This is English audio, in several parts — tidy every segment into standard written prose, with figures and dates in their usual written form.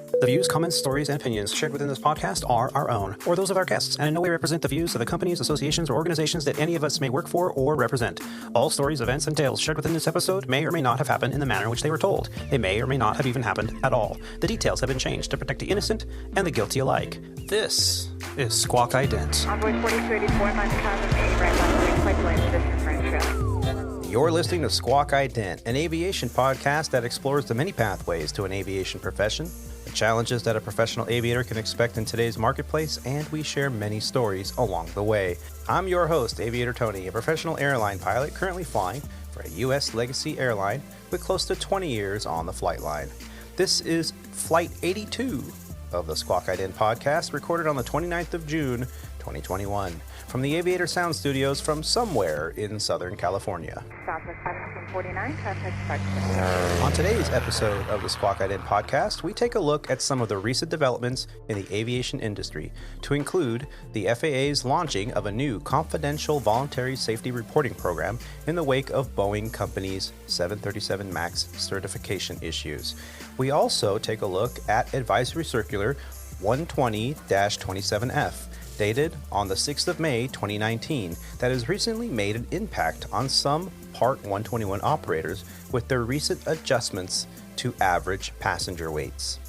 The views, comments, stories, and opinions shared within this podcast are our own, or those of our guests, and in no way represent the views of the companies, associations, or organizations that any of us may work for or represent. All stories, events, and tales shared within this episode may or may not have happened in the manner in which they were told. They may or may not have even happened at all. The details have been changed to protect the innocent and the guilty alike. This is Squawk Ident. Onboard 4284, Mike Cosm, 8 right left, flight blame, distance French trail. You're listening to Squawk Ident, an aviation podcast that explores the many pathways to an aviation profession, the challenges that a professional aviator can expect in today's marketplace, and we share many stories along the way. I'm your host, Aviator Tony, a professional airline pilot currently flying for a U.S. legacy airline with close to 20 years on the flight line. This is Flight 82 of the Squawk Ident podcast, recorded on the 29th of June, 2021, from the Aviator Sound Studios from somewhere in Southern California. Southwest 1749, contact departure. On today's episode of the Squawk Ident podcast, we take a look at some of the recent developments in the aviation industry, to include the FAA's launching of a new confidential voluntary safety reporting program in the wake of Boeing Company's 737 MAX certification issues. We also take a look at Advisory Circular 120-27F, dated on the 6th of May 2019, that has recently made an impact on some Part 121 operators with their recent adjustments to average passenger weights.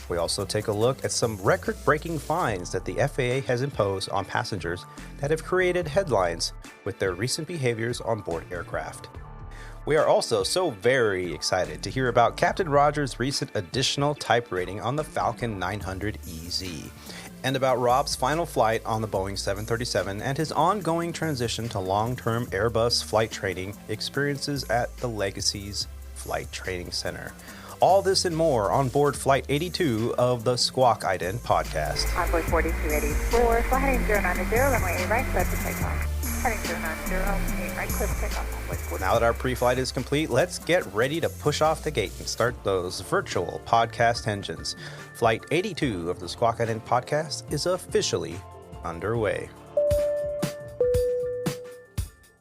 We also take a look at some record-breaking fines that the FAA has imposed on passengers that have created headlines with their recent behaviors on board aircraft. We are also so very excited to hear about Captain Roger's recent additional type rating on the Falcon 900EZ, and about Rob's final flight on the Boeing 737 and his ongoing transition to long-term Airbus flight training experiences at the Legacy's Flight Training Center. All this and more on board Flight 82 of the Squawk Ident podcast. Onboard 4284, fly heading 090, runway 8 right, clear for takeoff. Heading 090, 8 right, clear for takeoff. Onboard 42. Now that our pre-flight is complete, let's get ready to push off the gate and start those virtual podcast engines. Flight 82 of the Squawk Ident podcast is officially underway.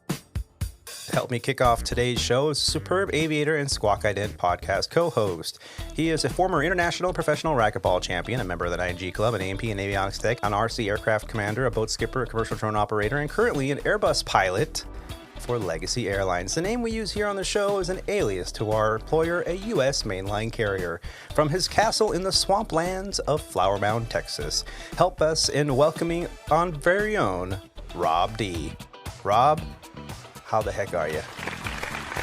To help me kick off today's show is superb aviator and Squawk Ident podcast co-host. He is a former international professional racquetball champion, a member of the 9G Club, an A&P and avionics tech, an RC aircraft commander, a boat skipper, a commercial drone operator, and currently an Airbus pilot for Legacy Airlines. The name we use here on the show is an alias to our employer, a U.S. mainline carrier. From his castle in the swamplands of Flower Mound, Texas, help us in welcoming our very own Rob D. Rob, how the heck are you?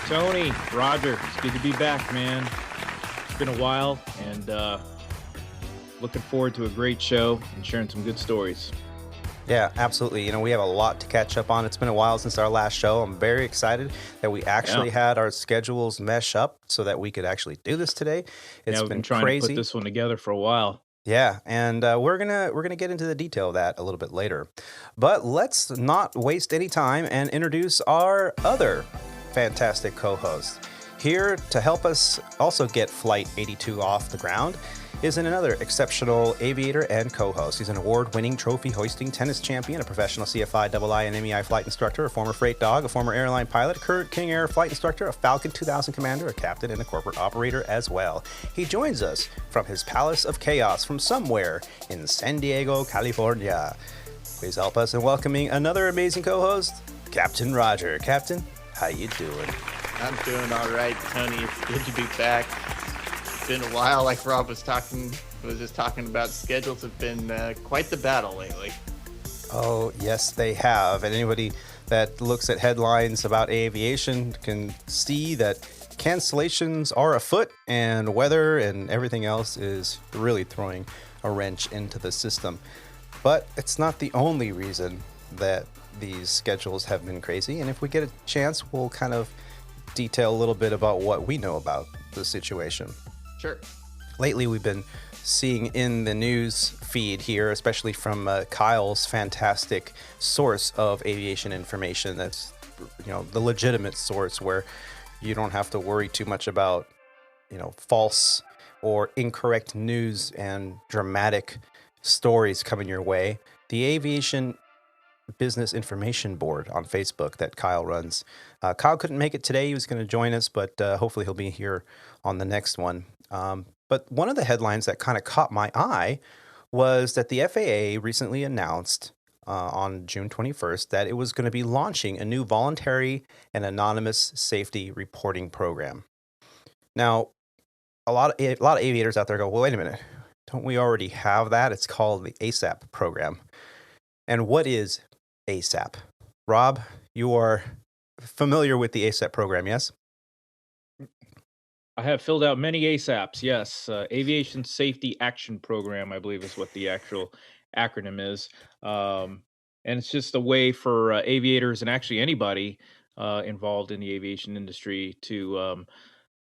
Tony, Roger, it's good to be back, man. It's been a while, and looking forward to a great show and sharing some good stories. Yeah, absolutely. You know, we have a lot to catch up on. It's been a while since our last show. I'm very excited that we actually had our schedules mesh up so that we could actually do this today. It's we've been trying crazy. to put this one together for a while. Yeah, and we're gonna get into the detail of that a little bit later. But let's not waste any time and introduce our other fantastic co-host. Here to help us also get Flight 82 off the ground is another exceptional aviator and co-host. He's an award-winning trophy-hoisting tennis champion, a professional CFI, II, and MEI flight instructor, a former freight dog, a former airline pilot, a current King Air flight instructor, a Falcon 2000 commander, a captain, and a corporate operator as well. He joins us from his Palace of Chaos from somewhere in San Diego, California. Please help us in welcoming another amazing co-host, Captain Roger. Captain, how you doing? I'm doing all right, Tony. It's good to be back. It's been a while, like Rob was just talking about. Schedules have been quite the battle lately. Oh, yes, they have. And anybody that looks at headlines about aviation can see that cancellations are afoot, and weather and everything else is really throwing a wrench into the system. But it's not the only reason that these schedules have been crazy. And if we get a chance, we'll kind of detail a little bit about what we know about the situation. Sure. Lately, we've been seeing in the news feed here, especially from Kyle's fantastic source of aviation information. That's, the legitimate source where you don't have to worry too much about, false or incorrect news and dramatic stories coming your way. The Aviation Business Information Board on Facebook that Kyle runs. Kyle couldn't make it today. He was going to join us, but hopefully he'll be here on the next one. But one of the headlines that kind of caught my eye was that the FAA recently announced on June 21st that it was going to be launching a new voluntary and anonymous safety reporting program. Now, a lot of aviators out there go, well, wait a minute, don't we already have that? It's called the ASAP program. And what is ASAP? Rob, you are familiar with the ASAP program, yes? I have filled out many ASAPs, yes. Aviation Safety Action Program, I believe is what the actual acronym is. And it's just a way for aviators and actually anybody involved in the aviation industry to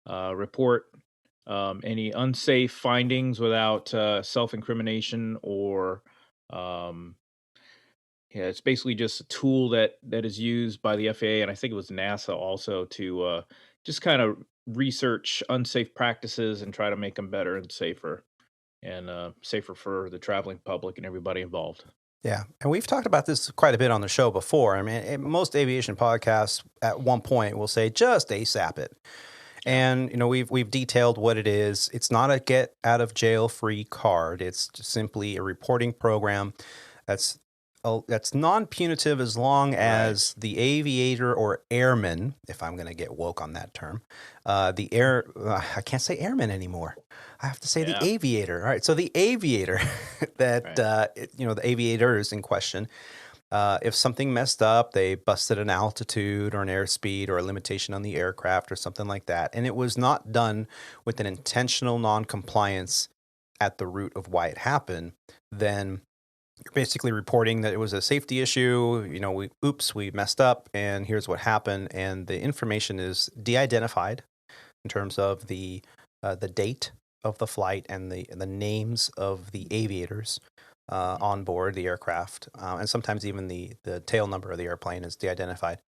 report any unsafe findings without self-incrimination or yeah, it's basically just a tool that is used by the FAA, and I think it was NASA also to just kind of research unsafe practices and try to make them better and safer for the traveling public and everybody involved. Yeah, and we've talked about this quite a bit on the show before. I mean, most aviation podcasts at one point will say just ASAP it. And you know we've detailed what it is. It's not a get out of jail free card. It's just simply a reporting program that's non-punitive as long as the aviator or airman, if I'm going to get woke on that term, I can't say airman anymore. I have to say the aviator. All right, so the aviator that the aviators in question. If something messed up, they busted an altitude or an airspeed or a limitation on the aircraft or something like that, and it was not done with an intentional non-compliance at the root of why it happened, then you're basically reporting that it was a safety issue. You know, we messed up, and here's what happened, and the information is de-identified in terms of the date of the flight and the names of the aviators on board the aircraft, and sometimes even the tail number of the airplane is de-identified.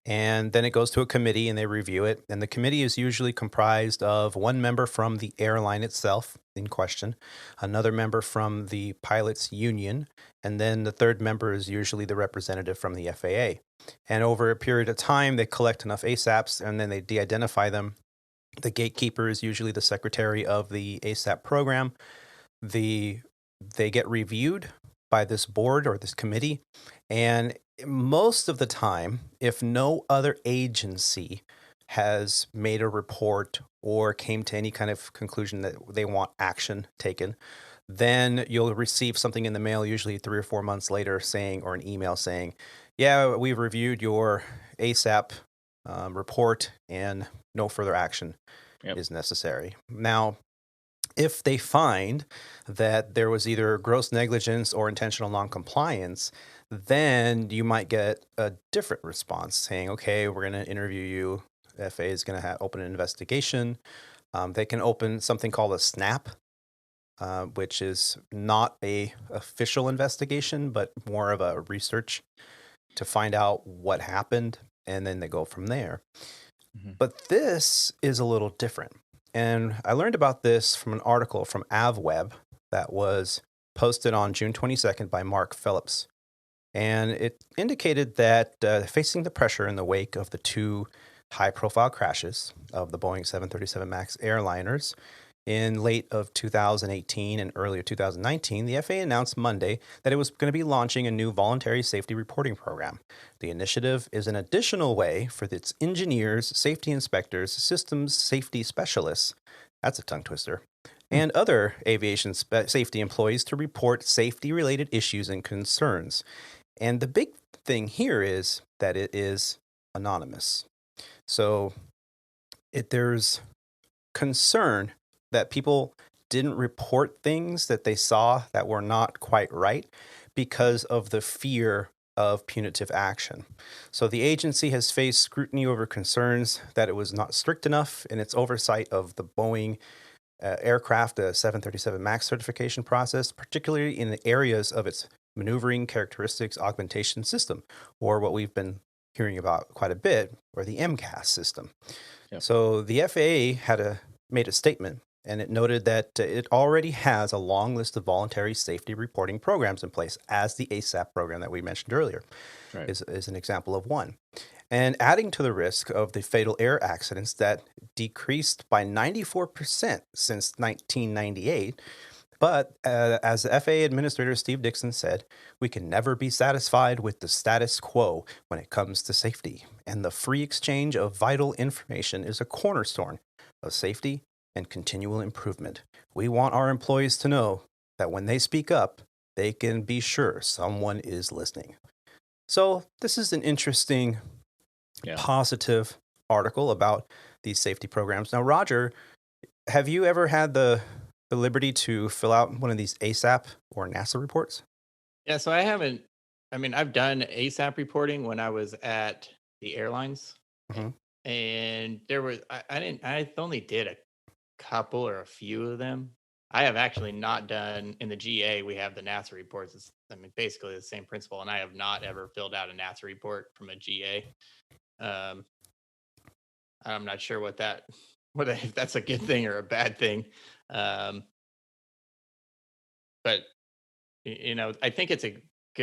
And then it goes to a committee and they review it. And the committee is usually comprised of one member from the airline itself in question, another member from the pilots union, and then the third member is usually the representative from the FAA. And over a period of time, they collect enough ASAPs and then they de-identify them. The gatekeeper is usually the secretary of the ASAP program. They get reviewed by this board or this committee, and most of the time, if no other agency has made a report or came to any kind of conclusion that they want action taken, then you'll receive something in the mail, usually 3 or 4 months later, saying, or an email saying, yeah, we've reviewed your ASAP report and no further action is necessary. Now, if they find that there was either gross negligence or intentional noncompliance, then you might get a different response saying, okay, we're going to interview you. The FAA is going to open an investigation. They can open something called a SNAP, which is not a official investigation, but more of a research to find out what happened, and then they go from there. Mm-hmm. But this is a little different. And I learned about this from an article from AvWeb that was posted on June 22nd by Mark Phillips. And it indicated that facing the pressure in the wake of the 2 high-profile crashes of the Boeing 737 MAX airliners in late of 2018 and early of 2019, the FAA announced Monday that it was going to be launching a new voluntary safety reporting program. The initiative is an additional way for its engineers, safety inspectors, systems safety specialists, that's a tongue twister, and other aviation safety employees to report safety-related issues and concerns. And the big thing here is that it is anonymous. So there's concern that people didn't report things that they saw that were not quite right because of the fear of punitive action. So the agency has faced scrutiny over concerns that it was not strict enough in its oversight of the Boeing aircraft, the 737 MAX certification process, particularly in the areas of its maneuvering characteristics augmentation system, or what we've been hearing about quite a bit, or the MCAS system. Yep. So the FAA made a statement, and it noted that it already has a long list of voluntary safety reporting programs in place, as the ASAP program that we mentioned earlier is an example of one. and adding to the risk of the fatal air accidents that decreased by 94% since 1998. But as the FAA Administrator Steve Dixon said, we can never be satisfied with the status quo when it comes to safety, and the free exchange of vital information is a cornerstone of safety and continual improvement. We want our employees to know that when they speak up, they can be sure someone is listening. So this is an interesting, positive article about these safety programs. Now, Roger, have you ever had the liberty to fill out one of these ASAP or NASA reports? Yeah, so I haven't. I mean, I've done ASAP reporting when I was at the airlines, Mhm. and there was I didn't. I only did a couple or a few of them. I have actually not done in the GA. We have the NASA reports. It's, I mean, basically the same principle, and I have not ever filled out a NASA report from a GA. Um, I'm not sure if that's a good thing or a bad thing. Um, but I think it's a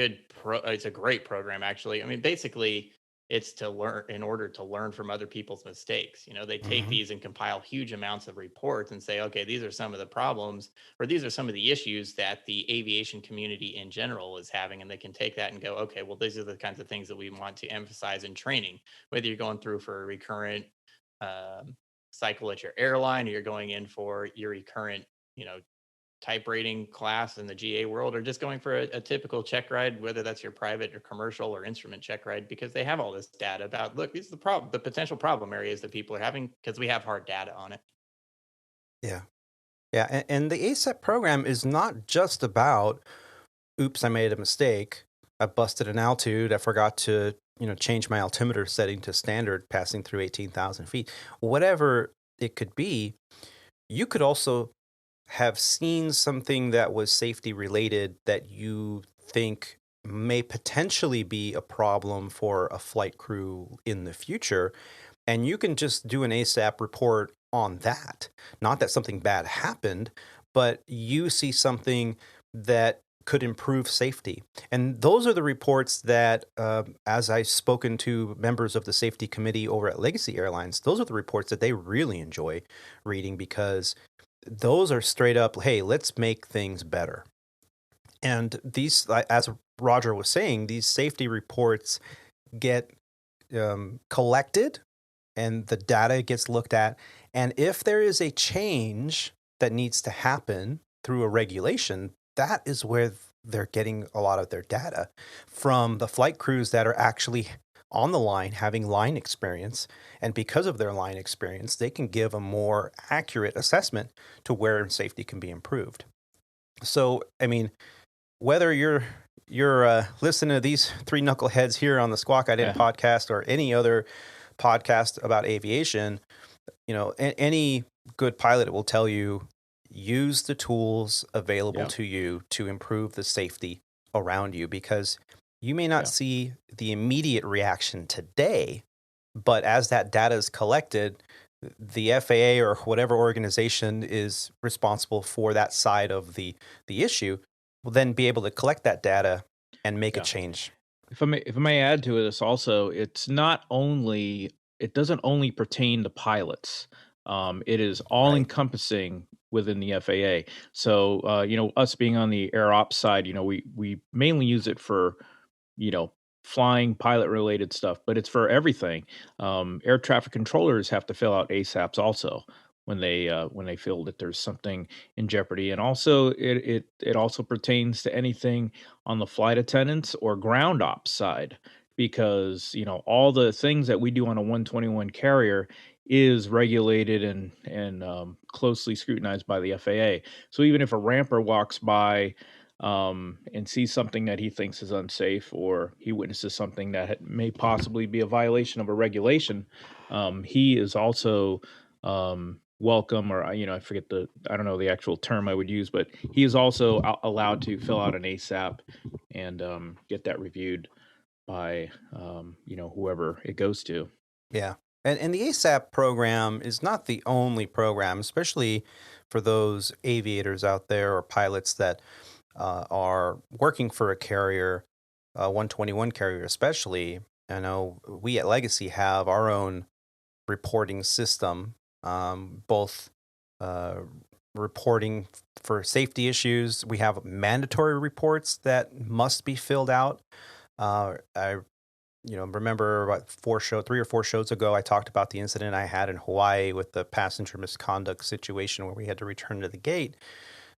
it's a great program actually. I mean, basically it's to learn in order to learn from other people's mistakes. They take these and compile huge amounts of reports and say, okay, these are some of the problems or these are some of the issues that the aviation community in general is having. And they can take that and go, okay, well, these are the kinds of things that we want to emphasize in training, whether you're going through for a recurrent um, cycle at your airline or you're going in for your recurrent, type rating class in the GA world, or just going for a typical check ride, whether that's your private or commercial or instrument check ride, because they have all this data about, look, these are the potential problem areas that people are having because we have hard data on it. Yeah. Yeah. And the ASAP program is not just about, oops, I made a mistake. I busted an altitude. I forgot to, change my altimeter setting to standard passing through 18,000 feet. Whatever it could be, you could also have seen something that was safety related that you think may potentially be a problem for a flight crew in the future. And you can just do an ASAP report on that. Not that something bad happened, but you see something that could improve safety. And those are the reports that, as I've spoken to members of the safety committee over at Legacy Airlines, those are the reports that they really enjoy reading because those are straight up, hey, let's make things better. And these, as Roger was saying, these safety reports get collected and the data gets looked at. And if there is a change that needs to happen through a regulation, that is where they're getting a lot of their data from the flight crews that are actually on the line, having line experience. And because of their line experience, they can give a more accurate assessment to where safety can be improved. So, I mean, whether you're listening to these three knuckleheads here on the Squawk Ident podcast or any other podcast about aviation, any good pilot will tell you, use the tools available to you to improve the safety around you, because you may not see the immediate reaction today, but as that data is collected, the FAA or whatever organization is responsible for that side of the issue will then be able to collect that data and make a change. If I may add to this also, it doesn't only pertain to pilots. It is all encompassing within the FAA. So, us being on the air ops side, we mainly use it for, flying pilot related stuff, but it's for everything. Air traffic controllers have to fill out ASAPs also when they feel that there's something in jeopardy. And also it also pertains to anything on the flight attendants or ground ops side, because, all the things that we do on a 121 carrier is regulated and closely scrutinized by the FAA. So even if a ramper walks by and sees something that he thinks is unsafe, or he witnesses something that may possibly be a violation of a regulation, he is also welcome, or I forget I don't know the actual term I would use, but he is also allowed to fill out an ASAP and get that reviewed by whoever it goes to. Yeah. And the ASAP program is not the only program, especially for those aviators out there or pilots that are working for a carrier, 121 carrier especially. I know we at Legacy have our own reporting system, both uh, reporting for safety issues. We have mandatory reports that must be filled out. I remember about 3 or 4 shows ago, I talked about the incident I had in Hawaii with the passenger misconduct situation where we had to return to the gate.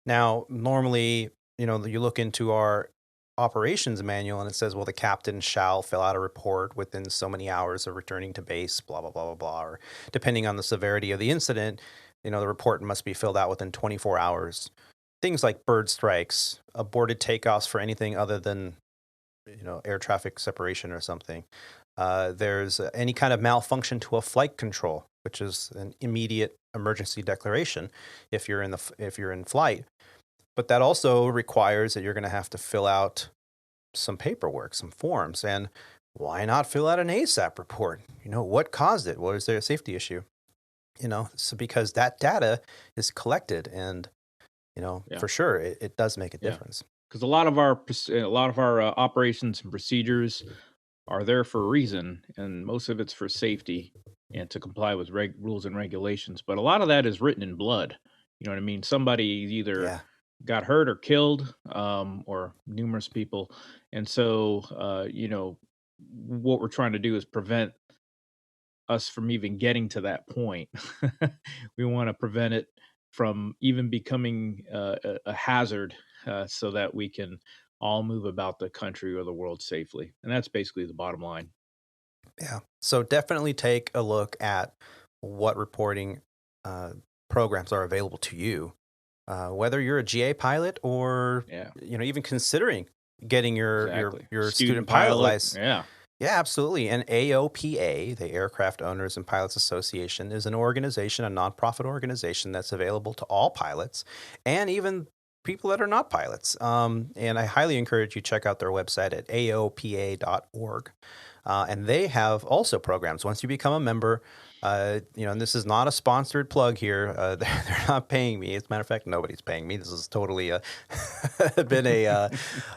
Now, normally, you look into our operations manual and it says, well, the captain shall fill out a report within so many hours of returning to base, blah, blah, blah, blah, blah. Or depending on the severity of the incident, the report must be filled out within 24 hours. Things like bird strikes, aborted takeoffs for anything other than air traffic separation or something. There's any kind of malfunction to a flight control, which is an immediate emergency declaration if you're in flight. But that also requires that you're going to have to fill out some paperwork, some forms. And why not fill out an ASAP report? What caused it? Was there a safety issue? So because that data is collected, and for sure it does make a difference. Because a lot of our operations and procedures are there for a reason, and most of it's for safety and to comply with rules and regulations. But a lot of that is written in blood. You know what I mean? Somebody either got hurt or killed, or numerous people. And so, what we're trying to do is prevent us from even getting to that point. We want to prevent it from even becoming a hazard, so that we can all move about the country or the world safely. And that's basically the bottom line. Yeah. So definitely take a look at what reporting programs are available to you, whether you're a GA pilot or even considering getting your student pilot license. Yeah, absolutely. And AOPA, the Aircraft Owners and Pilots Association, is an organization, a nonprofit organization that's available to all pilots and even people that are not pilots. And I highly encourage you to check out their website at aopa.org. And they have also programs. Once you become a member, and this is not a sponsored plug here. They're not paying me. As a matter of fact, nobody's paying me. This is totally been a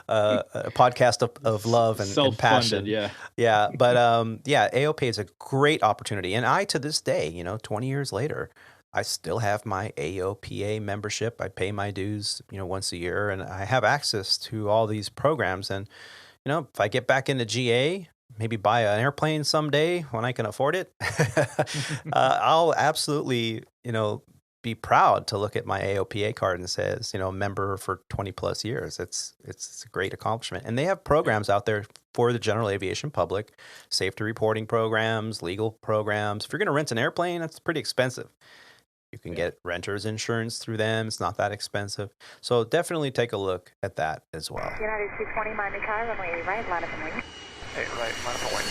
podcast of love and passion. Yeah. But AOPA is a great opportunity. And I, to this day, 20 years later, I still have my AOPA membership. I pay my dues, once a year, and I have access to all these programs. And, if I get back into GA, maybe buy an airplane someday when I can afford it, I'll absolutely, be proud to look at my AOPA card and says, member for 20 plus years. It's a great accomplishment. And they have programs out there for the general aviation public, safety reporting programs, legal programs. If you're going to rent an airplane, that's pretty expensive. You can get renter's insurance through them. It's not that expensive. So definitely take a look at that as well. United 220, Miami car, runway right, line up and wing. Hey, right, line up and wing.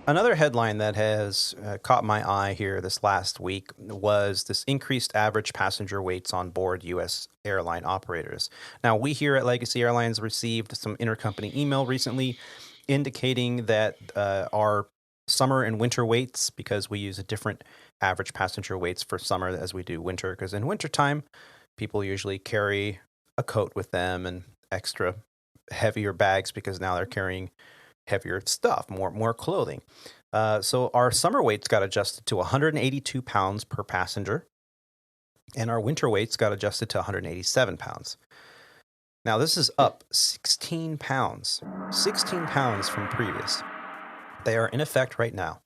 Another headline that has caught my eye here this last week was this increased average passenger weights on board U.S. airline operators. Now, we here at Legacy Airlines received some intercompany email recently indicating that our summer and winter weights, because we use a different average passenger weights for summer as we do winter, because in wintertime, people usually carry a coat with them and extra heavier bags because now they're carrying heavier stuff, more clothing. So our summer weights got adjusted to 182 pounds per passenger, and our winter weights got adjusted to 187 pounds. Now, this is up 16 pounds from previous. They are in effect right now.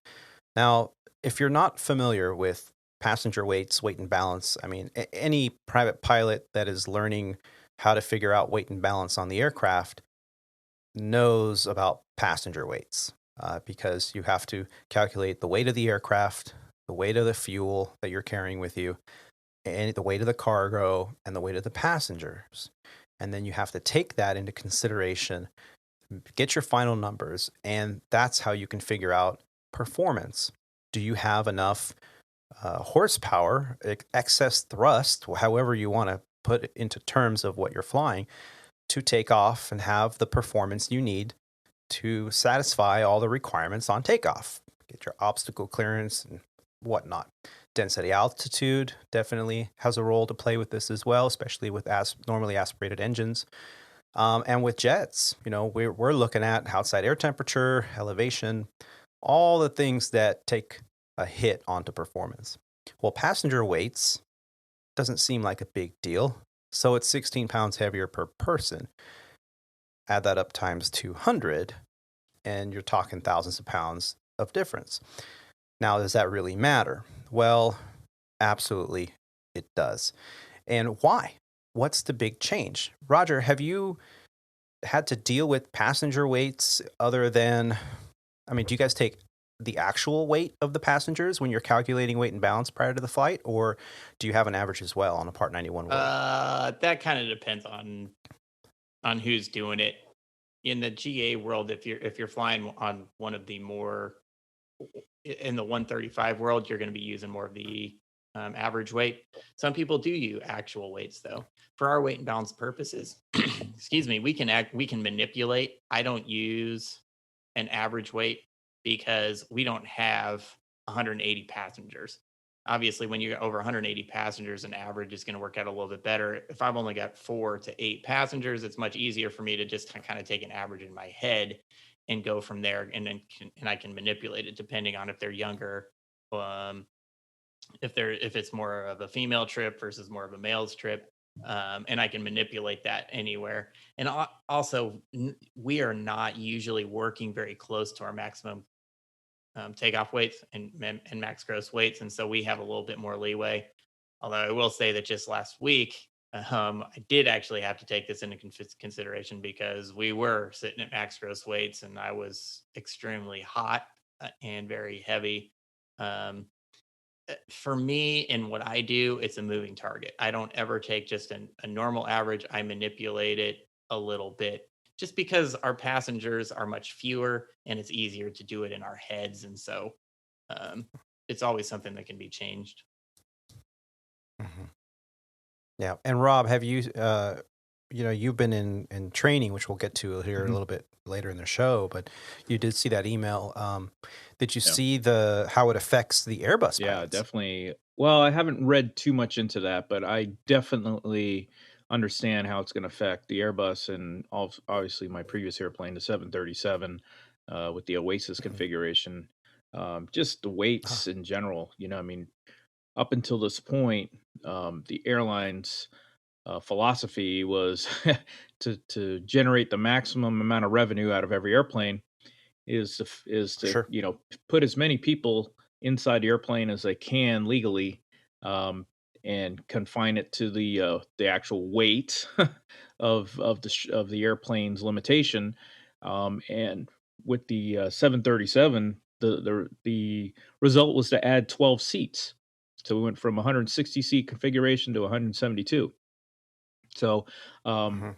Now, if you're not familiar with passenger weights, weight and balance, I mean, any private pilot that is learning how to figure out weight and balance on the aircraft knows about passenger weights, because you have to calculate the weight of the aircraft, the weight of the fuel that you're carrying with you, and the weight of the cargo, and the weight of the passengers. And then you have to take that into consideration, get your final numbers, and that's how you can figure out performance. Do you have enough horsepower, excess thrust, however you want to put it into terms of what you're flying, to take off and have the performance you need to satisfy all the requirements on takeoff, get your obstacle clearance and whatnot. Density altitude definitely has a role to play with this as well, especially with normally aspirated engines. And with jets, we're looking at outside air temperature, elevation, all the things that take a hit onto performance. Well, passenger weights doesn't seem like a big deal. So it's 16 pounds heavier per person. Add that up times 200, and you're talking thousands of pounds of difference. Now, does that really matter? Well, absolutely it does. And why? What's the big change? Roger, have you had to deal with passenger weights other than, do you guys take the actual weight of the passengers when you're calculating weight and balance prior to the flight, or do you have an average as well on a Part 91 world? That kind of depends on who's doing it. In the GA world, if you're flying on one of the more in the 135 world, you're going to be using more of the average weight. Some people do use actual weights though. For our weight and balance purposes, excuse me, we can manipulate. I don't use an average weight because we don't have 180 passengers. Obviously, when you're over 180 passengers, an average is going to work out a little bit better. If I've only got 4 to 8 passengers, it's much easier for me to just kind of take an average in my head and go from there, and then I can manipulate it depending on if they're younger, if it's more of a female trip versus more of a male's trip, and I can manipulate that anywhere. And also, we are not usually working very close to our maximum takeoff weights and max gross weights, and so we have a little bit more leeway. Although I will say that just last week, I did actually have to take this into consideration because we were sitting at max gross weights, and I was extremely hot and very heavy. Um, for me and what I do, it's a moving target. I don't ever take just a normal average. I manipulate it a little bit just because our passengers are much fewer and it's easier to do it in our heads. And so um, it's always something that can be changed. Mm-hmm. Yeah. And Rob, have you, you've been in training, which we'll get to here a little bit later in the show, but you did see that email. Did you see how it affects the Airbus Yeah, pilots? definitely. Well, I haven't read too much into that, but I definitely understand how it's going to affect the Airbus and obviously my previous airplane, the 737, with the Oasis configuration. Just the weights in general. Up until this point, the airline's philosophy was to generate the maximum amount of revenue out of every airplane is to Sure. put as many people inside the airplane as they can legally, um, and confine it to the actual weight of the airplane's limitation. And with the 737, the result was to add 12 seats. So we went from 160 seat configuration to 172. So um,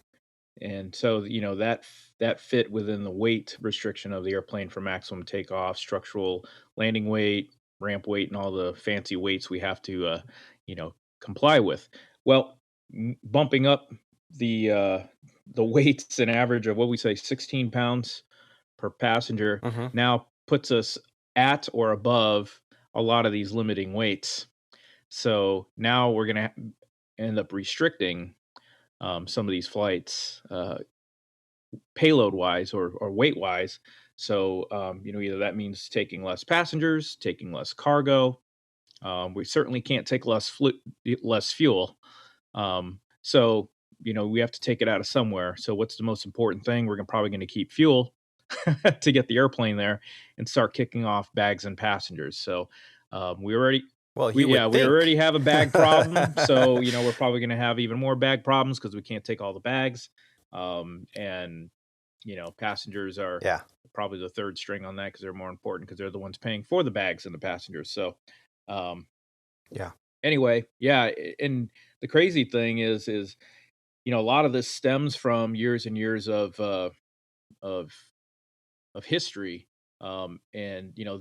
and so, that fit within the weight restriction of the airplane for maximum takeoff, structural landing weight, ramp weight, and all the fancy weights we have to, comply with. Well, bumping up the weights an average of what we say 16 pounds per passenger now puts us at or above a lot of these limiting weights. So now we're going to end up restricting some of these flights, payload wise or weight wise. So, either that means taking less passengers, taking less cargo. We certainly can't take less fuel. So, we have to take it out of somewhere. So, what's the most important thing? We're probably going to keep fuel to get the airplane there and start kicking off bags and passengers. So, we already Well, we you would we think. already have a bag problem, so we're probably going to have even more bag problems because we can't take all the bags. And passengers are Yeah. probably the third string on that because they're more important because they're the ones paying for the bags and the passengers. So, Yeah. anyway, yeah, and the crazy thing is a lot of this stems from years and years of history. And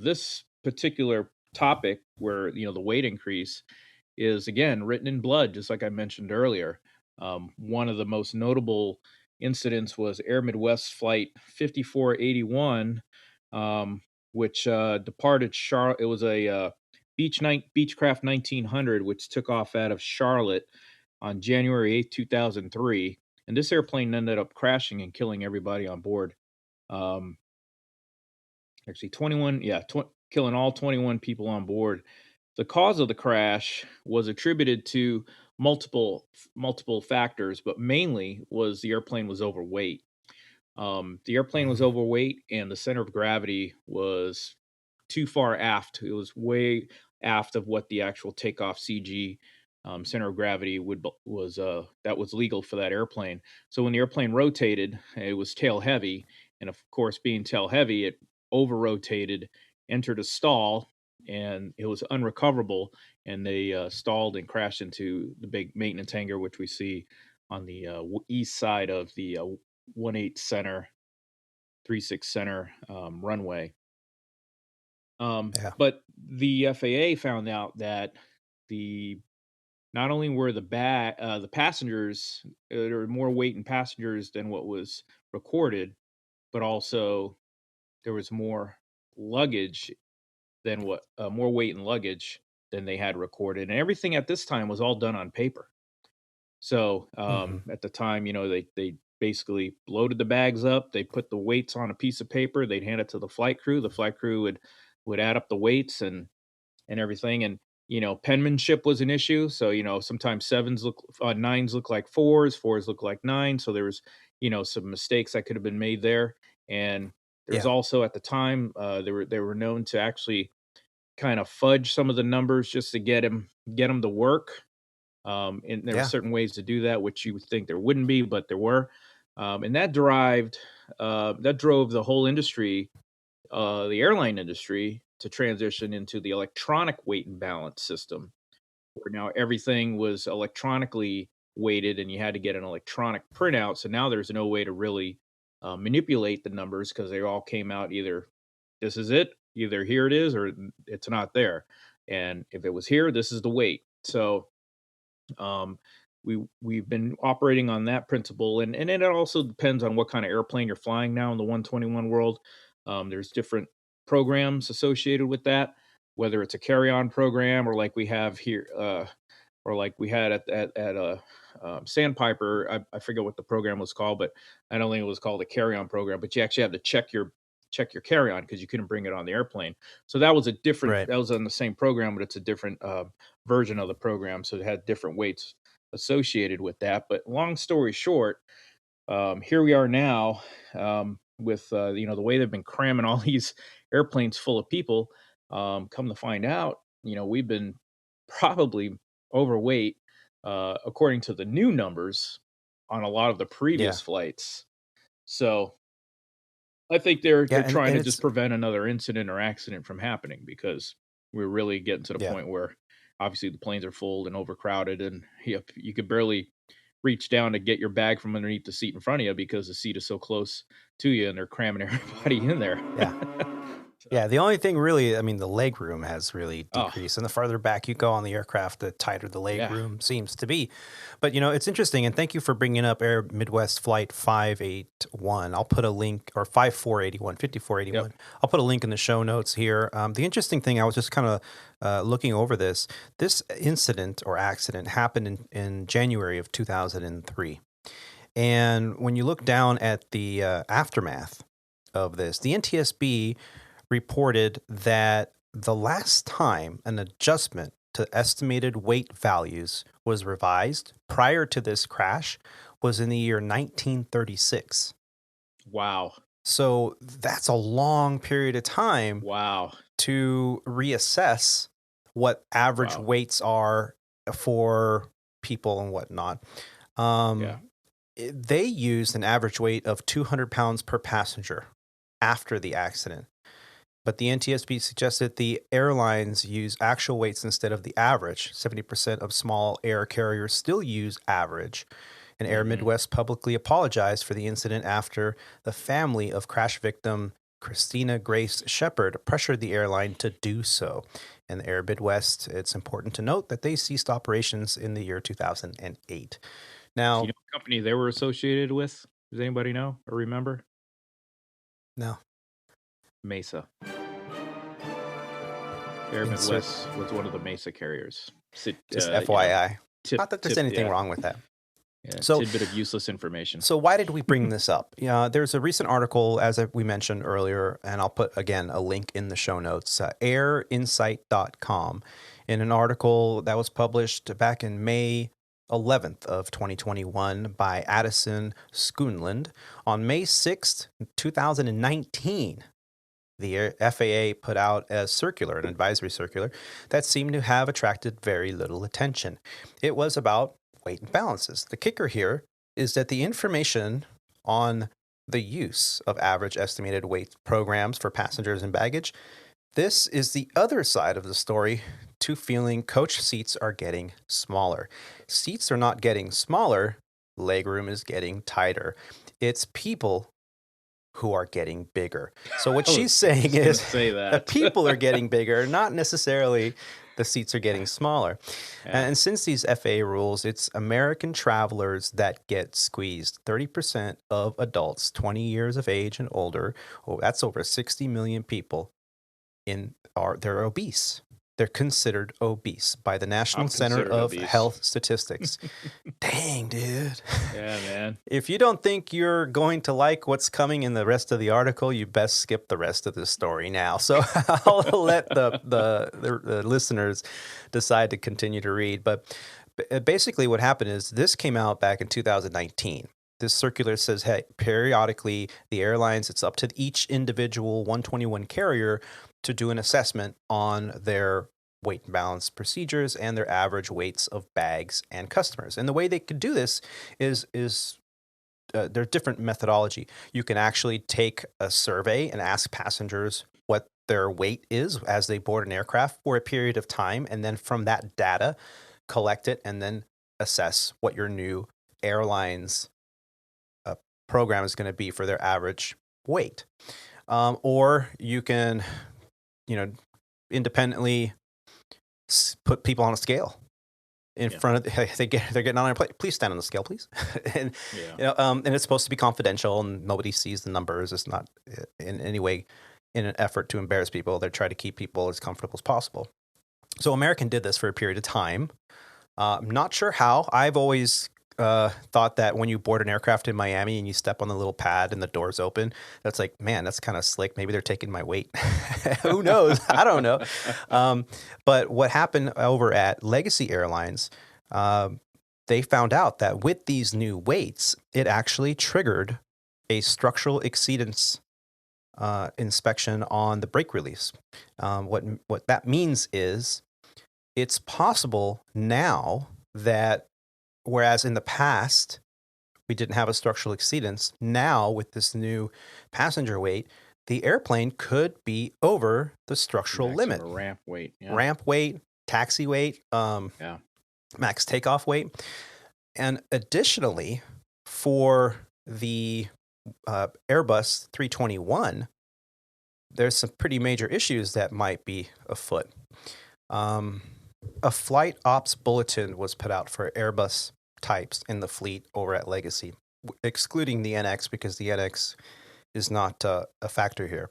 this particular topic where the weight increase is again written in blood, just like I mentioned earlier. One of the most notable incidents was Air Midwest Flight 5481, which departed Charlotte. It was a Beechcraft 1900, which took off out of Charlotte on January 8th, 2003. and this airplane ended up crashing and killing everybody on board. Um, Actually, 21, yeah, killing all 21 people on board. The cause of the crash was attributed to multiple factors, but mainly was the airplane was overweight. The airplane was Mhm. overweight, and the center of gravity was too far aft. It was way aft of what the actual takeoff CG center of gravity that was legal for that airplane. So when the airplane rotated, it was tail heavy, and of course, being tail heavy, it over rotated, entered a stall, and it was unrecoverable. And they stalled and crashed into the big maintenance hangar, which we see on the east side of the 18 center, 36 center runway. Yeah. But the FAA found out that the not only were the passengers there were more weight in passengers than what was recorded, but also there was more luggage than what more weight in luggage than they had recorded, and everything at this time was all done on paper. So, Mhm. at the time, they basically loaded the bags up, they put the weights on a piece of paper, they'd hand it to the flight crew, the flight crew would add up the weights and everything, and, penmanship was an issue, so, sometimes 9s look like 4s, 4s look like 9, so there was, some mistakes that could have been made there, and there's Yeah. also at the time, they were known to actually kind of fudge some of the numbers just to get them to work. And there were Yeah. certain ways to do that, which you would think there wouldn't be, but there were. And that drove the whole industry, the airline industry, to transition into the electronic weight and balance system, where now everything was electronically weighted and you had to get an electronic printout. So now there's no way to really manipulate the numbers because they all came out either this is it, either here it is or it's not there. And if it was here, this is the weight. So um, we've been operating on that principle, and it also depends on what kind of airplane you're flying now in the 121 world. There's different programs associated with that, whether it's a carry-on program or like we have here, or like we had at Sandpiper. I forget what the program was called, but I don't think it was called a carry-on program. But you actually have to check your carry-on because you couldn't bring it on the airplane. So Right. that was on the same program, but it's a different version of the program. So it had different weights associated with that. But long story short, here we are now with the way they've been cramming all these airplanes full of people. Come to find out, we've been probably overweight according to the new numbers on a lot of the Yeah. previous flights. So I think they're Yeah. And trying and to it's just prevent another incident or accident from happening because we're really getting to the yeah. point where obviously the planes are full and overcrowded, and you could barely reach down to get your bag from underneath the seat in front of you because the seat is so close to you and they're cramming everybody in there. Yeah. So, Yeah, the only thing really, I mean, the leg room has really oh, decreased, and the farther back you go on the aircraft, the tighter the leg yeah. room seems to be. But it's interesting, and thank you for bringing up Air Midwest Flight 581. I'll put a link, or 5481, Yep. 5481. I'll put a link in the show notes here. The interesting thing, I was just kind of looking over this. This incident or accident happened in January of 2003. And when you look down at the aftermath of this, the NTSB reported that the last time an adjustment to estimated weight values was revised prior to this crash was in the year 1936. Wow. So that's a long period of time Wow. to reassess what average Wow. weights are for people and whatnot. Yeah. They used an average weight of 200 pounds per passenger after the accident. But the NTSB suggested the airlines use actual weights instead of the average. 70% of small air carriers still use average. And Air Midwest publicly apologized for the incident after the family of crash victim Christina Grace Shepard pressured the airline to do so. And Air Midwest, it's important to note that they ceased operations in the year 2008. Do Now, you know what company they were associated with? Does anybody know or remember? no, Mesa. Air insert, Midwest was one of the Mesa carriers. just FYI. Tip, Not that there's tip, anything yeah, wrong with that. Yeah, So, tidbit of useless information. so why did we bring this up? There's a recent article, as we mentioned earlier, and I'll put, again, a link in the show notes, airinsight.com, in an article that was published back in May 11th of 2021 by Addison Schoonland. On May 6th, 2019, the FAA put out a circular, an advisory circular, that seemed to have attracted very little attention. It was about weight and balances. The kicker here is that the information on the use of average estimated weight programs for passengers and baggage, this is the other side of the story to feeling coach seats are getting smaller. Seats are not getting smaller, legroom is getting tighter. It's people who are getting bigger. So what she's saying is that people are getting bigger, not necessarily the seats are getting smaller. Yeah. And since these FAA rules, it's American travelers that get squeezed. 30% of adults 20 years of age and older, that's over 60 million people, they're obese. They're considered obese by the National Center of Health Statistics. Dang, dude. Yeah, man. If you don't think you're going to like what's coming in the rest of the article, you best skip the rest of the story now. So I'll let the listeners decide to continue to read. But basically what happened is this came out back in 2019. This circular says, hey, periodically, the airlines, it's up to each individual 121 carrier to do an assessment on their weight and balance procedures and their average weights of bags and customers. And the way they could do this is there's different methodology. You can actually take a survey and ask passengers what their weight is as they board an aircraft for a period of time, and then from that data, collect it and then assess what your new airline's program is going to be for their average weight. Or you can, independently put people on a scale in front of they're getting on a plane. Please stand on the scale, please. And and it's supposed to be confidential and nobody sees the numbers. It's not in any way in an effort to embarrass people. They're trying to keep people as comfortable as possible. So American did this for a period of time. I'm not sure how. I've always thought that when you board an aircraft in Miami and you step on the little pad and the doors open, that's like, man, that's kind of slick. Maybe they're taking my weight. Who knows? I don't know. But what happened over at Legacy Airlines, they found out that with these new weights, it actually triggered a structural exceedance inspection on the brake release. What that means is it's possible now that whereas in the past, we didn't have a structural exceedance, now with this new passenger weight, the airplane could be over the structural limit. Ramp weight. Yeah. Ramp weight, taxi weight, max takeoff weight. And additionally, for the Airbus 321, there's some pretty major issues that might be afoot. A flight ops bulletin was put out for Airbus types in the fleet over at Legacy, excluding the NX because the NX is not a factor here.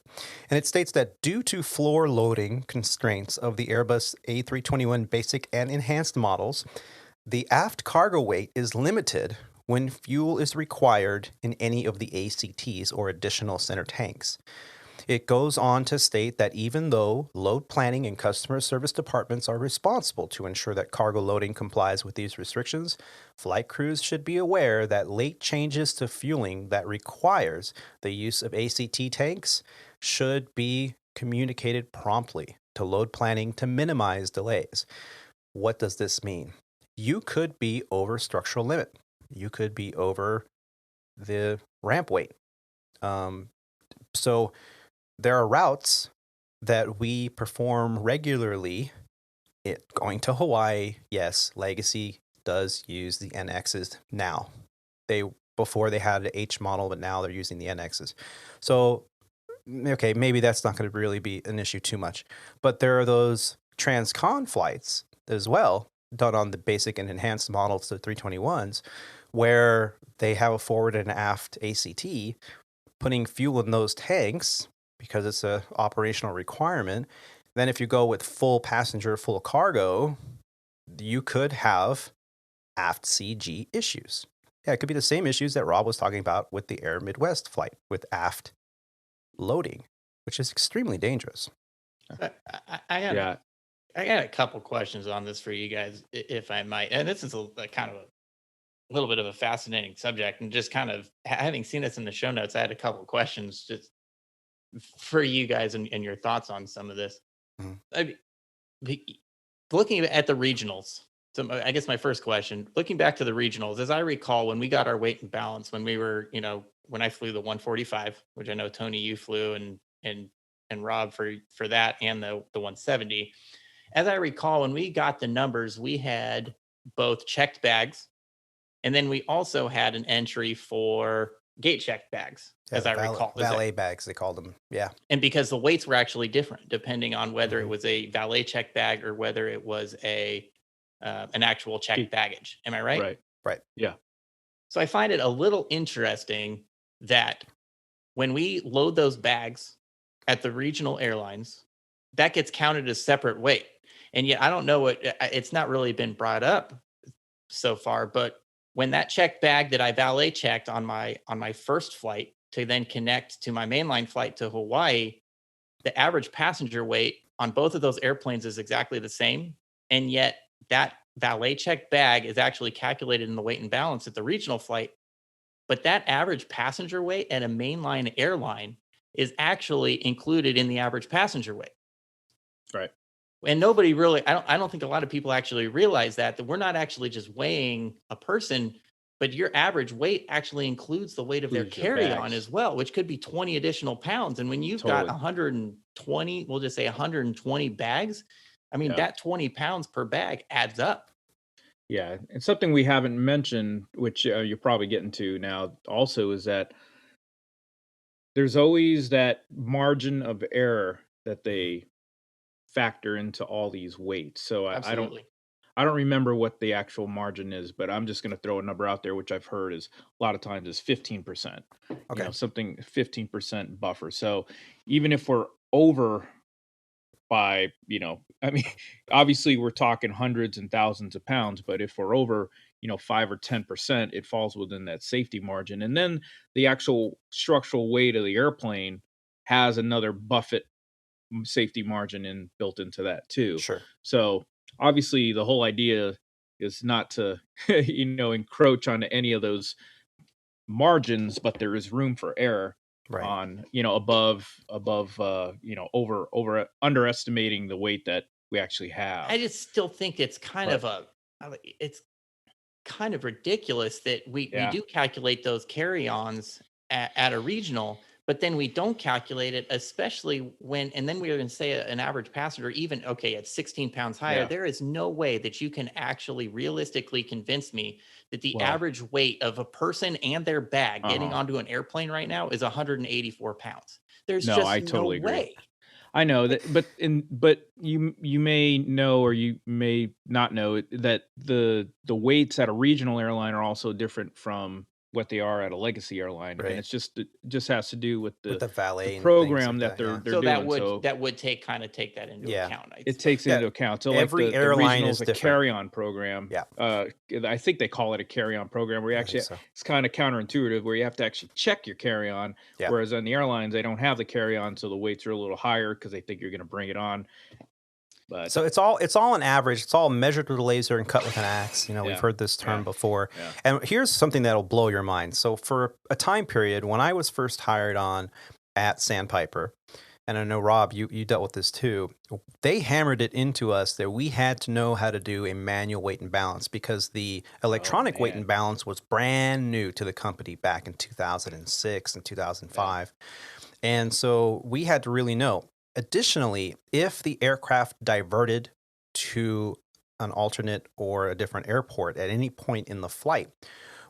And it states that due to floor loading constraints of the Airbus A321 basic and enhanced models, the aft cargo weight is limited when fuel is required in any of the ACTs or additional center tanks. It goes on to state that even though load planning and customer service departments are responsible to ensure that cargo loading complies with these restrictions, flight crews should be aware that late changes to fueling that requires the use of ACT tanks should be communicated promptly to load planning to minimize delays. What does this mean? You could be over structural limit. You could be over the ramp weight. So there are routes that we perform regularly. Going to Hawaii, yes, Legacy does use the NXs now. Before they had an H model, but now they're using the NXs. So, okay, maybe that's not going to really be an issue too much. But there are those transcon flights as well, done on the basic and enhanced models, the 321s, where they have a forward and aft ACT, putting fuel in those tanks because it's an operational requirement. Then if you go with full passenger, full cargo, you could have aft CG issues. Yeah, it could be the same issues that Rob was talking about with the Air Midwest flight with aft loading, which is extremely dangerous. I got a couple questions on this for you guys, if I might. And this is a kind of a little bit of a fascinating subject, and just kind of having seen this in the show notes, I had a couple of questions just for you guys and your thoughts on some of this. Mhm. Looking at the regionals, so I guess my first question, looking back to the regionals, as I recall, when we got our weight and balance, when we were, when I flew the 145, which I know Tony, you flew, and Rob for that, and the 170. As I recall, when we got the numbers, we had both checked bags, and then we also had an entry for gate checked bags, Yeah, as I recall. valet bags, they called them. Yeah. And because the weights were actually different, depending on whether it Mhm. was a valet check bag or whether it was an actual checked baggage. Am I right? Right. Yeah. So I find it a little interesting that when we load those bags at the regional airlines, that gets counted as separate weight. And yet I don't know it's not really been brought up so far, but when that checked bag that I valet checked on my first flight to then connect to my mainline flight to Hawaii, the average passenger weight on both of those airplanes is exactly the same. And yet that valet check bag is actually calculated in the weight and balance at the regional flight. But that average passenger weight at a mainline airline is actually included in the average passenger weight. Right. And nobody really, I don't think a lot of people actually realize that we're not actually just weighing a person, but your average weight actually includes the weight of their Includes your carry-on bags. as well, which could be 20 additional pounds. And when you've got Totally. 120, we'll just say 120 bags, I mean, Yeah. that 20 pounds per bag adds up. Yeah, and something we haven't mentioned, which you're probably getting to now also, is that there's always that margin of error that they factor into all these weights. So Absolutely. I don't remember what the actual margin is, but I'm just going to throw a number out there, which I've heard is a lot of times is 15%. Okay. Something 15% buffer. So even if we're over by, I mean, obviously we're talking hundreds and thousands of pounds, but if we're over, 5 or 10%, it falls within that safety margin. And then the actual structural weight of the airplane has another buffet safety margin built into that too. Sure. So obviously the whole idea is not to, encroach onto any of those margins, but there is room for error Right. on, above, over underestimating the weight that we actually have. I just still think it's kind of it's kind of ridiculous that we do calculate those carry-ons at a regional, but then we don't calculate it, especially when, and then we're going to say an average passenger, even, okay, at 16 pounds higher, there is no way that you can actually realistically convince me that the average weight of a person and their bag getting onto an airplane right now is 184 pounds. There's I totally agree. way. I know that, but you may know, or you may not know that the weights at a regional airline are also different from what they are at a legacy airline, Right. and it just has to do with the valet and program things like that they're So doing. that would take that into account. It takes it into account. So every like the airline regional is is a different. carry-on program. Yeah. I think they call it a carry-on program where you actually, it's kind of counterintuitive where you have to actually check your carry-on. Yeah. Whereas on the airlines, they don't have the carry-on, so the weights are a little higher because they think you're going to bring it on. But so it's all an average. It's all measured with a laser and cut with an axe. We've heard this term before. Yeah. And here's something that'll blow your mind. So for a time period when I was first hired on at Sandpiper, and I know Rob, you dealt with this too, they hammered it into us that we had to know how to do a manual weight and balance because the electronic weight and balance was brand new to the company back in 2006 and 2005. And so we had to really know. Additionally, if the aircraft diverted to an alternate or a different airport at any point in the flight,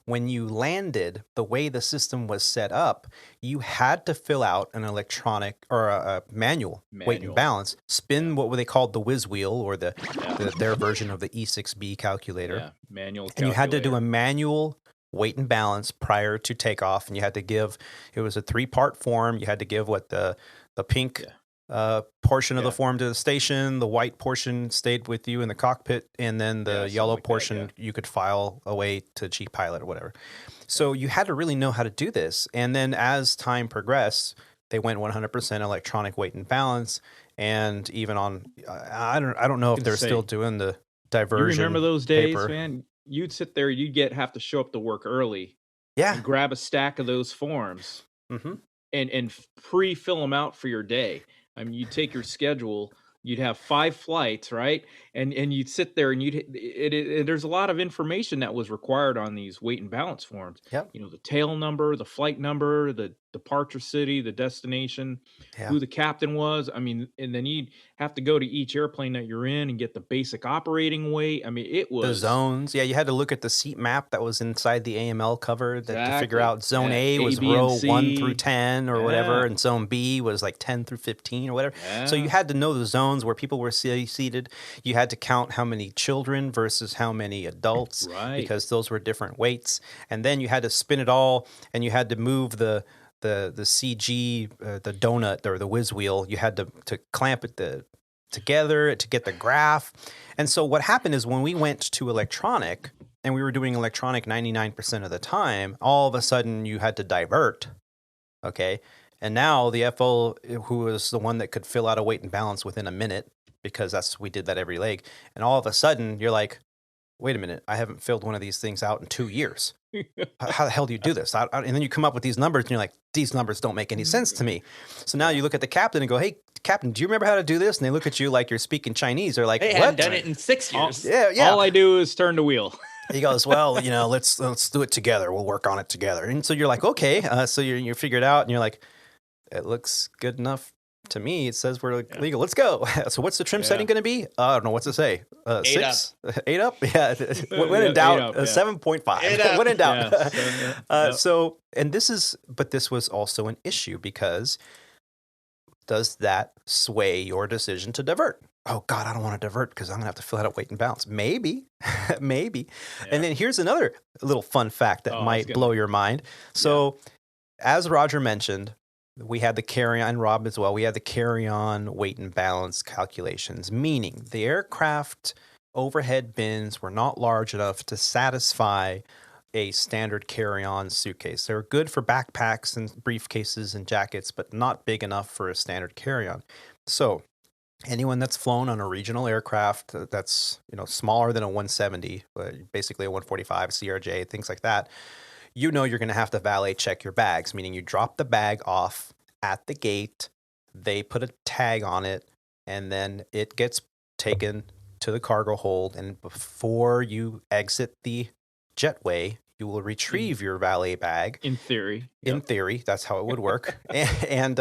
when you landed, the way the system was set up, you had to fill out an electronic or a manual weight and balance, spin what they called the whiz wheel or their version of the E6B calculator. Yeah, manual and you had to do a manual weight and balance prior to takeoff, and you had to give, it was a 3-part form. You had to give what the pink portion of the Yeah. form to the station. The white portion stayed with you in the cockpit, and then the something yellow like that, portion you could file away to Chief Pilot or whatever. So you had to really know how to do this. And then as time progressed, they went 100% electronic weight and balance. And even on, I don't know if they're still doing the You diversion. remember those days, paper. man? You'd sit there, have to show up to work early Yeah. and grab a stack of those forms Mm-hmm. and pre-fill them out for your day. I mean, you'd take your schedule, you'd have 5 flights, right? And you'd sit there and there's a lot of information that was required on these weight and balance forms. Yep. You know, the tail number, the flight number, the departure city, the destination, Yeah. who the captain was. I mean, and then you'd have to go to each airplane that you're in and get the basic operating weight. I mean, it was The zones. Yeah, you had to look at the seat map that was inside the AML cover to figure Exactly. out zone Yeah, A was A, B, and row 1 C. through 10 or whatever, Yeah. and zone B was like 10 through 15 or whatever. So you Yeah. had to know the zones where people were seated. You had to count how many children versus how many adults, Right. because those were different weights. And then you had to spin it all, and you had to move the CG, the donut or the whiz wheel. You had to clamp it together to get the graph. And so what happened is when we went to electronic, and we were doing electronic 99% of the time, all of a sudden you had to divert. Okay. And now the FO, who was the one that could fill out a weight and balance within a minute, because we did that every leg. And all of a sudden you're like, wait a minute, I haven't filled one of these things out in 2 years. How the hell do you do this? And then you come up with these numbers and you're like, these numbers don't make any sense to me. So now you look at the captain and go, hey, Captain, do you remember how to do this? And they look at you like you're speaking Chinese. They're like, They what? hadn't done it in 6 years. Yeah. All I do is turn the wheel. He goes, well, let's do it together. We'll work on it together. And so you're like, okay. So you figure it out, and you're like, it looks good enough to me. It says we're legal. Let's go. So what's the trim setting going to be? I don't know. What's it say? 6? 8 up? Yeah. When in doubt, 7.5. When in doubt. So, and this was also an issue, because does that sway your decision to divert? Oh God, I don't want to divert because I'm gonna have to fill out a weight and balance. Maybe. And then here's another little fun fact that might blow your mind. So, as Roger mentioned, we had the carry-on, Rob as well, we had the carry-on weight and balance calculations, meaning the aircraft overhead bins were not large enough to satisfy a standard carry-on suitcase. They were good for backpacks and briefcases and jackets, but not big enough for a standard carry-on. So anyone that's flown on a regional aircraft that's smaller than a 170, basically a 145 CRJ, things like that, you're going to have to valet check your bags, meaning you drop the bag off at the gate, they put a tag on it, and then it gets taken to the cargo hold. And before you exit the jetway, you will retrieve your valet bag. In theory. In theory, that's how it would work. and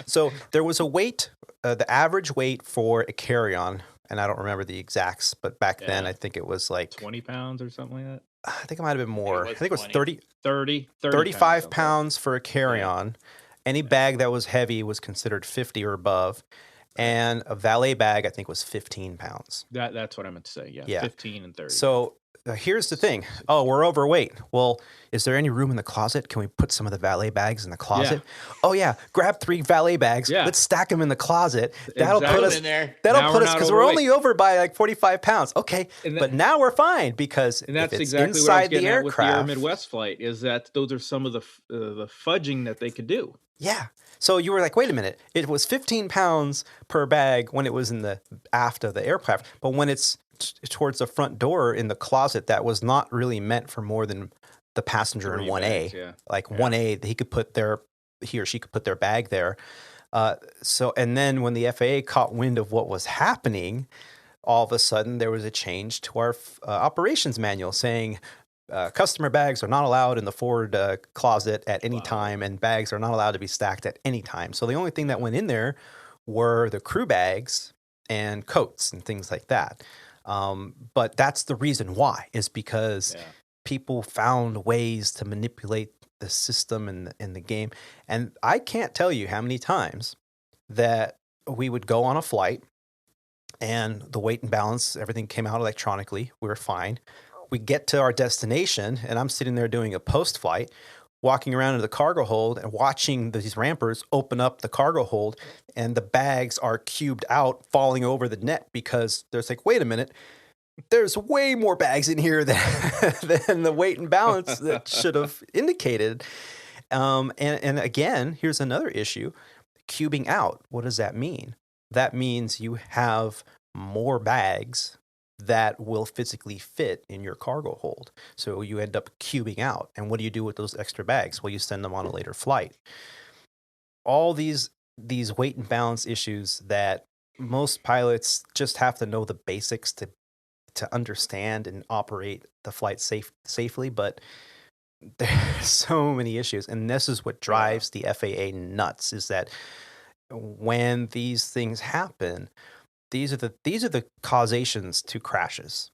so there was a weight, the average weight for a carry-on, and I don't remember the exacts, but back then I think it was like 20 pounds or something like that. I think it might have been more. I think it was 35 pounds for a carry-on. Any bag that was heavy was considered 50 or above. And a valet bag, I think, was 15 pounds. That's what I meant to say. Yeah. 15 and 30. So here's the thing. Oh, we're overweight. Well, is there any room in the closet? Can we put some of the valet bags in the closet? Yeah. Oh, yeah. Grab 3 valet bags. Yeah. Let's stack them in the closet. That'll put us in there. That'll put us, because we're only over by like 45 pounds. Okay. But now we're fine, because and that's if it's exactly inside what I was getting the at with the Air aircraft, Midwest flight, is that those are some of the fudging that they could do. Yeah. So you were like, wait a minute. It was 15 pounds per bag when it was in the aft of the aircraft. But when it's towards the front door in the closet, that was not really meant for more than the passenger in 1A. Bags, 1A, he or she could put their bag there. And then when the FAA caught wind of what was happening, all of a sudden there was a change to our operations manual saying, customer bags are not allowed in the forward closet at any time, and bags are not allowed to be stacked at any time. So the only thing that went in there were the crew bags and coats and things like that. But that's the reason why, is because people found ways to manipulate the system and the game. And I can't tell you how many times that we would go on a flight and the weight and balance, everything came out electronically. We were fine. We get to our destination, and I'm sitting there doing a post-flight. walking around in the cargo hold and watching these rampers open up the cargo hold, and the bags are cubed out, falling over the net because there's like, wait a minute, there's way more bags in here than the weight and balance that should have indicated. And again, here's another issue. Cubing out, what does that mean? That means you have more bags that will physically fit in your cargo hold. So you end up cubing out. And what do you do with those extra bags? Well, you send them on a later flight. All these weight and balance issues that most pilots just have to know the basics to understand and operate the flight safely, but there's so many issues. And this is what drives the FAA nuts, is that when these things happen, these are the causations to crashes,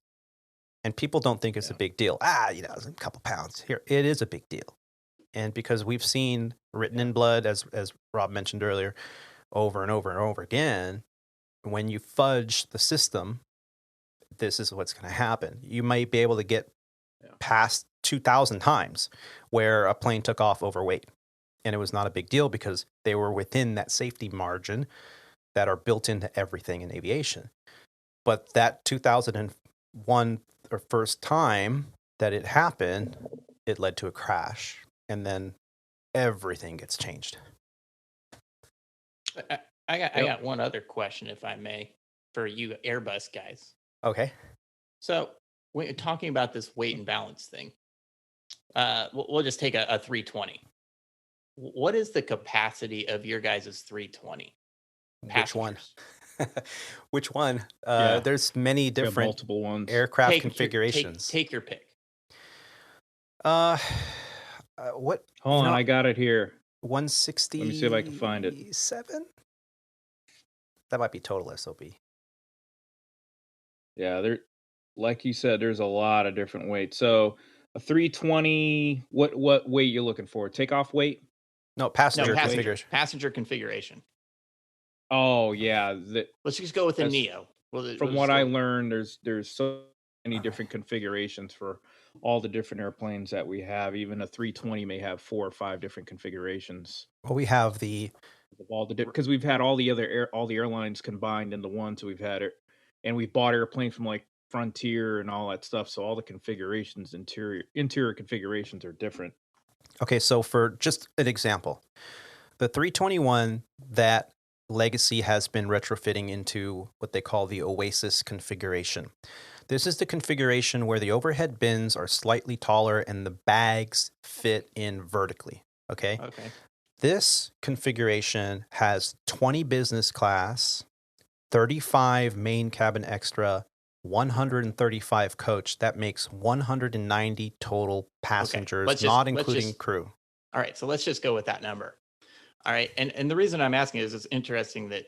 and people don't think it's a big deal. It's a couple pounds here. It is a big deal, and because we've seen written in blood, as Rob mentioned earlier, over and over and over again, when you fudge the system, this is what's going to happen. You might be able to get past 2,000 times where a plane took off overweight, and it was not a big deal because they were within that safety margin that are built into everything in aviation. But that 2001 or first time that it happened, it led to a crash, and then everything gets changed. I got one other question, if I may, for you Airbus guys. Okay. So when you're talking about this weight and balance thing, we'll just take a 320. What is the capacity of your guys' 320? Which one? Which one? There's many different multiple ones. Aircraft configurations. Take your pick. What? Hold on, I got it here. 160. Let me see if I can find it. 7? That might be total SOP. Yeah, there, like you said, there's a lot of different weights. So a 320, what weight you're looking for? Takeoff weight? No, passenger configuration. Passenger configuration. Oh yeah. Let's just go with a Neo. From what I learned, there's so many different configurations for all the different airplanes that we have. Even a 320 may have 4 or 5 different configurations. Well, we have because we've had all the airlines combined into one. So we've had it, and we bought airplanes from like Frontier and all that stuff. So all the configurations, interior configurations are different. Okay, so for just an example, the 321 that Legacy has been retrofitting into what they call the Oasis configuration. This is the configuration where the overhead bins are slightly taller and the bags fit in vertically. Okay. This configuration has 20 business class, 35 main cabin extra, 135 coach. That makes 190 total passengers, not including crew. All right, so let's just go with that number. All right, and the reason I'm asking is it's interesting that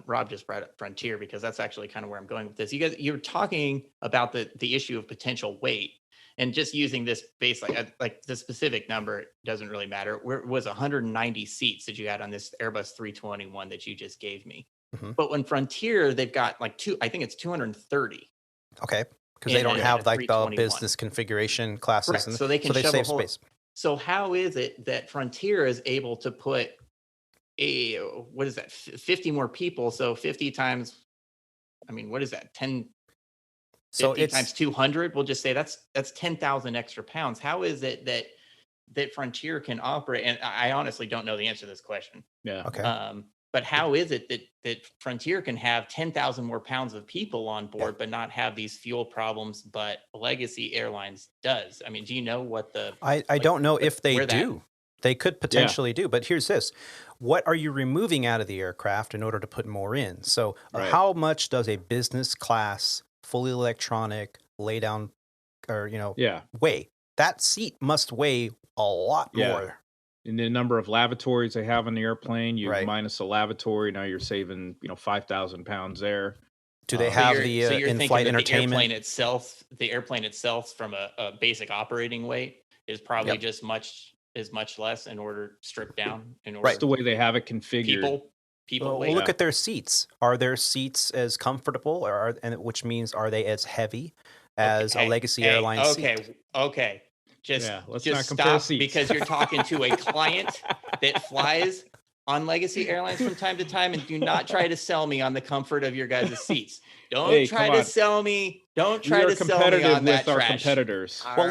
Rob just brought up Frontier, because that's actually kind of where I'm going with this. You're talking about the issue of potential weight, and just using this baseline, like the specific number doesn't really matter. Where it was 190 seats that you had on this Airbus 321 that you just gave me. Mm-hmm. But when Frontier, they've got like I think it's 230. Okay, because they don't have like the business configuration classes, right. So they can save space. So how is it that Frontier is able to put 50 more people? So 50 times, what is that? 10, so 50 times 200. We'll just say that's 10,000 extra pounds. How is it that Frontier can operate? And I honestly don't know the answer to this question. Yeah. Okay. But how is it that Frontier can have 10,000 more pounds of people on board, but not have these fuel problems, but Legacy Airlines does? Do you know what I don't know if they do. They could potentially do, but here's this. What are you removing out of the aircraft in order to put more in? So how much does a business class, fully electronic, lay down, or, weigh? That seat must weigh a lot more. And the number of lavatories they have on the airplane, you minus a lavatory, now you're saving 5,000 pounds there. Do they have the in-flight entertainment? The airplane itself, from a basic operating weight, is probably just much less in order stripped down. That's the way they have it configured. People. Well, look at their seats. Are their seats as comfortable, which means are they as heavy as a Legacy Airlines seat? Okay. let's not just compare stop seats. because you're talking to a client that flies on legacy airlines from time to time, and do not try to sell me on the comfort of your guys' seats. Don't try to sell me. Don't try to sell me on that with our trash. competitors. Well,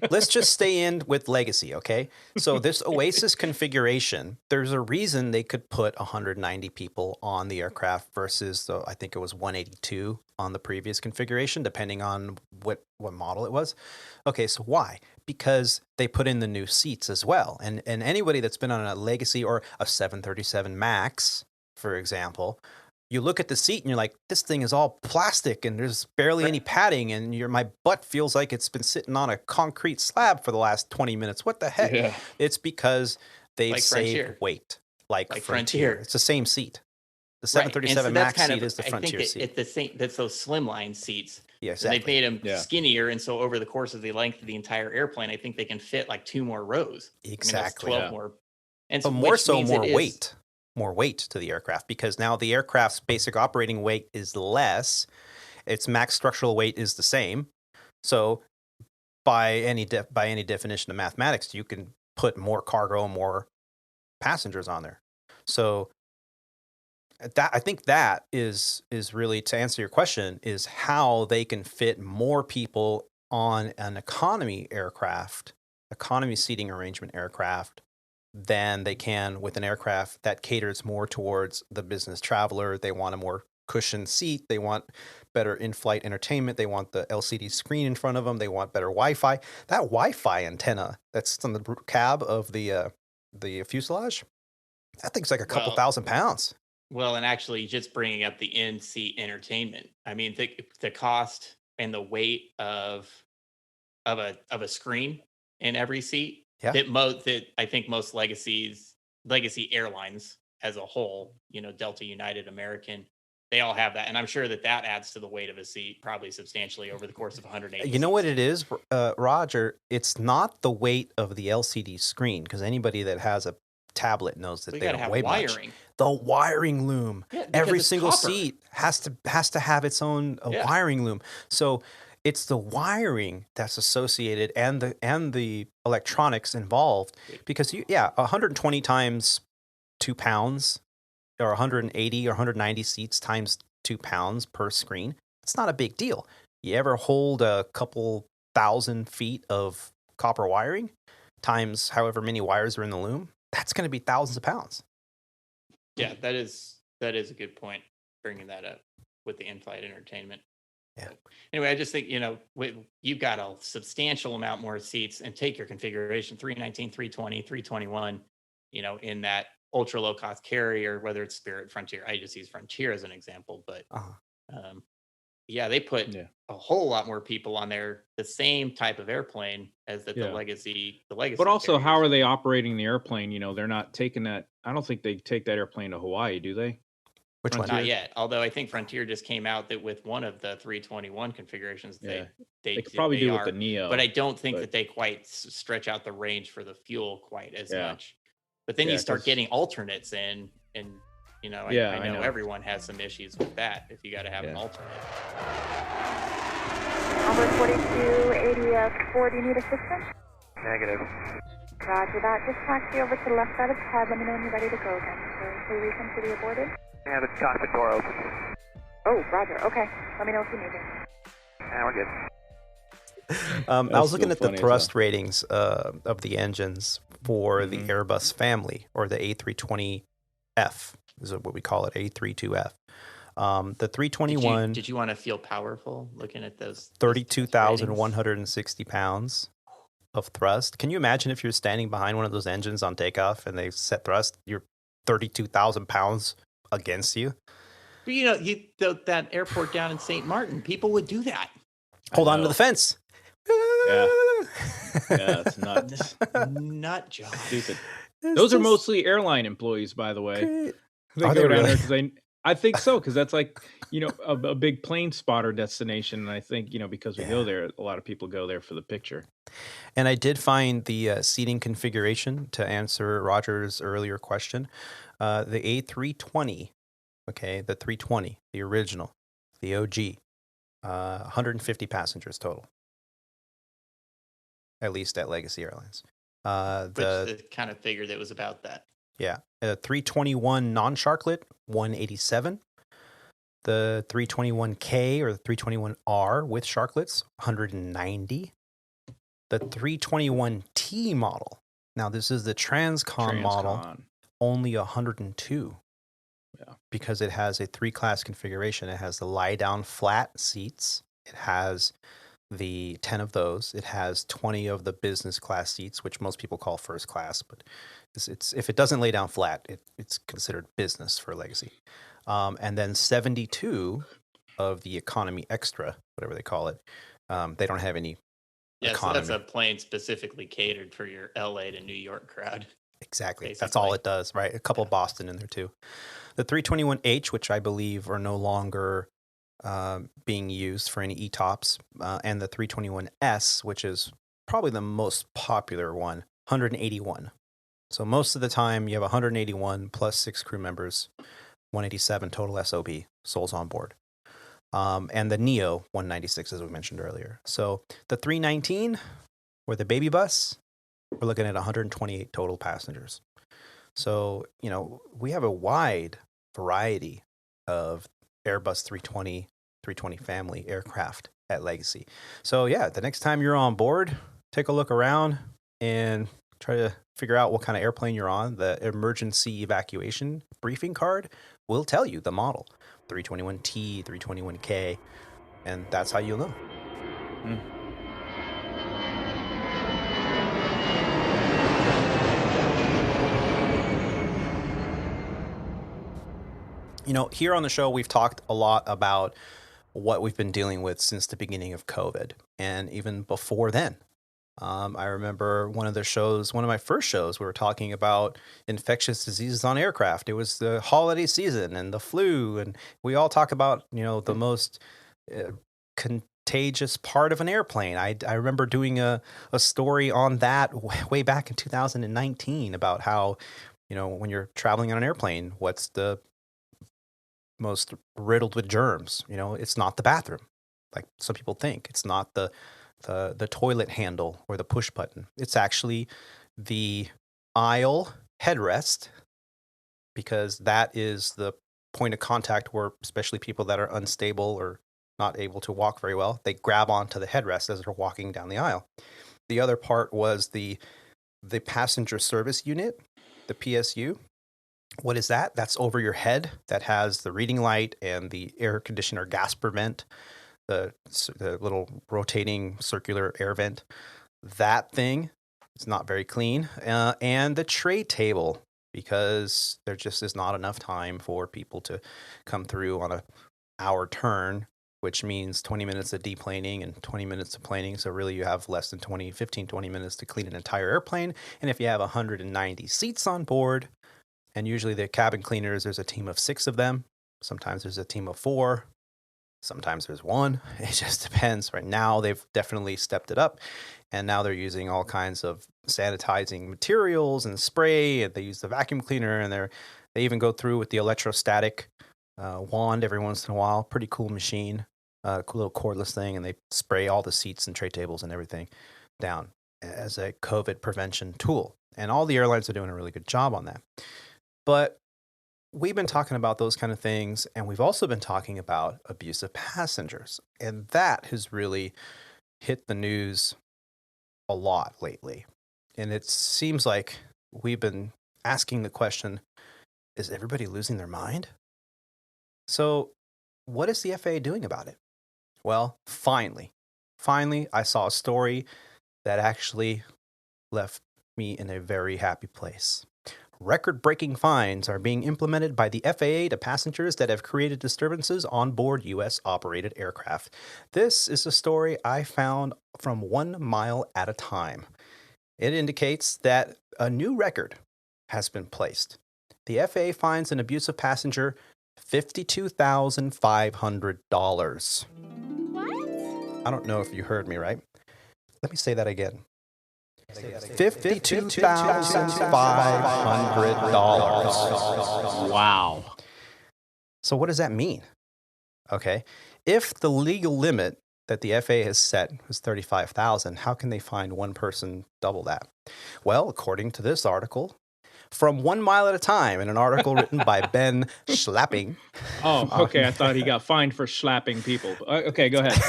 let's just stay in with legacy, okay? So this Oasis configuration, there's a reason they could put 190 people on the aircraft versus I think it was 182 on the previous configuration, depending on what model it was. Okay, so why? Because they put in the new seats as well. And anybody that's been on a legacy or a 737 MAX, for example, you look at the seat and you're like, this thing is all plastic and there's barely any padding, and my butt feels like it's been sitting on a concrete slab for the last 20 minutes. What the heck? Yeah. It's because they've saved Frontier. Weight. Like Frontier. It's the same seat. The 737 MAX seat is the Frontier seat. It's the same. That's those slimline seats. Yeah, exactly. exactly. They've made them skinnier, and so over the course of the length of the entire airplane, I think they can fit like 2 more rows. Exactly. 12 more. And but more weight. More weight to the aircraft, because now the aircraft's basic operating weight is less. Its max structural weight is the same. So by any definition of mathematics, you can put more cargo and more passengers on there. So I think that is really, to answer your question, is how they can fit more people on an economy seating arrangement aircraft, than they can with an aircraft that caters more towards the business traveler. They want a more cushioned seat. They want better in-flight entertainment. They want the LCD screen in front of them. They want better Wi-Fi. That Wi-Fi antenna that's on the cab of the fuselage, that thing's like a couple thousand pounds. Well, and actually just bringing up the in-seat entertainment. I mean, the cost and the weight of a screen in every seat. Yeah. That I think most legacy airlines as a whole, Delta, United, American, they all have that. And I'm sure that adds to the weight of a seat probably substantially over the course of 180. You know what it is, Roger? It's not the weight of the LCD screen, because anybody that has a tablet knows that they don't weigh much. The wiring loom. Yeah, every single seat has to have its own wiring loom. So it's the wiring that's associated and the electronics involved, because 120 times 2 pounds, or 180 or 190 seats times 2 pounds per screen. It's not a big deal. You ever hold a couple thousand feet of copper wiring times however many wires are in the loom? That's going to be thousands of pounds. Yeah, that is a good point, bringing that up with the in-flight entertainment. Yeah. Anyway, I just think, you've got a substantial amount more seats, and take your configuration 319, 320, 321, in that ultra low cost carrier, whether it's Spirit, Frontier. I just use Frontier as an example, but they put a whole lot more people on there, the same type of airplane as the legacy. But also, carriers. How are they operating the airplane? They're not taking that. I don't think they take that airplane to Hawaii, do they? Which one? Not yet. Although I think Frontier just came out that with one of the 321 configurations, they could probably do with the Neo. But I don't think that they quite stretch out the range for the fuel quite as much. But then you start getting alternates in, and I know everyone has some issues with that if you got to have an alternate. Number 4280, do you need assistance? Negative. Roger that. Just taxi over to the left side of the pad. Let me know when you're ready to go again. So we consider you boarded? Yeah, the cockpit door open. Oh, Roger. Okay. Let me know if you need it. Yeah, we're good. I was looking at the thrust ratings of the engines for the Airbus family, or the A320F, is what we call it, A32F. The 321... Did you want to feel powerful looking at those? 32,160 pounds of thrust. Can you imagine if you're standing behind one of those engines on takeoff and they set thrust, you're 32,000 pounds against you? But that airport down in St. Martin, people would do that. Hold on to the fence. Yeah, it's nuts. Nut job. Stupid. Those are mostly airline employees, by the way. Great. They go down there because I think so, because that's like, a big plane spotter destination. And I think, because we go there, a lot of people go there for the picture. And I did find the seating configuration to answer Roger's earlier question. The A320, the 320, the original, the OG, 150 passengers total. at least at Legacy Airlines. Which I kind of figured it was about that. Yeah. 321 non-Sharklet, 187. The 321K or the 321R with Sharklets, 190. The 321T model. Now, this is the Transcon model, only 102. Yeah. Because it has a 3-class configuration. It has the lie-down flat seats. It has the 10 of those. It has 20 of the business class seats, which most people call first class, but it's if it doesn't lay down flat, it's considered business for Legacy. And then 72 of the economy extra, whatever they call it. They don't have any economy. So that's a plane specifically catered for your LA to New York crowd. Exactly. Basically. That's all it does, right? A couple Boston in there too. The 321H, which I believe are no longer being used for any ETOPS, and the 321S, which is probably the most popular one, 181. So most of the time you have 181 plus 6 crew members, 187 total SOB, souls on board. And the Neo 196, as we mentioned earlier. So the 319, or the baby bus, we're looking at 128 total passengers. So, we have a wide variety of Airbus 320, 320 family aircraft at Legacy. So, yeah, the next time you're on board, take a look around and try to figure out what kind of airplane you're on. The emergency evacuation briefing card will tell you the model, 321T, 321K, and that's how you'll know. Here on the show, we've talked a lot about what we've been dealing with since the beginning of COVID, and even before then. I remember one of my first shows, we were talking about infectious diseases on aircraft. It was the holiday season and the flu, and we all talk about, the most contagious part of an airplane. I remember doing a story on that way back in 2019 about how, when you're traveling on an airplane, what's the most riddled with germs? It's not the bathroom, like some people think. It's not the toilet handle or the push button. It's actually the aisle headrest, because that is the point of contact where, especially people that are unstable or not able to walk very well, they grab onto the headrest as they're walking down the aisle. The other part was the passenger service unit, the PSU. What is that? That's over your head. That has the reading light and the air conditioner gas prevent, the little rotating circular air vent. That thing is not very clean. And the tray table, because there just is not enough time for people to come through on a hour turn, which means 20 minutes of deplaning and 20 minutes of planing. So really you have less than 20 minutes to clean an entire airplane. And if you have 190 seats on board, and usually the cabin cleaners, there's a team of 6 of them. Sometimes there's a team of 4. Sometimes there's 1. It just depends. Right now, they've definitely stepped it up. And now they're using all kinds of sanitizing materials and spray. And they use the vacuum cleaner. And they even go through with the electrostatic wand every once in a while. Pretty cool machine. Cool little cordless thing. And they spray all the seats and tray tables and everything down as a COVID prevention tool. And all the airlines are doing a really good job on that. But we've been talking about those kind of things, and we've also been talking about abusive passengers. And that has really hit the news a lot lately. And it seems like we've been asking the question, is everybody losing their mind? So what is the FAA doing about it? Well, finally, I saw a story that actually left me in a very happy place. Record-breaking fines are being implemented by the FAA to passengers that have created disturbances on board U.S.-operated aircraft. This is a story I found from 1 Mile at a Time. It indicates that a new record has been placed. The FAA fines an abusive passenger $52,500. What? I don't know if you heard me right. Let me say that again. $52,500. Wow. So what does that mean? Okay. If the legal limit that the FAA has set was $35,000. How can they find one person double that? Well, according to this article, from 1 mile at a time, in an article written by Ben Schlapping. Oh, okay. I thought he got fined for slapping people. Okay, go ahead.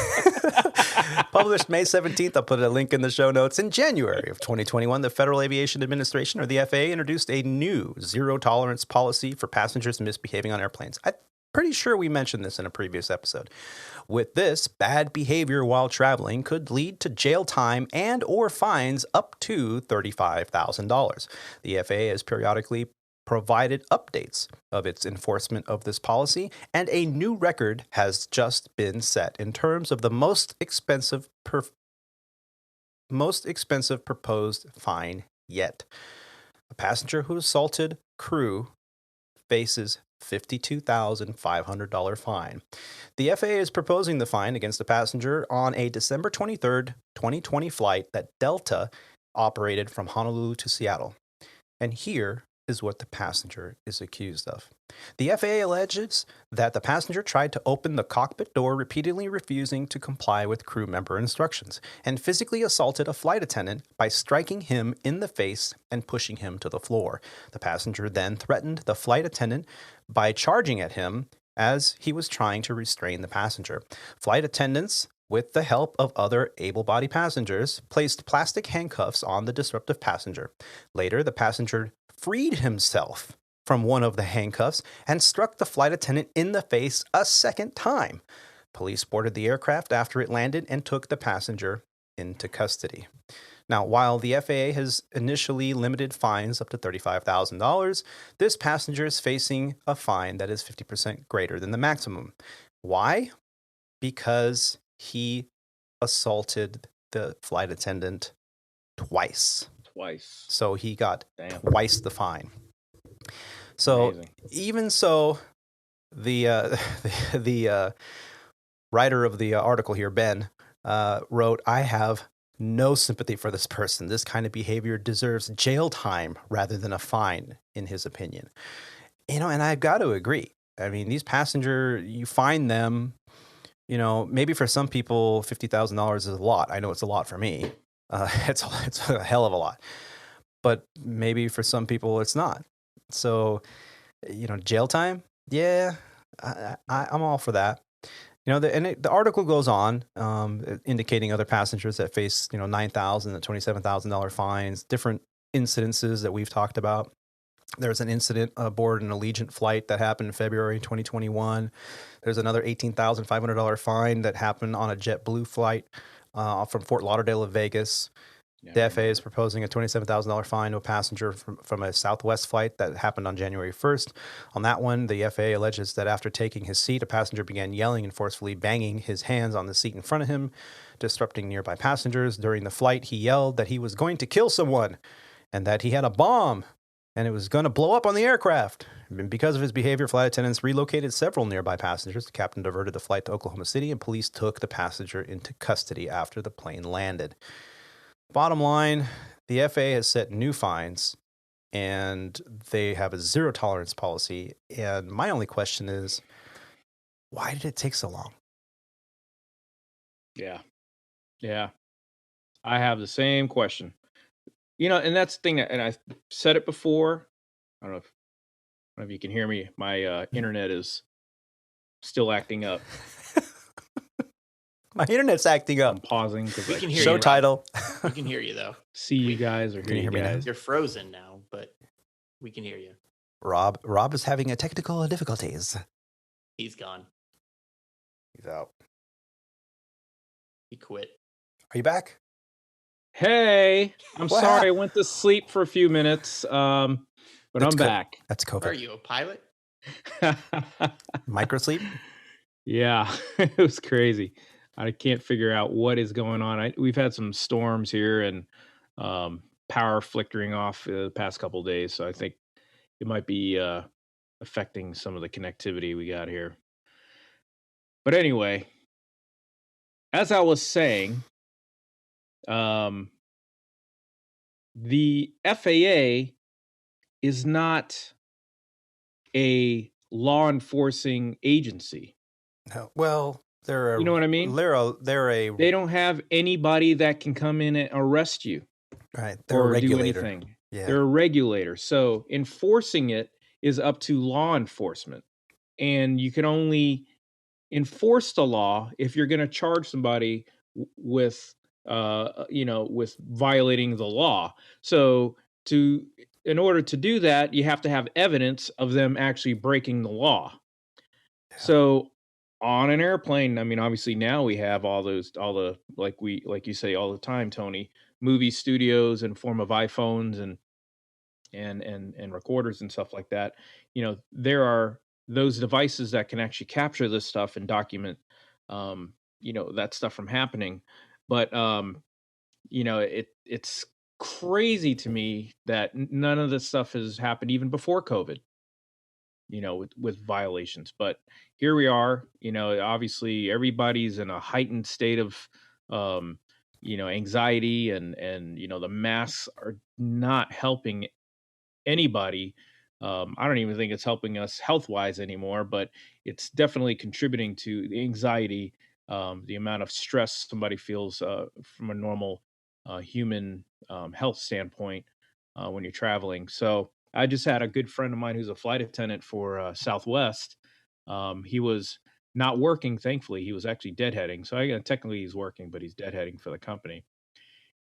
Published May 17th. I'll put a link in the show notes. In January of 2021, the Federal Aviation Administration, or the FAA, introduced a new zero-tolerance policy for passengers misbehaving on airplanes. I'm pretty sure we mentioned this in a previous episode. With this, bad behavior while traveling could lead to jail time and or fines up to $35,000. The FAA has periodically provided updates of its enforcement of this policy, and a new record has just been set in terms of the most expensive proposed fine yet. A passenger who assaulted crew faces $52,500 fine. The FAA is proposing the fine against a passenger on a December 23rd, 2020 flight that Delta operated from Honolulu to Seattle. And here is what the passenger is accused of. The FAA alleges that the passenger tried to open the cockpit door, repeatedly refusing to comply with crew member instructions, and physically assaulted a flight attendant by striking him in the face and pushing him to the floor. The passenger then threatened the flight attendant by charging at him as he was trying to restrain the passenger. Flight attendants, with the help of other able-bodied passengers, placed plastic handcuffs on the disruptive passenger. Later, the passenger freed himself from one of the handcuffs and struck the flight attendant in the face a second time. Police boarded the aircraft after it landed and took the passenger into custody. Now, while the FAA has initially limited fines up to $35,000, this passenger is facing a fine that is 50% greater than the maximum. Why? Because he assaulted the flight attendant twice. So he got twice the fine. So amazing. Even so, the writer of the article here, Ben, wrote, "I have no sympathy for this person. This kind of behavior deserves jail time rather than a fine," in his opinion. And I've got to agree. I mean, these you find them, maybe for some people, $50,000 is a lot. I know it's a lot for me. It's a hell of a lot. But maybe for some people, it's not. So, jail time, yeah, I'm all for that. The article goes on, indicating other passengers that face, $9,000 and $27,000 fines, different incidences that we've talked about. There's an incident aboard an Allegiant flight that happened in February 2021. There's another $18,500 fine that happened on a JetBlue flight from Fort Lauderdale to Vegas. Yeah, the FAA is proposing a $27,000 fine to a passenger from a Southwest flight that happened on January 1st. On that one, the FAA alleges that after taking his seat, a passenger began yelling and forcefully banging his hands on the seat in front of him, disrupting nearby passengers. During the flight, he yelled that he was going to kill someone and that he had a bomb and it was going to blow up on the aircraft. And because of his behavior, flight attendants relocated several nearby passengers. The captain diverted the flight to Oklahoma City, and police took the passenger into custody after the plane landed. Bottom line, the FAA has set new fines, and they have a zero-tolerance policy. And my only question is, why did it take so long? Yeah. I have the same question. And that's the thing and I said it before. I don't know if you can hear me. My internet is still acting up. My internet's acting up. I'm pausing because we can hear show you. Title. We can hear you though. See you guys or hear you guys. You're frozen now, but we can hear you. Rob is having a technical difficulties. He's gone. He's out. He quit. Are you back? Hey, I'm sorry. I went to sleep for a few minutes, but I'm back. That's COVID. Are you a pilot? Microsleep? Yeah, it was crazy. I can't figure out what is going on. We've had some storms here and power flickering off the past couple of days, so I think it might be affecting some of the connectivity we got here. But anyway, as I was saying, the FAA is not a law enforcing agency. No. Well, They're You know what I mean? They don't have anybody that can come in and arrest you right. They're a or do regulator. anything. Yeah. They're a regulator. So enforcing it is up to law enforcement. And you can only enforce the law if you're going to charge somebody with with violating the law. So in order to do that, you have to have evidence of them actually breaking the law. Yeah. So on an airplane, I mean, obviously now we have all the like you say all the time, Tony, movie studios in form of iPhones and recorders and stuff like that. There are those devices that can actually capture this stuff and document that stuff from happening. But it's crazy to me that none of this stuff has happened even before COVID, with violations. But here we are, obviously everybody's in a heightened state of anxiety, and the masks are not helping anybody. I don't even think it's helping us health wise anymore, but it's definitely contributing to the anxiety, the amount of stress somebody feels from a normal human health standpoint when you're traveling. So I just had a good friend of mine who's a flight attendant for Southwest. He was not working, thankfully. He was actually deadheading. So technically he's working, but he's deadheading for the company.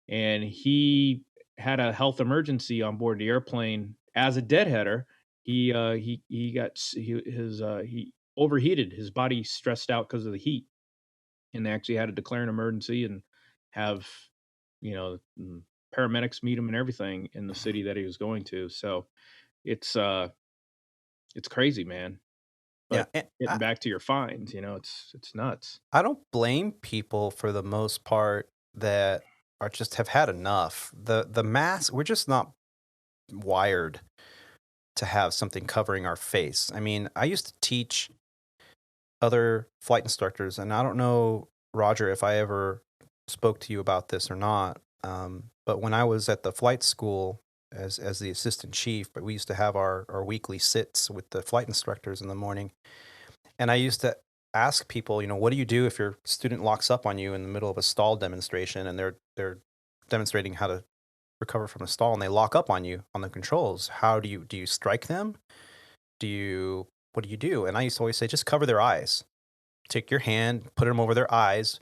And he had a health emergency on board the airplane as a deadheader. He overheated. His body stressed out because of the heat, and they actually had to declare an emergency and have paramedics meet him and everything in the city that he was going to. So it's crazy, man. But Yeah, getting back to your fines, it's nuts. I don't blame people for the most part that are just have had enough. The mask, we're just not wired to have something covering our face. I mean, I used to teach other flight instructors, and I don't know, Roger, if I ever spoke to you about this or not. But when I was at the flight school as the assistant chief, but we used to have our weekly sits with the flight instructors in the morning. And I used to ask people, what do you do if your student locks up on you in the middle of a stall demonstration and they're demonstrating how to recover from a stall and they lock up on you on the controls? How do you strike them? What do you do? And I used to always say, just cover their eyes. Take your hand, put them over their eyes.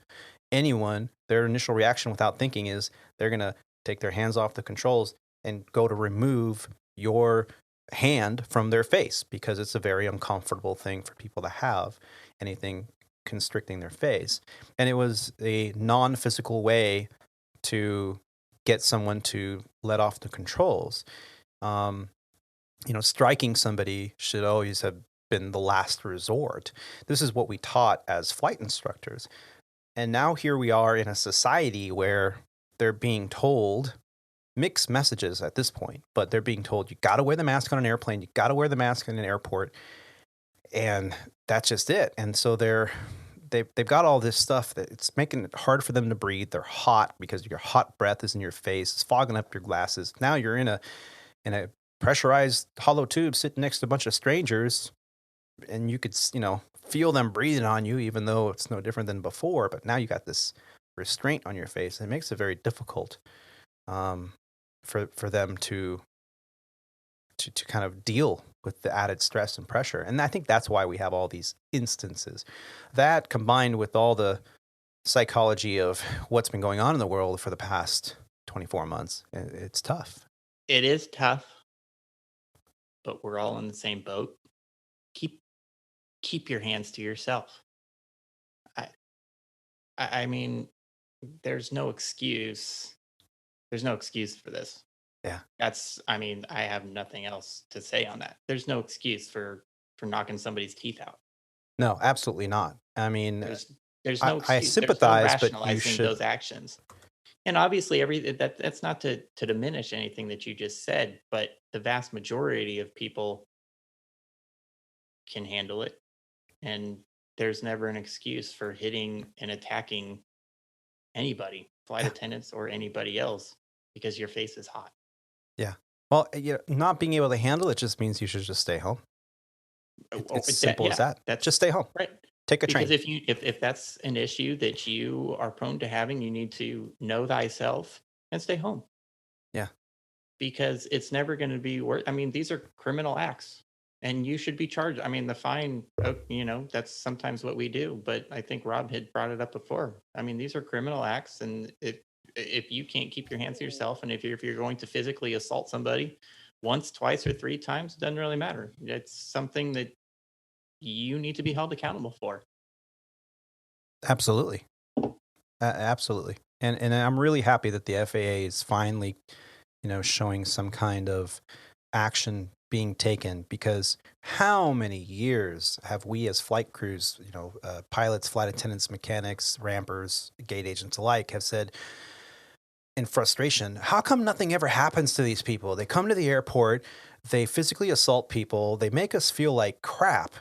Anyone, their initial reaction without thinking is they're going to take their hands off the controls and go to remove your hand from their face, because it's a very uncomfortable thing for people to have anything constricting their face. And it was a non-physical way to get someone to let off the controls. Striking somebody should always have been the last resort. This is what we taught as flight instructors. And now here we are in a society where they're being told mixed messages at this point, but they're being told, you got to wear the mask on an airplane, you got to wear the mask in an airport, and that's just it. And so they've got all this stuff that it's making it hard for them to breathe. They're hot because your hot breath is in your face, it's fogging up your glasses. Now you're in a pressurized hollow tube sitting next to a bunch of strangers, and you could feel them breathing on you, even though it's no different than before. But now you got this restraint on your face, and it makes it very difficult for them to kind of deal with the added stress and pressure. And I think that's why we have all these instances. That, combined with all the psychology of what's been going on in the world for the past 24 months, it's tough. It is tough, but we're all in the same boat. Keep your hands to yourself. I mean, there's no excuse. There's no excuse for this. Yeah. I have nothing else to say on that. There's no excuse for knocking somebody's teeth out. No, absolutely not. I mean, there's no excuse. I sympathize, there's no but you should. those actions. And obviously, that's not to diminish anything that you just said, but the vast majority of people can handle it, and there's never an excuse for hitting and attacking anybody, flight attendants or anybody else, because your face is hot. Yeah. Well, not being able to handle it just means you should just stay home. It's simple as that. Just stay home. Right. Take a train. Because if that's an issue that you are prone to having, you need to know thyself and stay home. Yeah. Because it's never going to be worth. I mean, these are criminal acts, and you should be charged. I mean, the fine, that's sometimes what we do. But I think Rob had brought it up before. I mean, these are criminal acts, and if you can't keep your hands to yourself, and if you're going to physically assault somebody once, twice, or three times, it doesn't really matter. It's something that you need to be held accountable for. Absolutely. Absolutely. And I'm really happy that the FAA is finally, showing some kind of action being taken, because how many years have we as flight crews, pilots, flight attendants, mechanics, rampers, gate agents alike have said in frustration, how come nothing ever happens to these people? They come to the airport, they physically assault people, they make us feel like crap.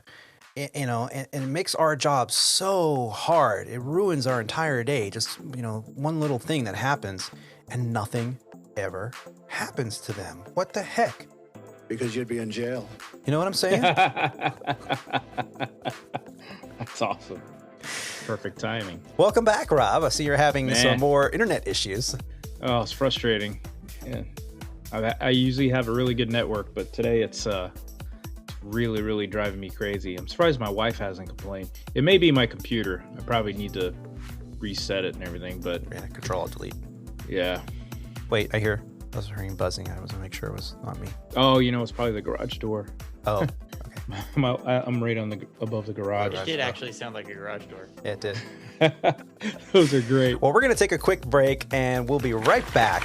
And it makes our job so hard. It ruins our entire day. Just, one little thing that happens and nothing ever happens to them. What the heck? Because you'd be in jail. You know what I'm saying? That's awesome. Perfect timing. Welcome back, Rob. I see you're having some more internet issues. Oh, it's frustrating. Yeah. I usually have a really good network, but today it's really, really driving me crazy. I'm surprised my wife hasn't complained. It may be my computer. I probably need to reset it and everything, but Control Alt Delete. Yeah. Wait, I was hearing buzzing. I was gonna make sure it was not me. Oh, it's probably the garage door. Oh, okay. I'm right above the garage. It did actually sound like a garage door. Yeah, it did. Those are great. Well, we're gonna take a quick break, and we'll be right back.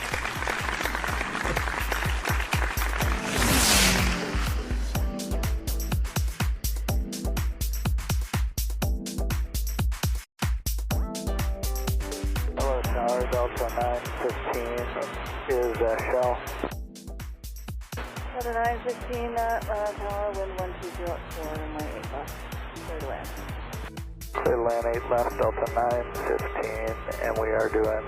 Delta 915 is Shell. Delta 915, tower, wind 1204, runway 8 left. Clear to land. Clear to land 8 left, Delta 915, and we are doing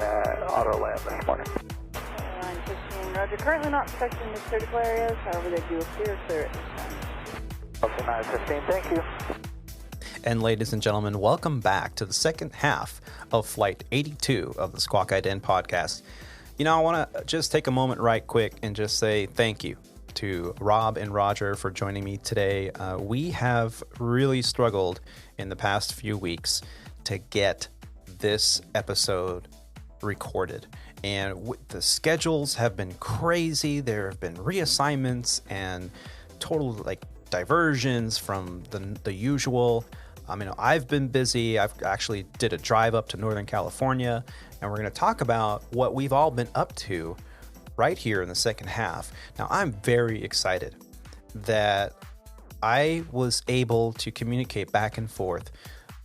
auto land this morning. 915, roger. Currently not detecting any critical areas, however they do appear clear at this time. Delta 915, thank you. And ladies and gentlemen, welcome back to the second half of Flight 82 of the Squawk Ident podcast. I want to just take a moment right quick and just say thank you to Rob and Roger for joining me today. We have really struggled in the past few weeks to get this episode recorded. And the schedules have been crazy. There have been reassignments and total diversions from the usual. I've been busy. I've actually did a drive up to Northern California, and we're going to talk about what we've all been up to right here in the second half. Now, I'm very excited that I was able to communicate back and forth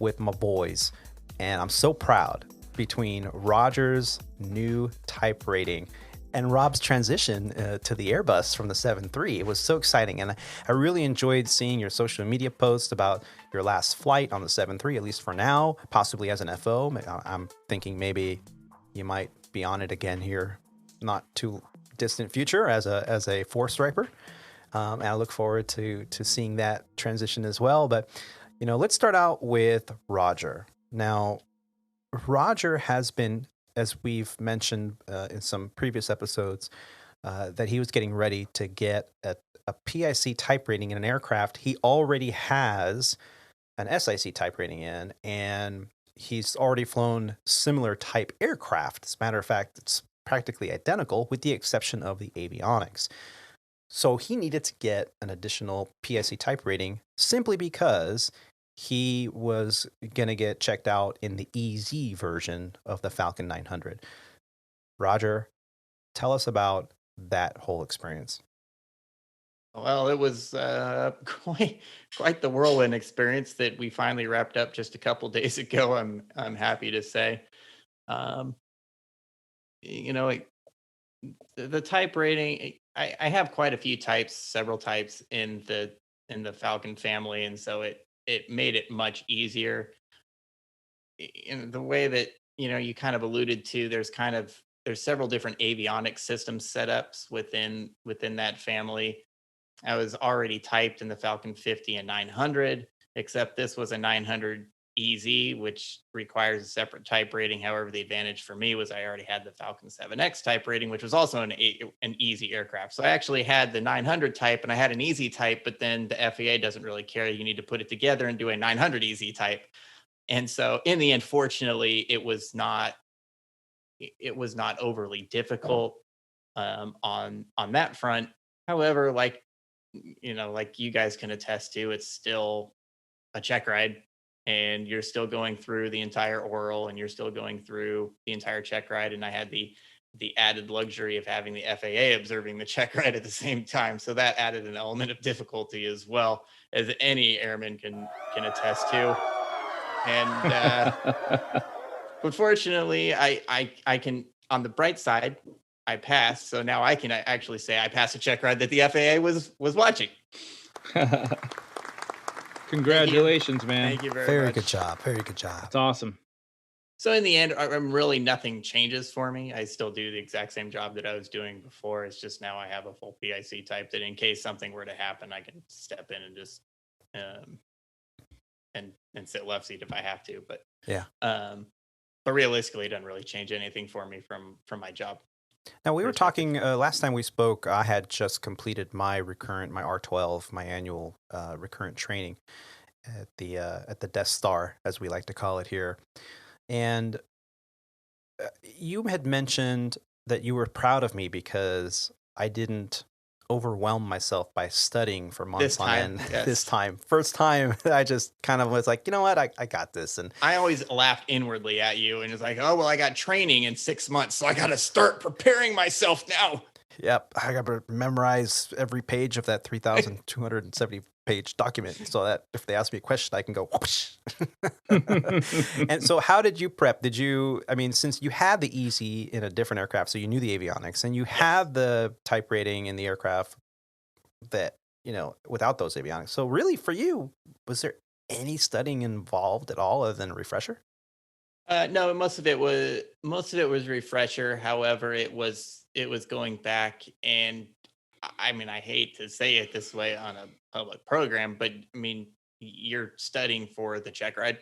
with my boys, and I'm so proud between Roger's new type rating and Rob's transition to the Airbus from the 7.3. It was so exciting, and I really enjoyed seeing your social media posts about your last flight on the 7.3, at least for now, possibly as an FO. I'm thinking maybe you might be on it again here, not too distant future as a four striper. And I look forward to seeing that transition as well. But, let's start out with Roger. Now, Roger has been, as we've mentioned in some previous episodes, that he was getting ready to get a PIC type rating in an aircraft he already has an SIC type rating in, and he's already flown similar type aircraft. As a matter of fact, it's practically identical with the exception of the avionics. So he needed to get an additional PIC type rating simply because he was going to get checked out in the EZ version of the Falcon 900. Roger, tell us about that whole experience. Well, it was quite the whirlwind experience that we finally wrapped up just a couple days ago. I'm happy to say, the type rating. I have quite a few types, several types in the Falcon family, and so it made it much easier. In the way that you kind of alluded to, there's several different avionics system setups within that family. I was already typed in the Falcon 50 and 900, except this was a 900 easy, which requires a separate type rating. However, the advantage for me was I already had the Falcon 7X type rating, which was also an easy aircraft. So I actually had the 900 type and I had an easy type, but then the FAA doesn't really care. You need to put it together and do a 900 easy type. And so in the end, fortunately, it was not overly difficult on that front. However, like you guys can attest to, it's still a check ride, and you're still going through the entire oral, and you're still going through the entire check ride. And I had the added luxury of having the FAA observing the check ride at the same time, so that added an element of difficulty as well, as any airman can attest to. And but fortunately, I can, on the bright side, I passed. So now I can actually say I passed a check ride that the FAA was watching. Congratulations, man. Thank you very Very much. good job. Very good job. That's awesome. So in the end, I'm really, nothing changes for me. I still do the exact same job that I was doing before. It's just now I have a full PIC type that in case something were to happen, I can step in and just and sit left seat if I have to. But Yeah. But realistically, it doesn't really change anything for me from my job. Now, we were talking last time we spoke. I had just completed my R12, my annual recurrent training at the Death Star, as we like to call it here. And you had mentioned that you were proud of me because I didn't overwhelm myself by studying for months on end. Yes. This time, first time, I just kind of was like, you know what, I got this. And I always laughed inwardly at you, and it's like, oh well, I got training in 6 months, so I got to start preparing myself now. Yep, I got to memorize every page of that 3,270 page document so that if they ask me a question, I can go whoosh. And so how did you prep? Since you had the easy in a different aircraft, so you knew the avionics, and you had the type rating in the aircraft that, without those avionics. So really for you, was there any studying involved at all other than a refresher? No, most of it was refresher. However, it was going back, and I mean, I hate to say it this way on a public program, but I mean, you're studying for the check ride,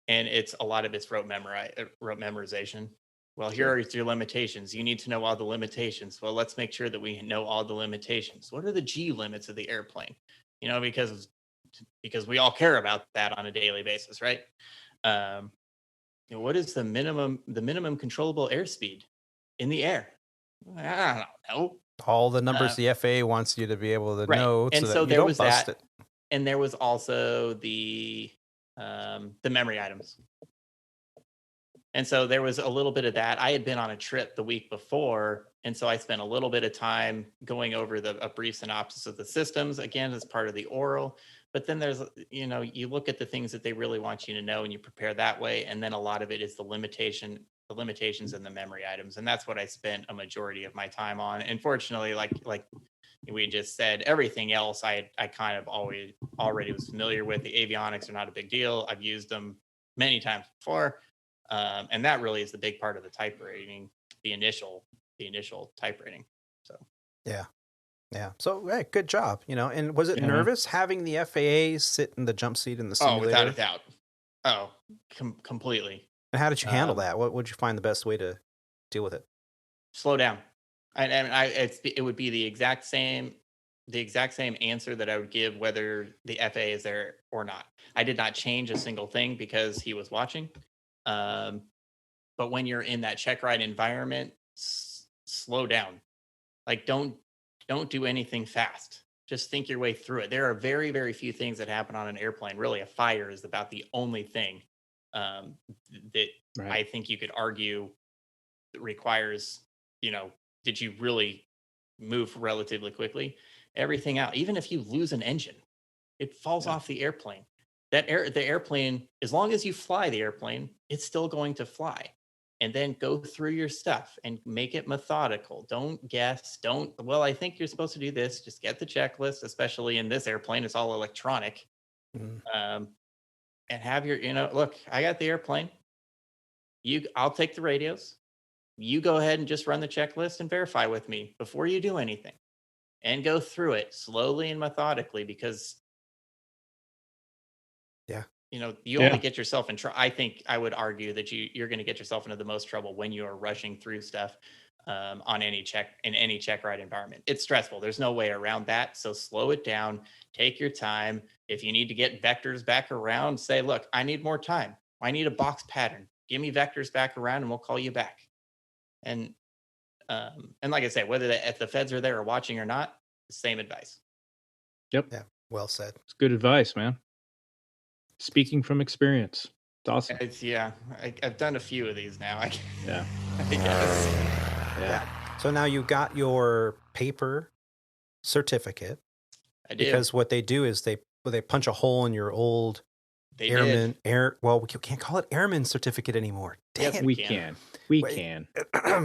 and a lot of it's rote memorization. Well, here are your limitations. You need to know all the limitations. Well, let's make sure that we know all the limitations. What are the G limits of the airplane? Because we all care about that on a daily basis, right? What is the minimum controllable airspeed in the air? I don't know. All the numbers the FAA wants you to be able to know, and so that you don't bust it. And there was also the memory items. And so there was a little bit of that. I had been on a trip the week before, and so I spent a little bit of time going over a brief synopsis of the systems, again, as part of the oral. But then there's, you look at the things that they really want you to know and you prepare that way. And then a lot of it is the limitations and the memory items. And that's what I spent a majority of my time on. And fortunately, like we just said, everything else I kind of already was familiar with. The avionics are not a big deal. I've used them many times before. And that really is the big part of the type rating, the initial type rating. So Yeah. So, hey, good job. And was it nervous having the FAA sit in the jump seat in the simulator? Oh, without a doubt. Oh, completely. And how did you handle that? What would you find the best way to deal with it? Slow down. It would be the exact same answer that I would give whether the FAA is there or not. I did not change a single thing because he was watching. But when you're in that check ride environment, slow down. Like don't do anything fast. Just think your way through it. There are very, very few things that happen on an airplane. Really, a fire is about the only thing that I think you could argue requires, did you really move relatively quickly? Everything out. Even if you lose an engine, it falls off the airplane. The airplane, as long as you fly the airplane, it's still going to fly. And then go through your stuff and make it methodical. Don't guess. I think you're supposed to do this. Just get the checklist, especially in this airplane. It's all electronic. And have your, look, I got the airplane. I'll take the radios. You go ahead and just run the checklist and verify with me before you do anything. And go through it slowly and methodically, because you only get yourself in trouble. I think I would argue that you're going to get yourself into the most trouble when you are rushing through stuff on any check ride environment. It's stressful. There's no way around that. So slow it down. Take your time. If you need to get vectors back around, say, look, I need more time. I need a box pattern. Give me vectors back around, and we'll call you back. And like I said, whether if the feds are there or watching or not, same advice. Yep. Yeah. Well said. It's good advice, man. Speaking from experience. It's awesome. I've done a few of these now. I Yeah. guess. Yeah. So now you got your paper certificate. I do. Because what they do is they punch a hole in your old They airman did. well, we can't call it airman certificate anymore. Dang Yes, it. We can. can. We Wait. can.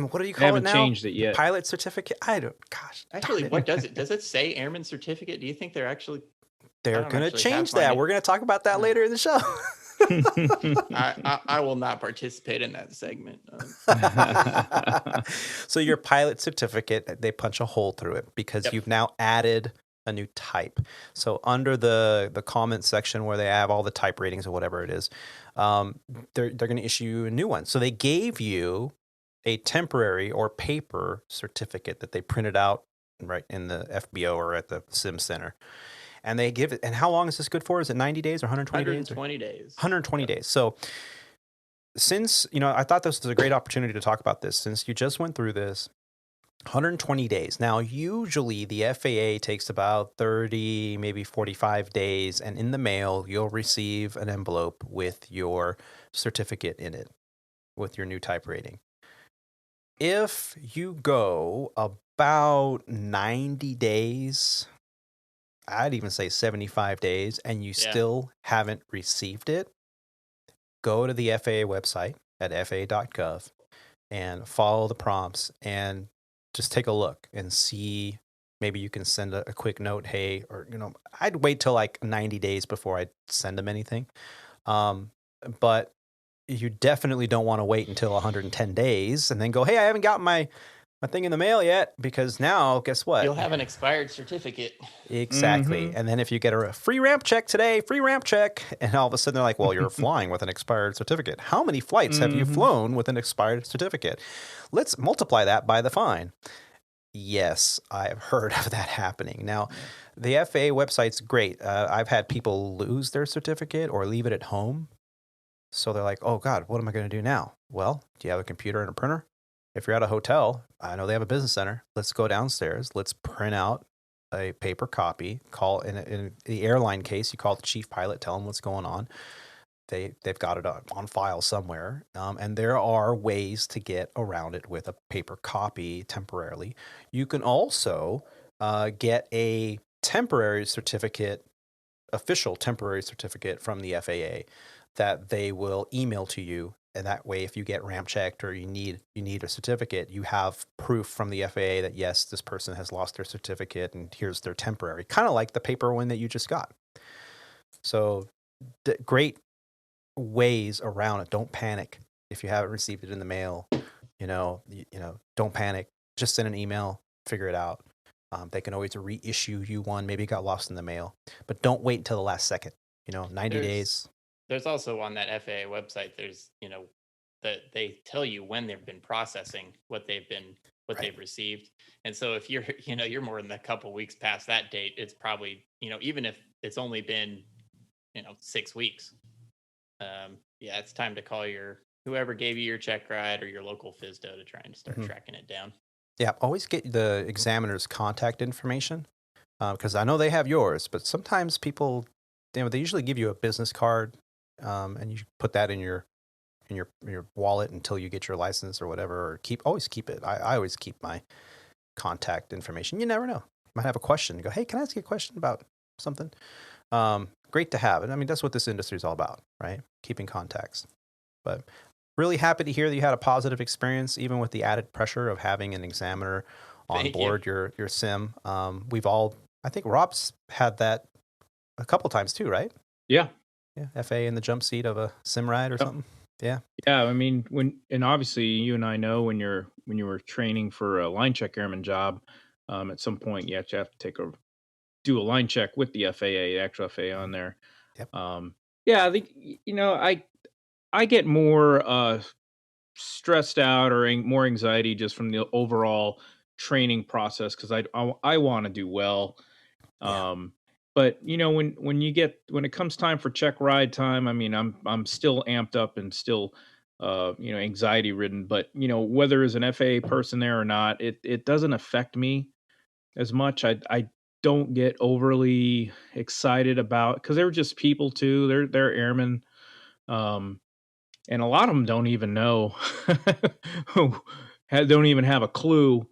What do you I call it haven't now? changed it yet. Pilot certificate? I don't. Gosh. Actually, darn it. what does it? Does it say airman certificate? Do you think they're actually? They're don't going to actually change have that. mine. We're going to talk about that later in the show. I will not participate in that segment. So your pilot certificate, they punch a hole through it because Yep. you've now added a new type. So under the comment section where they have all the type ratings or whatever it is, they're going to issue you a new one. So they gave you a temporary or paper certificate that they printed out right in the FBO or at the Sim Center. And they give it. And how long is this good for? Is it 90 days or 120 days? 120 days. 120 days. So since, I thought this was a great opportunity to talk about this, since you just went through this, 120 days. Now, usually the FAA takes about 30, maybe 45 days, and in the mail, you'll receive an envelope with your certificate in it, with your new type rating. If you go about 90 days, I'd even say 75 days, and you still haven't received it, go to the FAA website at faa.gov and follow the prompts and just take a look and see. Maybe you can send a quick note, hey, or, I'd wait till like 90 days before I send them anything. But you definitely don't want to wait until 110 days and then go, hey, I haven't got my thing in the mail yet, because now, guess what? You'll have an expired certificate. Exactly. Mhm. And then if you get a free ramp check today, free ramp check, and all of a sudden they're like, well, you're flying with an expired certificate. How many flights have you flown with an expired certificate? Let's multiply that by the fine. Yes, I've heard of that happening. Now, the FAA website's great. I've had people lose their certificate or leave it at home. So they're like, oh, God, what am I going to do now? Well, do you have a computer and a printer? If you're at a hotel, I know they have a business center. Let's go downstairs. Let's print out a paper copy. Call in the airline case. You call the chief pilot, tell them what's going on. They've got it on file somewhere, and there are ways to get around it with a paper copy temporarily. You can also get a temporary certificate, official temporary certificate from the FAA that they will email to you. And that way, if you get ramp checked or you need a certificate, you have proof from the FAA that, yes, this person has lost their certificate and here's their temporary, kind of like the paper one that you just got. So great ways around it. Don't panic if you haven't received it in the mail. Don't panic. Just send an email, figure it out. They can always reissue you one. Maybe it got lost in the mail, but don't wait until the last second. 90 days. There's also on that FAA website, there's, that they tell you when they've been processing what they've received. And so if you're, you're more than a couple weeks past that date, it's probably, even if it's only been, 6 weeks, it's time to call whoever gave you your check ride or your local FSDO to try and start tracking it down. Yeah, always get the examiner's contact information, because I know they have yours, but sometimes people, they usually give you a business card, and you put that in your wallet until you get your license or whatever, or always keep it. I always keep my contact information. You never know. You might have a question. You go, hey, can I ask you a question about something? Great to have it. I mean, that's what this industry is all about, right? Keeping contacts. But really happy to hear that you had a positive experience, even with the added pressure of having an examiner on board your sim. I think Rob's had that a couple times too, right? Yeah. Yeah. FA in the jump seat of a sim ride or something. Yeah. Yeah. I mean, and obviously you and I know when you were training for a line check airman job, at some point you have to do a line check with the FAA, the actual FAA on there. Yep. Yeah, I think I get more stressed out or more anxiety just from the overall training process because I want to do well. Yeah. But when it comes time for check ride time, I mean, I'm still amped up and still anxiety ridden. But whether as an FAA person there or not, it doesn't affect me as much. I don't get overly excited about because they're just people too. They're airmen. Um, and a lot of them don't even know, don't even have a clue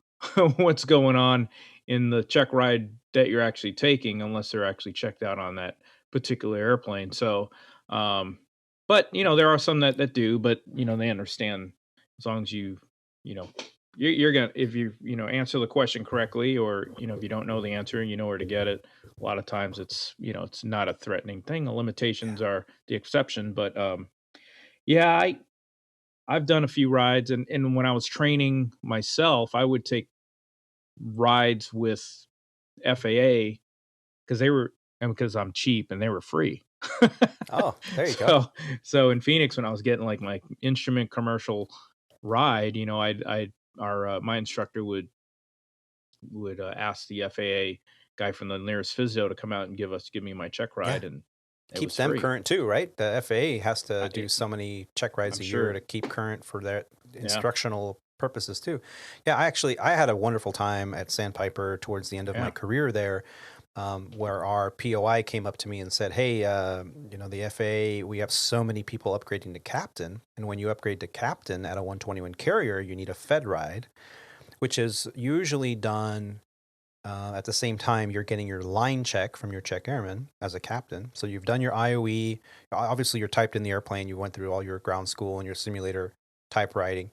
what's going on in the check ride that you're actually taking, unless they're actually checked out on that particular airplane. So, but there are some that do, but they understand as long as you know, you're gonna if you answer the question correctly, or if you don't know the answer and you know where to get it. A lot of times it's not a threatening thing. The limitations are the exception, but yeah, I've done a few rides, and when I was training myself, I would take rides with FAA because they were and because I'm cheap and they were free. Oh, there you go. So in Phoenix, when I was getting like my instrument commercial ride, I our my instructor would ask the FAA guy from the nearest physio to come out and give me my check ride, and it Keeps was them free. current too, right? The FAA has to I- do so many check rides I'm a sure. year to keep current for their Yeah. instructional purposes too. Yeah, I had a wonderful time at Sandpiper towards the end of my Yeah. career there, where our POI came up to me and said, "Hey, the FAA, we have so many people upgrading to captain, and when you upgrade to captain at a 121 carrier, you need a Fed ride, which is usually done." At the same time, you're getting your line check from your check airman as a captain. So you've done your IOE. Obviously, you're typed in the airplane. You went through all your ground school and your simulator type writing.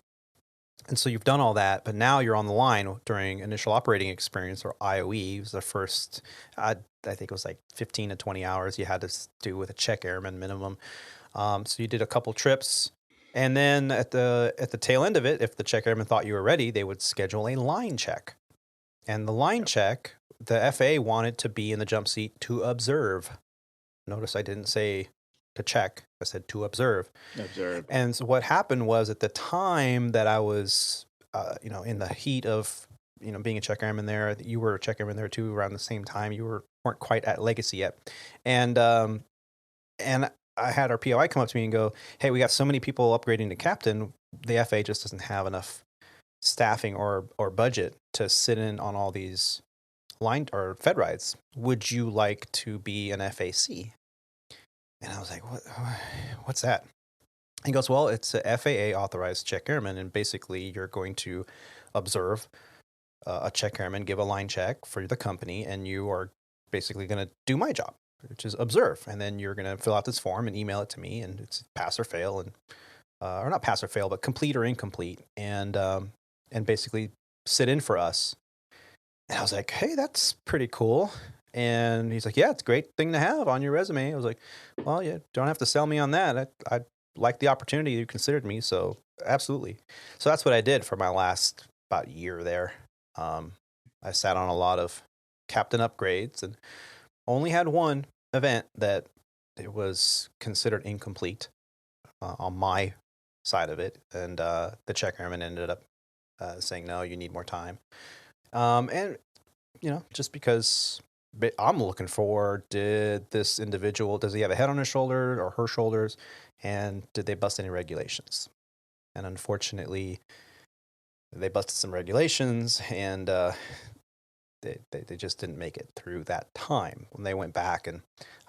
And so you've done all that, but now you're on the line during initial operating experience, or IOE. It was the first, I think it was like 15 to 20 hours you had to do with a check airman minimum. So you did a couple trips. And then at the tail end of it, if the check airman thought you were ready, they would schedule a line check. And the line check, the FAA wanted to be in the jump seat to observe. Notice I didn't say to check. I said to observe. Observe. And so what happened was, at the time that I was, in the heat of, being a check airman there, you were a check airman there too, around the same time. You weren't quite at legacy yet. And I had our POI come up to me and go, "Hey, we got so many people upgrading to captain. The FAA just doesn't have enough staffing or budget to sit in on all these line or Fed rides. Would you like to be an FAC?" And I was like, what's that? He goes, "Well, it's a FAA authorized check airman, and basically you're going to observe a check airman give a line check for the company, and you are basically going to do my job, which is observe. And then you're going to fill out this form and email it to me, and it's pass or fail, and or not pass or fail, but complete or incomplete, and basically sit in for us." And I was like, "Hey, that's pretty cool." And he's like, "Yeah, it's a great thing to have on your resume." I was like, "Well, you don't have to sell me on that. I like the opportunity. You considered me, so absolutely." So that's what I did for my last about year there. I sat on a lot of captain upgrades and only had one event that it was considered incomplete on my side of it. And the check airman ended up saying, "No, you need more time." And, just because I'm looking for, did this individual, does he have a head on his shoulder or her shoulders? And did they bust any regulations? And unfortunately, they busted some regulations, and they just didn't make it through that time. When they went back, and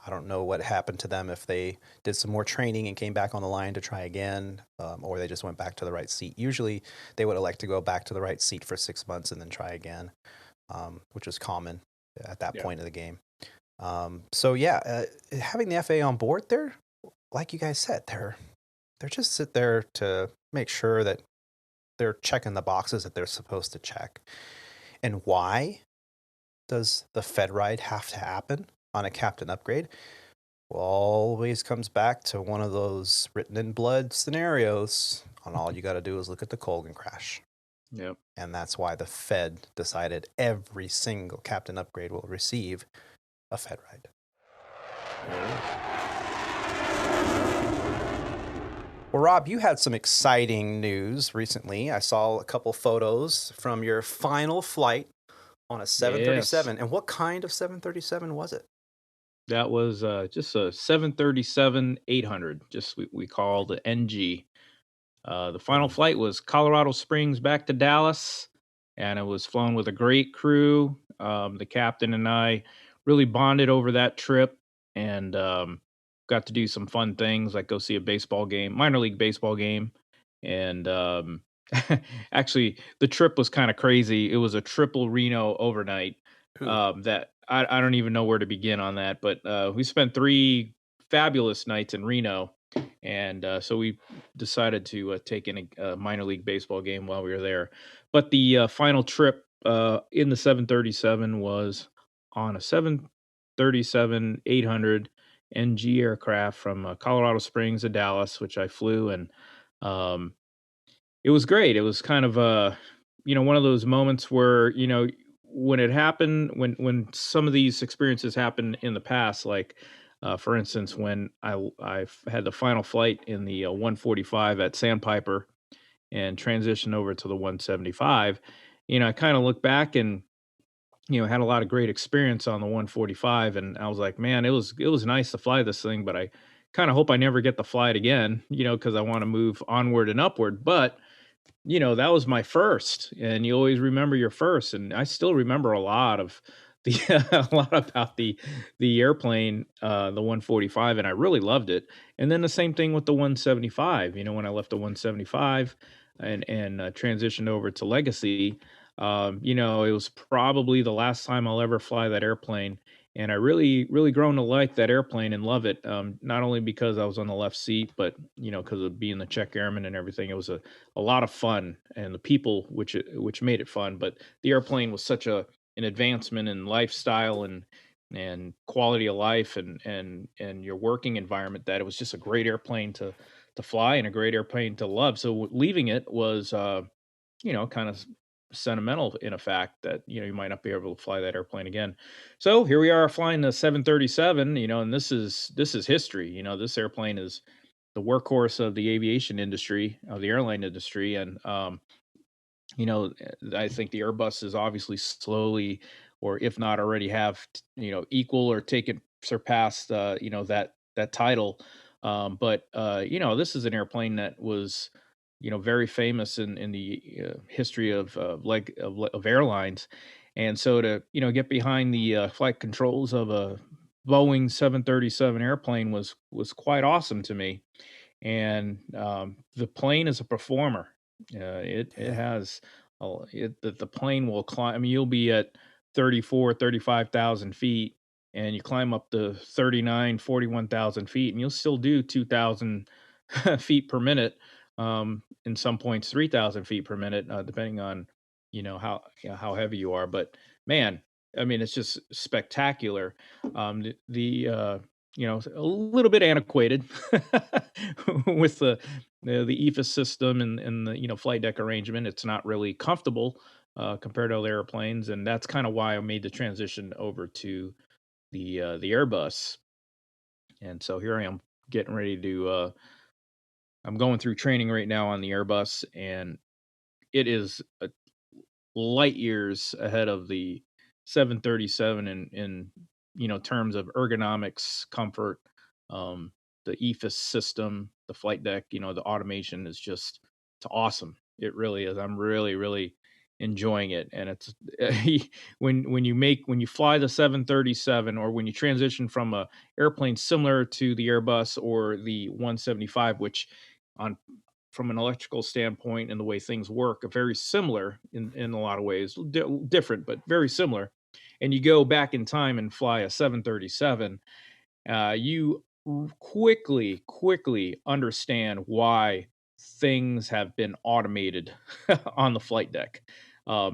I don't know what happened to them, if they did some more training and came back on the line to try again, or they just went back to the right seat. Usually they would elect to go back to the right seat for 6 months and then try again, which is common at that point of the game. So having the FAA on board there, like you guys said, they're just sit there to make sure that they're checking the boxes that they're supposed to check. And why does the Fed ride have to happen on a captain upgrade? Well, always comes back to one of those written in blood scenarios on all you got to do is look at the Colgan crash. Yep. And that's why the Fed decided every single captain upgrade will receive a Fed ride. Well, Rob, you had some exciting news recently. I saw a couple photos from your final flight on a Yes. 737. And what kind of 737 was it? That was just a 737-800, just we call the NG. The final flight was Colorado Springs back to Dallas, and it was flown with a great crew. The captain and I really bonded over that trip, and got to do some fun things like go see a baseball game, minor league baseball game, and actually the trip was kind of crazy. It was a triple Reno overnight. Ooh. That I don't even know where to begin on that, but we spent 3 fabulous nights in Reno, and so we decided to take in a minor league baseball game while we were there. But the final trip in the 737 was on a 737 800 NG aircraft from Colorado Springs to Dallas, which I flew, and um, it was great. It was kind of one of those moments where when it happened, when some of these experiences happen in the past, like for instance, when had the final flight in the 145 at Sandpiper and transitioned over to the 175. I kind of look back and had a lot of great experience on the 145, and I was like, man, it was nice to fly this thing, but I kind of hope I never get to fly it again, because I want to move onward and upward. But that was my first, and you always remember your first, and I still remember a lot of the a lot about the airplane, the 145, and I really loved it. And then the same thing with the 175. When I left the 175 and transitioned over to Legacy, it was probably the last time I'll ever fly that airplane. And I really, really grown to like that airplane and love it. Not only because I was on the left seat, but because of being the check airman and everything. It was a lot of fun, and the people which made it fun. But the airplane was such an advancement in lifestyle and quality of life and your working environment, that it was just a great airplane to fly and a great airplane to love. So leaving it was kind of sentimental in a fact that you might not be able to fly that airplane again. So here we are flying the 737, and this is history. This airplane is the workhorse of the aviation industry, of the airline industry. And I think the Airbus is obviously slowly, or if not already have, equal or taken surpassed, that title. But this is an airplane that was, very famous in the history of airlines, and so to get behind the flight controls of a Boeing 737 airplane was quite awesome to me. And the plane is a performer. It Yeah. has the plane will climb. I mean, you'll be at 35,000 feet, and you climb up to 41,000 feet, and you'll still do 2,000 feet per minute. In some points, 3,000 feet per minute, depending on how heavy you are. But man, I mean, it's just spectacular. A little bit antiquated with the EFIS system and the flight deck arrangement. It's not really comfortable compared to other airplanes, and that's kind of why I made the transition over to the Airbus. And so here I am getting ready to. I'm going through training right now on the Airbus, and it is light years ahead of the 737 in terms of ergonomics, comfort, the EFIS system, the flight deck, the automation is just it's awesome. It really is. I'm really really enjoying it, and it's when you fly the 737, or when you transition from a airplane similar to the Airbus or the 175, which on from an electrical standpoint and the way things work are very similar in a lot of ways, different but very similar. And you go back in time and fly a 737, you quickly understand why things have been automated on the flight deck.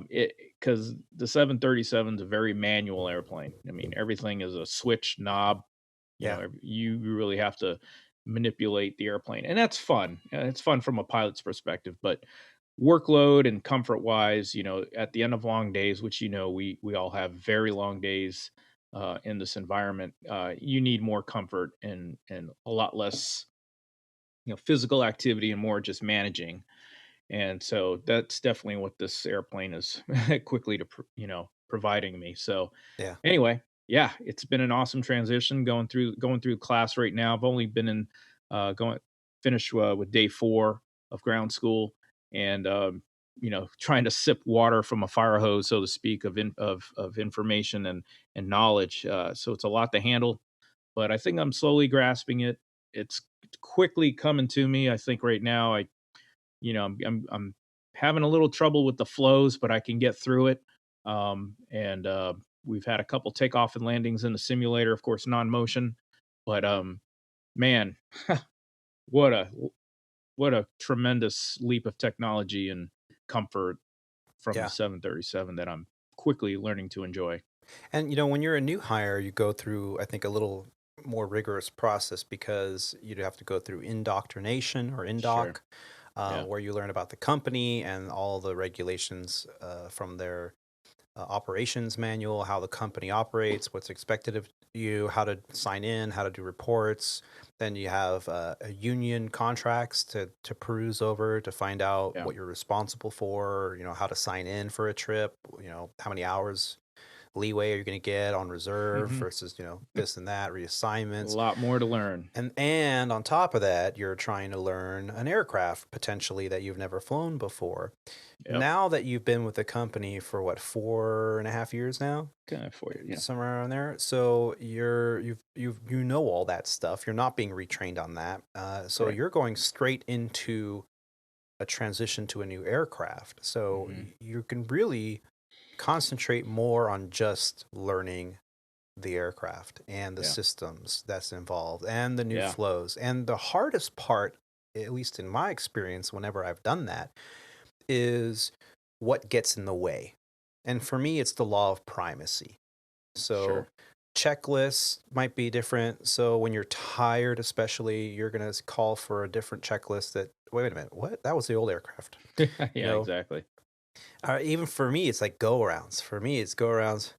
It Because the 737 is a very manual airplane. I mean, everything is a switch knob. Yeah. You really have to manipulate the airplane, and that's fun. It's fun from a pilot's perspective, but workload and comfort wise, at the end of long days, which we all have very long days in this environment, you need more comfort and a lot less physical activity and more just managing. And so that's definitely what this airplane is quickly providing me. So Yeah. anyway, yeah, it's been an awesome transition going through class right now. I've only been in going finished with day 4 of ground school, and trying to sip water from a fire hose, so to speak, of information and knowledge. So it's a lot to handle, but I think I'm slowly grasping it. It's quickly coming to me. I think right now I'm having a little trouble with the flows, but I can get through it. And We've had a couple takeoff and landings in the simulator, of course, non-motion. But man, what a what a tremendous leap of technology and comfort from the Yeah. 737 that I'm quickly learning to enjoy. And when you're a new hire, you go through, I think, a little more rigorous process because you'd have to go through indoctrination or Sure. indoc, Yeah. where you learn about the company and all the regulations from their operations manual, how the company operates, what's expected of you, how to sign in, how to do reports. Then you have a union contracts to peruse over to find out Yeah. what you're responsible for, how to sign in for a trip, how many hours leeway are you going to get on reserve Mhm. versus this and that A reassignments. lot more to learn. And on top of that, you're trying to learn an aircraft potentially that you've never flown before. Yep. Now that you've been with the company for what, 4.5 years now, Kind of for you. Yeah. somewhere around there, so you know all that stuff. You're not being retrained on that, so Correct. you're going straight into a transition to a new aircraft. So Mhm. you can really concentrate more on just learning the aircraft and the Yeah. systems that's involved and the new Yeah. flows. And the hardest part, at least in my experience, whenever I've done that, is what gets in the way. And for me, it's the law of primacy. So Sure. checklists might be different. So when you're tired, especially, you're going to call for a different checklist that, wait a minute, what? That was the old aircraft. Yeah, exactly. Even for me, it's like go arounds. For me, it's go arounds.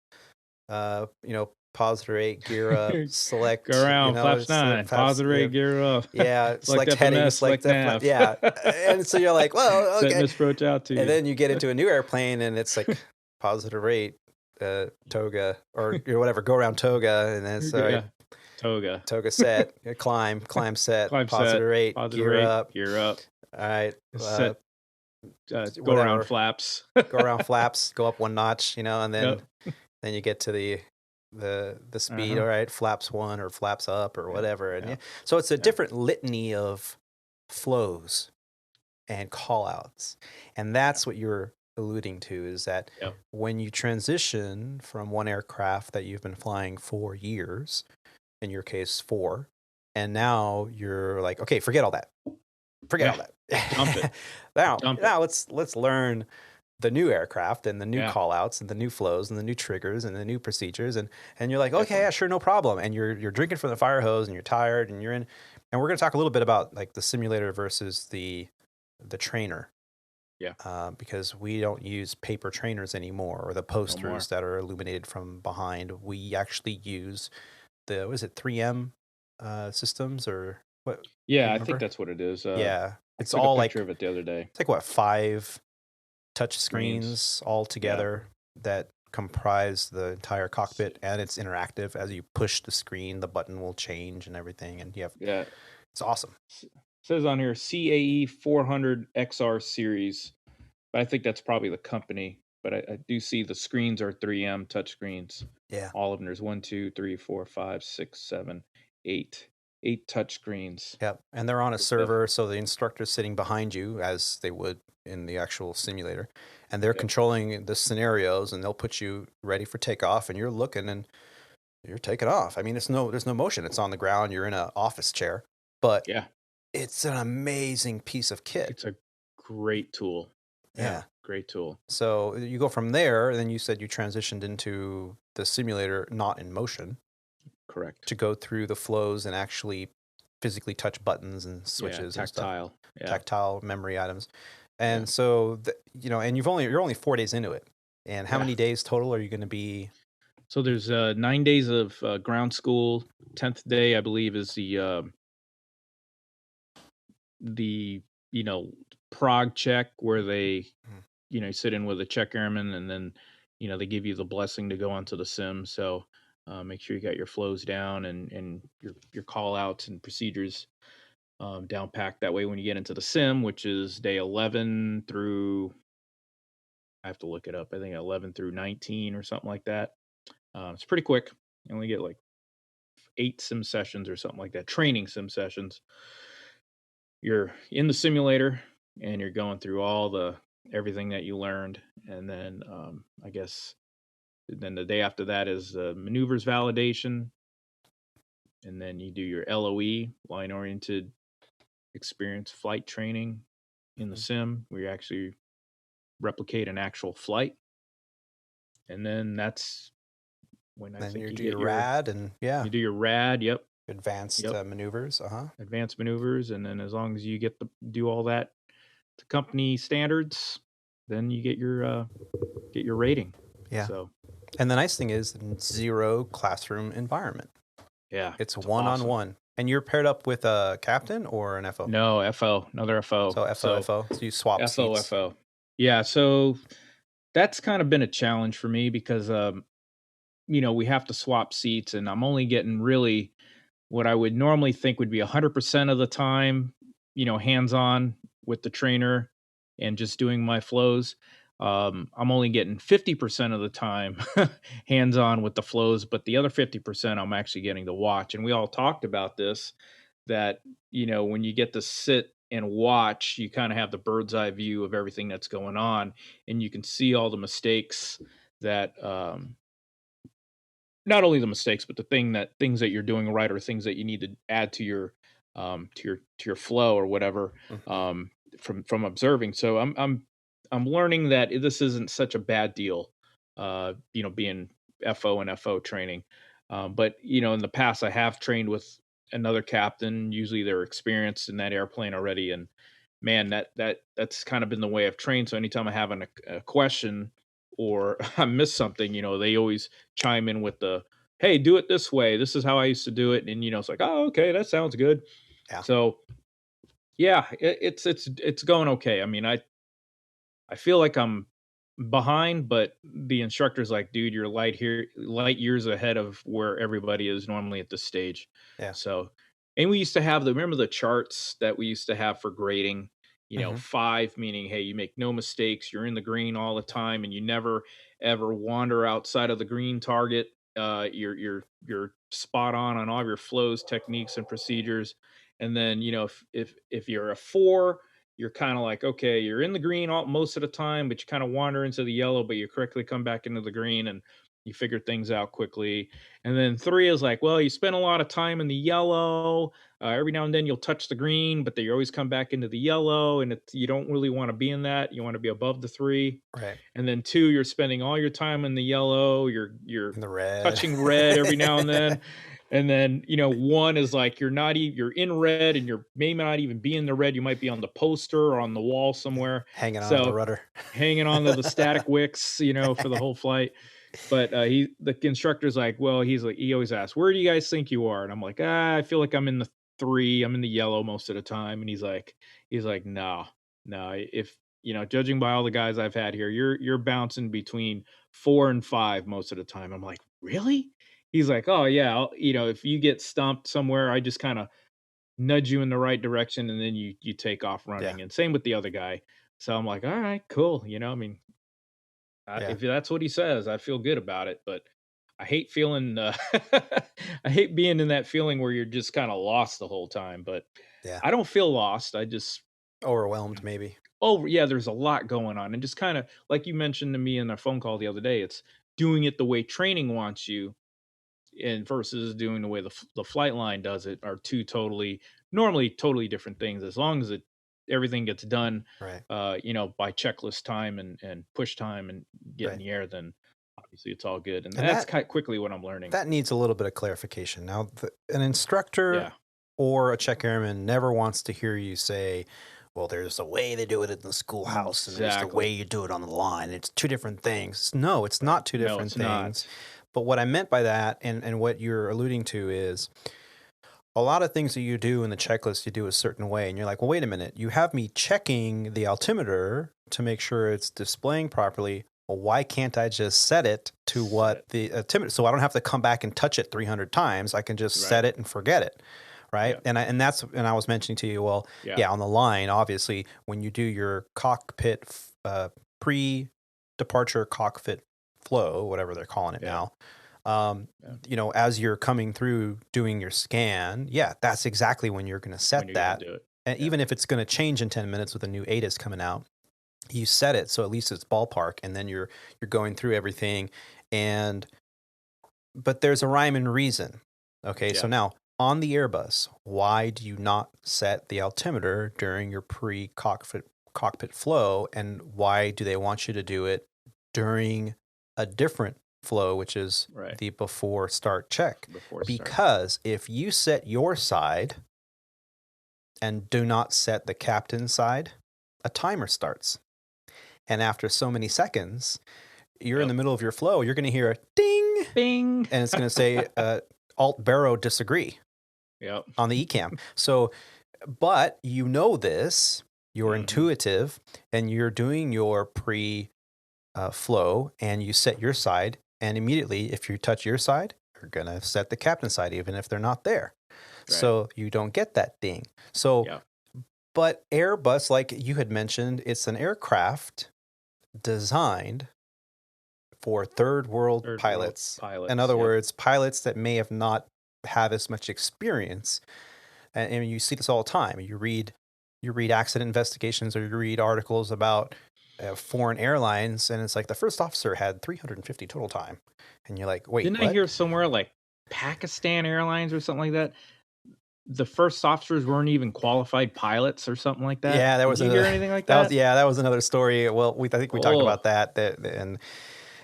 Positive rate, gear up, select. Go around, flaps 9, positive rate, gear up. Yeah, Select select heading, FMS, select select nav. yeah. And so you're like, well, Setting okay. this approach out to And you. then you get into a new airplane, and it's like positive rate, toga or whatever, go around toga, and then it's all right. Toga set, climb set, Climb positive set, rate, positive gear rate, up. gear up. All right, Set, go whatever. around flaps. Go around flaps, go up one notch, and then Yep. then you get to the speed. All right, flaps 1 or flaps up or whatever. And so it's a different litany of flows and call outs. And that's what you're alluding to, is that when you transition from one aircraft that you've been flying for years, in your case 4, and now you're like, okay, forget all that. Forget all that. Dump it. Now let's learn the new aircraft and the new Yeah. call outs and the new flows and the new triggers and the new procedures. And you're like, okay, yeah, sure, no problem. And you're drinking from the fire hose and you're tired and you're in. And we're going to talk a little bit about like the simulator versus the trainer. Yeah. Because we don't use paper trainers anymore, or the posters that are illuminated from behind. We actually use the, what is it, 3M systems or what? Yeah, I think that's what it is. Yeah. It's I took all a picture like, of it the other day. it's like what, 5 touch screens all together that comprise the entire cockpit, and it's interactive. As you push the screen, the button will change and everything, and you have it's awesome. It says on here CAE 400 XR series, but I think that's probably the company. But I do see the screens are 3M touch screens. Yeah, all of them. There's 1, 2, 3, 4, 5, 6, 7, 8 touch screens. Yep, and they're on a server, so the instructor's sitting behind you as they would in the actual simulator, and they're controlling the scenarios, and they'll put you ready for takeoff, and you're looking and you're taking off. I mean, there's no motion. It's on the ground. You're in an office chair, but it's an amazing piece of kit. It's a great tool. Yeah, great tool. So you go from there, and then you said you transitioned into the simulator, not in motion. Correct. To go through the flows and actually physically touch buttons and switches, tactile, and tactile memory items. And so, and you're only 4 days into it. And how many days total are you going to be? So there's 9 days of ground school. 10th day, I believe, is the the, prog check where they, sit in with a check airman, and then, they give you the blessing to go onto the sim. So make sure you got your flows down and your call outs and procedures down packed. That way, when you get into the sim, which is day 11 through, I have to look it up, I think 11 through 19 or something like that. It's pretty quick. You only get like 8 sim sessions or something like that, training sim sessions. You're in the simulator and you're going through everything that you learned. And then I guess then the day after that is maneuvers validation. And then you do your LOE, line oriented experience flight training in the sim, where you actually replicate an actual flight. And then that's when I Then think you you do get your rad and you do your rad. Yep. advanced maneuvers. Advanced maneuvers. And then as long as you do all that to company standards, then you get your rating. Yeah. So, and the nice thing is zero classroom environment. yeah, It's one-on-one. And you're paired up with a captain or an FO? No, FO, another FO. So FO. So you swap seats. FO. Yeah, so that's kind of been a challenge for me because we have to swap seats, and I'm only getting really what I would normally think would be 100% of the time, hands-on with the trainer and just doing my flows. I'm only getting 50% of the time hands-on with the flows, but the other 50% I'm actually getting to watch. And we all talked about this, that, when you get to sit and watch, you kind of have the bird's eye view of everything that's going on, and you can see all the mistakes that, not only the mistakes, but the things that you're doing right, or things that you need to add to your flow or whatever, from observing. So I'm learning that this isn't such a bad deal, being FO and FO training. But in the past I have trained with another captain. Usually they're experienced in that airplane already, and man, that's kind of been the way I've trained. So anytime I have a question or I miss something, they always chime in with hey, do it this way. This is how I used to do it. And, it's like, oh, okay, that sounds good. Yeah. So yeah, it's going okay. I mean, I feel like I'm behind, but the instructor's like, dude, you're light years ahead of where everybody is normally at this stage. Yeah. So, and we used to have remember the charts that we used to have for grading, 5 meaning, hey, you make no mistakes, you're in the green all the time, and you never ever wander outside of the green target. You're spot on all your flows, techniques, and procedures. And then, if you're a 4, you're kind of like, okay, you're in the green most of the time, but you kind of wander into the yellow, but you quickly come back into the green and you figure things out quickly. And then 3 is like, well, you spend a lot of time in the yellow. Every now and then you'll touch the green, but then you always come back into the yellow, and you don't really want to be in that. You want to be above the 3. Right. And then 2, you're spending all your time in the yellow. You're in the red, touching red every now and then. And then, 1 is like you're in red, and you're maybe not even be in the red. You might be on the poster or on the wall somewhere. Hanging on to the rudder. Hanging on to the static wicks, for the whole flight. But the instructor's like, well, he always asks, where do you guys think you are? And I'm like, I feel like I'm in the 3. I'm in the yellow most of the time. And he's like, no. If, judging by all the guys I've had here, you're bouncing between 4 and 5 most of the time. I'm like, really? He's like, oh yeah, if you get stumped somewhere, I just kind of nudge you in the right direction, and then you take off running. Yeah. And same with the other guy. So I'm like, all right, cool. If that's what he says, I feel good about it. But I hate feeling, I hate being in that feeling where you're just kind of lost the whole time. But yeah, I don't feel lost. I just overwhelmed, maybe. Oh yeah, there's a lot going on, and just kind of like you mentioned to me in our phone call the other day, it's doing it the way training wants you, and versus doing the way the flight line does it, are two normally totally different things. As long as everything gets done, right, by checklist time and push time and get in the air, then obviously it's all good. And that's quite quickly what I'm learning. That needs a little bit of clarification. Now, an instructor or a check airman never wants to hear you say, well, there's a way they do it in the schoolhouse, and there's the way you do it on the line. It's two different things. No, it's not two different things. Not. But what I meant by that, and what you're alluding to, is a lot of things that you do in the checklist, you do a certain way. And you're like, well, wait a minute. You have me checking the altimeter to make sure it's displaying properly. Well, why can't I just set it to what the altimeter, so I don't have to come back and touch it 300 times. I can just set it and forget it. Right. Yeah. And I was mentioning to you, well, on the line, obviously, when you do your cockpit, pre-departure cockpit flow, whatever they're calling it now, you know, as you're coming through doing your scan, that's exactly when you're going to set that. Do it. And even if it's going to change in 10 minutes with a new ATIS coming out, you set it so at least it's ballpark, and then you're going through everything. But there's a rhyme and reason. Okay, so now on the Airbus, why do you not set the altimeter during your pre-cockpit flow, and why do they want you to do it during a different flow, which is the before start check? Because if you set your side and do not set the captain's side, a timer starts. And after so many seconds, you're in the middle of your flow, you're going to hear a ding, bing, and it's going to say alt baro disagree on the ECAM. So, but you know this, you're intuitive, and you're doing your pre-flow, and you set your side, and immediately, if you touch your side, you're going to set the captain's side, even if they're not there. Right. So you don't get that ding. So, but Airbus, like you had mentioned, it's an aircraft designed for third world pilots. In other words, pilots that may have not had as much experience. And you see this all the time. You read accident investigations, or you read articles about foreign airlines, and it's like the first officer had 350 total time. And you're like, wait, Didn't I hear somewhere like Pakistan Airlines or something like that? The first officers weren't even qualified pilots or something like that. Yeah, Did you hear anything like that? That was another story. Well, I think we talked about that, and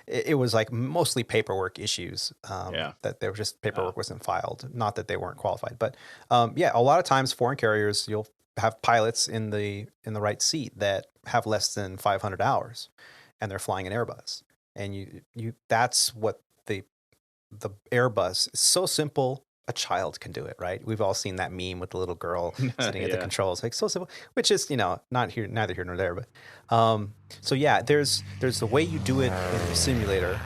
it was like mostly paperwork issues. That there was just paperwork wasn't filed. Not that they weren't qualified, but a lot of times foreign carriers, you'll have pilots in the right seat that have less than 500 hours, and they're flying an Airbus. And you that's what the Airbus is. So simple. A child can do it, right? We've all seen that meme with the little girl sitting at the controls, like so simple, which is, neither here nor there. But there's the way you do it in the simulator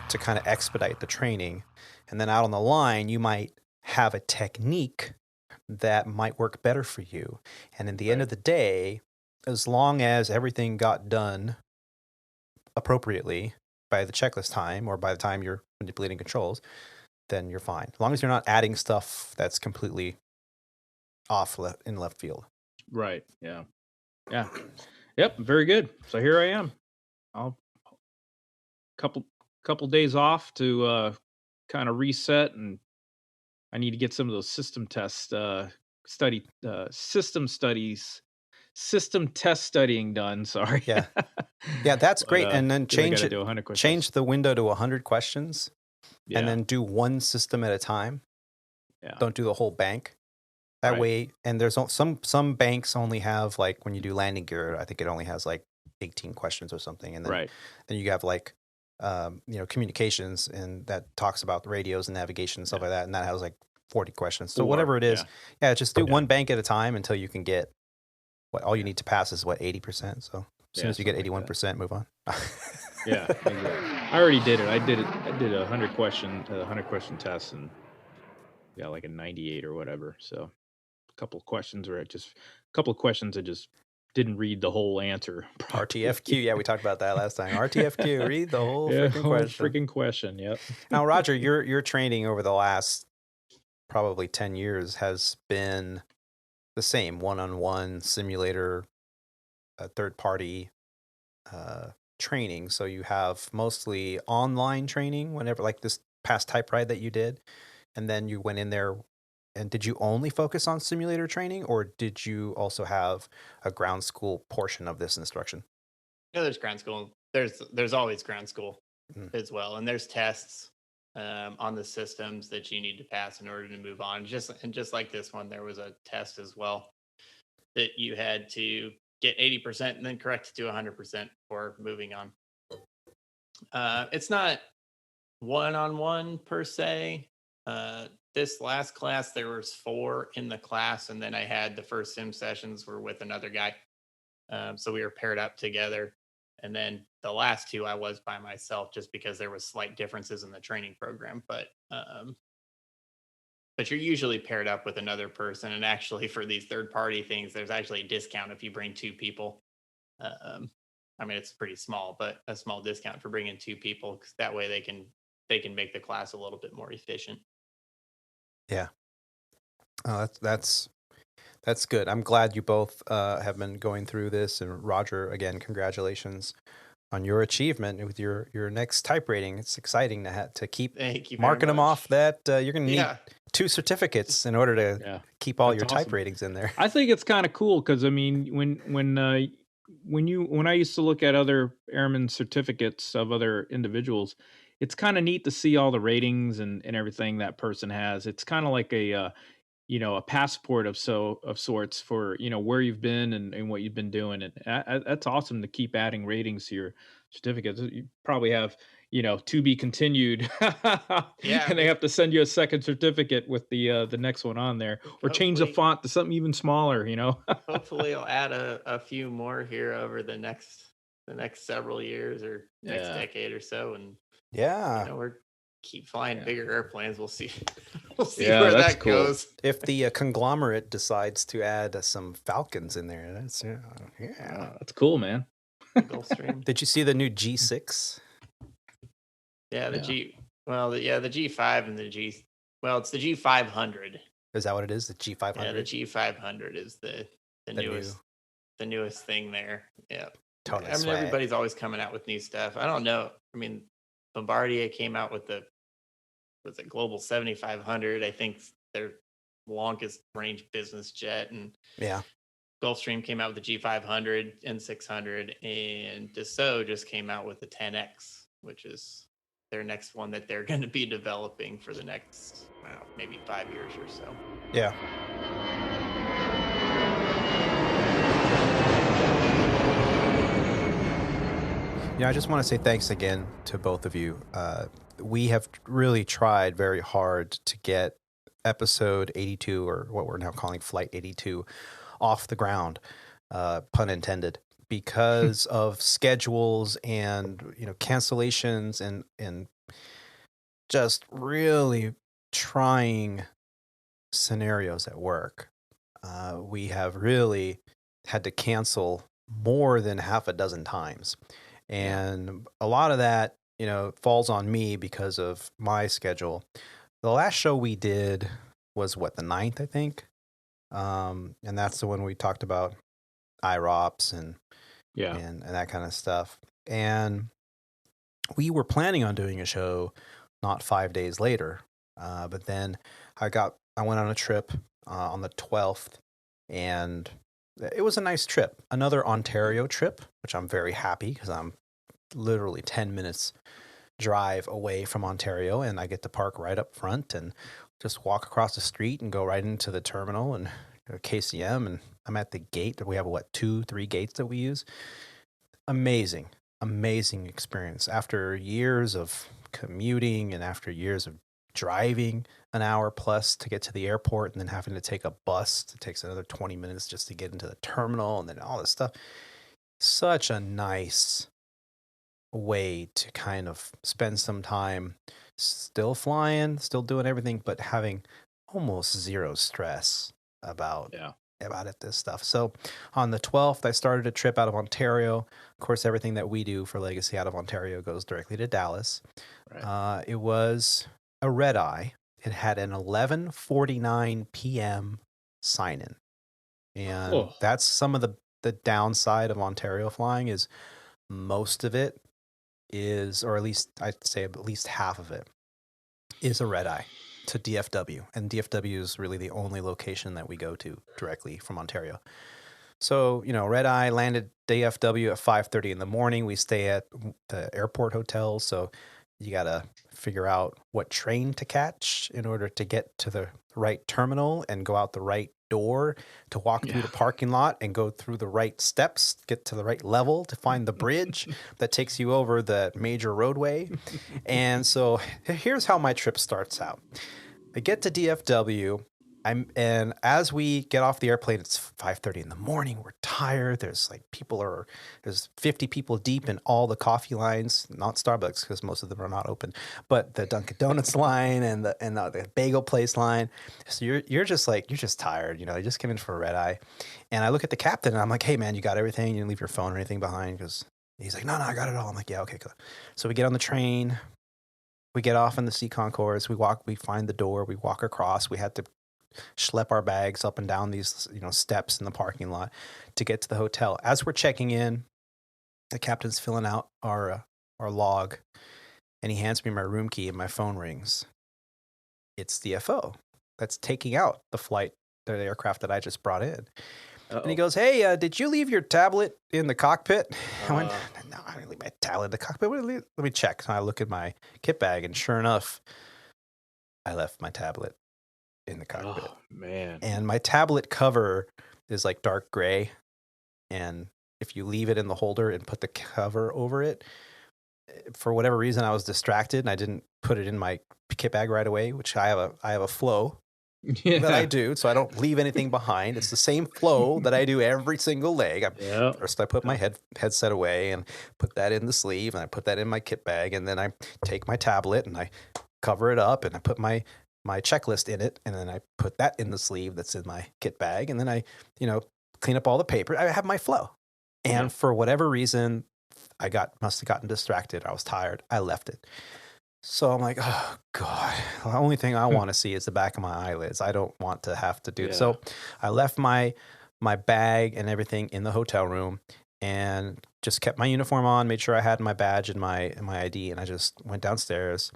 to kind of expedite the training, and then out on the line you might have a technique that might work better for you. And in the end of the day, as long as everything got done appropriately by the checklist time, or by the time you're manipulating controls, then you're fine. As long as you're not adding stuff that's completely off in left field. Right. Yeah. Yeah. Yep. Very good. So here I am. I'll couple days off to kind of reset, and I need to get some of those system test system test studying done. Sorry. Yeah. Yeah, that's great. And then change the window to 100 questions. Yeah. And then do one system at a time. Yeah. Don't do the whole bank. That way, and there's some banks only have, like, when you do landing gear, I think it only has like 18 questions or something. And then then you have like communications, and that talks about the radios and navigation and stuff like that, and that has like 40 questions. So whatever it is, just do one bank at a time until you can get all you need to pass is 80%. So as soon as you get 81%, move on. Yeah, exactly. I already did it. I did a 100 question test, and got like a 98 or whatever. So a couple of questions I just didn't read the whole answer properly. RTFQ. Yeah, we talked about that last time. RTFQ. Read the whole freaking question. Yep. Now, Roger, your training over the last probably 10 years has been the same: one-on-one simulator, third-party training. So you have mostly online training whenever, like this past type ride that you did, and then you went in there. And did you only focus on simulator training, or did you also have a ground school portion of this instruction? Yeah, there's ground school. There's always ground school as well, and there's tests on the systems that you need to pass in order to move on. Just like this one, there was a test as well that you had to get 80% and then correct it to 100% before moving on. It's not one-on-one per se. this last class, there was 4 in the class, and then I had the first sim sessions were with another guy. So we were paired up together. And then the last 2, I was by myself just because there was slight differences in the training program. But you're usually paired up with another person. And actually, for these third-party things, there's actually a discount if you bring 2 people. I mean, it's pretty small, but a small discount for bringing 2 people, because that way they can make the class a little bit more efficient. Yeah. Oh, that's good. I'm glad you both have been going through this. And Roger, again, congratulations on your achievement with your next type rating. It's exciting to keep marking them off that you're going to need 2 certificates in order to keep all your type ratings in there. I think it's kind of cool because, I mean, when I used to look at other airman certificates of other individuals, it's kind of neat to see all the ratings and everything that person has. It's kind of like a passport of sorts for, where you've been and what you've been doing. And that's awesome to keep adding ratings to your certificates. You probably have, to be continued. Yeah. And they have to send you a second certificate with the next one on there, or change the font to something even smaller, Hopefully I'll add a few more here over the next several years or next decade or so. And we're keep flying bigger airplanes. We'll see. We'll see where that goes. If the conglomerate decides to add some Falcons in there, that's that's cool, man. Gulfstream. Did you see the new G6? Yeah, the G5 and the G. Well, it's the G500. Is that what it is? The G500. Yeah, the G500 is the newest thing there. Yeah. Totally. I mean, everybody's always coming out with new stuff. I don't know. I mean, Bombardier came out with the Global 7500. I think their longest range business jet, and Gulfstream came out with the G500 and 600, and Dassault just came out with the 10X, which is their next one that they're going to be developing for the next maybe 5 years or so. Yeah. I just want to say thanks again to both of you. We have really tried very hard to get episode 82, or what we're now calling Flight 82, off the ground, pun intended, because of schedules and cancellations and just really trying scenarios at work. We have really had to cancel more than half a dozen times. And a lot of that, falls on me because of my schedule. The last show we did was the 9th, I think. And that's the one we talked about IROPS and that kind of stuff. And we were planning on doing a show not 5 days later. But then I went on a trip on the 12th, and it was a nice trip. Another Ontario trip, which I'm very happy because I'm literally 10 minutes drive away from Ontario, and I get to park right up front and just walk across the street and go right into the terminal and KCM, and I'm at the gate. We have 2-3 gates that we use. Amazing experience. After years of commuting and after years of driving an hour plus to get to the airport and then having to take a bus, it takes another 20 minutes just to get into the terminal and then all this stuff. Such a nice way to kind of spend some time still flying, still doing everything, but having almost zero stress about this stuff. So on the 12th, I started a trip out of Ontario. Of course, everything that we do for Legacy out of Ontario goes directly to Dallas. Right. It was a red eye. It had an 11:49 p.m. sign-in. And that's some of the downside of Ontario flying is most of it is, or at least I'd say at least half of it is a red eye to DFW. And DFW is really the only location that we go to directly from Ontario. So, red eye landed DFW at 5:30 in the morning. We stay at the airport hotel. So you got to figure out what train to catch in order to get to the right terminal and go out the right door to walk through the parking lot and go through the right steps, get to the right level to find the bridge that takes you over the major roadway. And so here's how my trip starts out. I get to DFW. And as we get off the airplane, it's 5:30 in the morning. We're tired. There's 50 people deep in all the coffee lines, not Starbucks because most of them are not open, but the Dunkin' Donuts line and the bagel place line. So you're just tired. You just came in for a red eye. And I look at the captain and I'm like, hey man, you got everything? You didn't leave your phone or anything behind? Because he's like, no, I got it all. I'm like, yeah, okay, good. So we get on the train. We get off in the C concourse. We find the door. We walk across. We had to schlep our bags up and down these steps in the parking lot to get to the hotel. As we're checking in, the captain's filling out our log, and he hands me my room key, and my phone rings. It's the FO that's taking out the aircraft that I just brought in. Uh-oh. And he goes, hey, did you leave your tablet in the cockpit? I went, no, I didn't leave my tablet in the cockpit. Let me check. And I look at my kit bag, and sure enough, I left my tablet in the cockpit. Oh, man. And my tablet cover is like dark gray. And if you leave it in the holder and put the cover over it, for whatever reason, I was distracted and I didn't put it in my kit bag right away, which I have a flow that I do. So I don't leave anything behind. It's the same flow that I do every single leg. First, I put my headset away and put that in the sleeve, and I put that in my kit bag. And then I take my tablet and I cover it up, and I put my checklist in it, and then I put that in the sleeve that's in my kit bag, and then I, clean up all the paper. I have my flow. And for whatever reason, I must have gotten distracted. I was tired. I left it. So I'm like, oh God, the only thing I want to see is the back of my eyelids. I don't want to have to do it. So I left my bag and everything in the hotel room and just kept my uniform on, made sure I had my badge and my ID, and I just went downstairs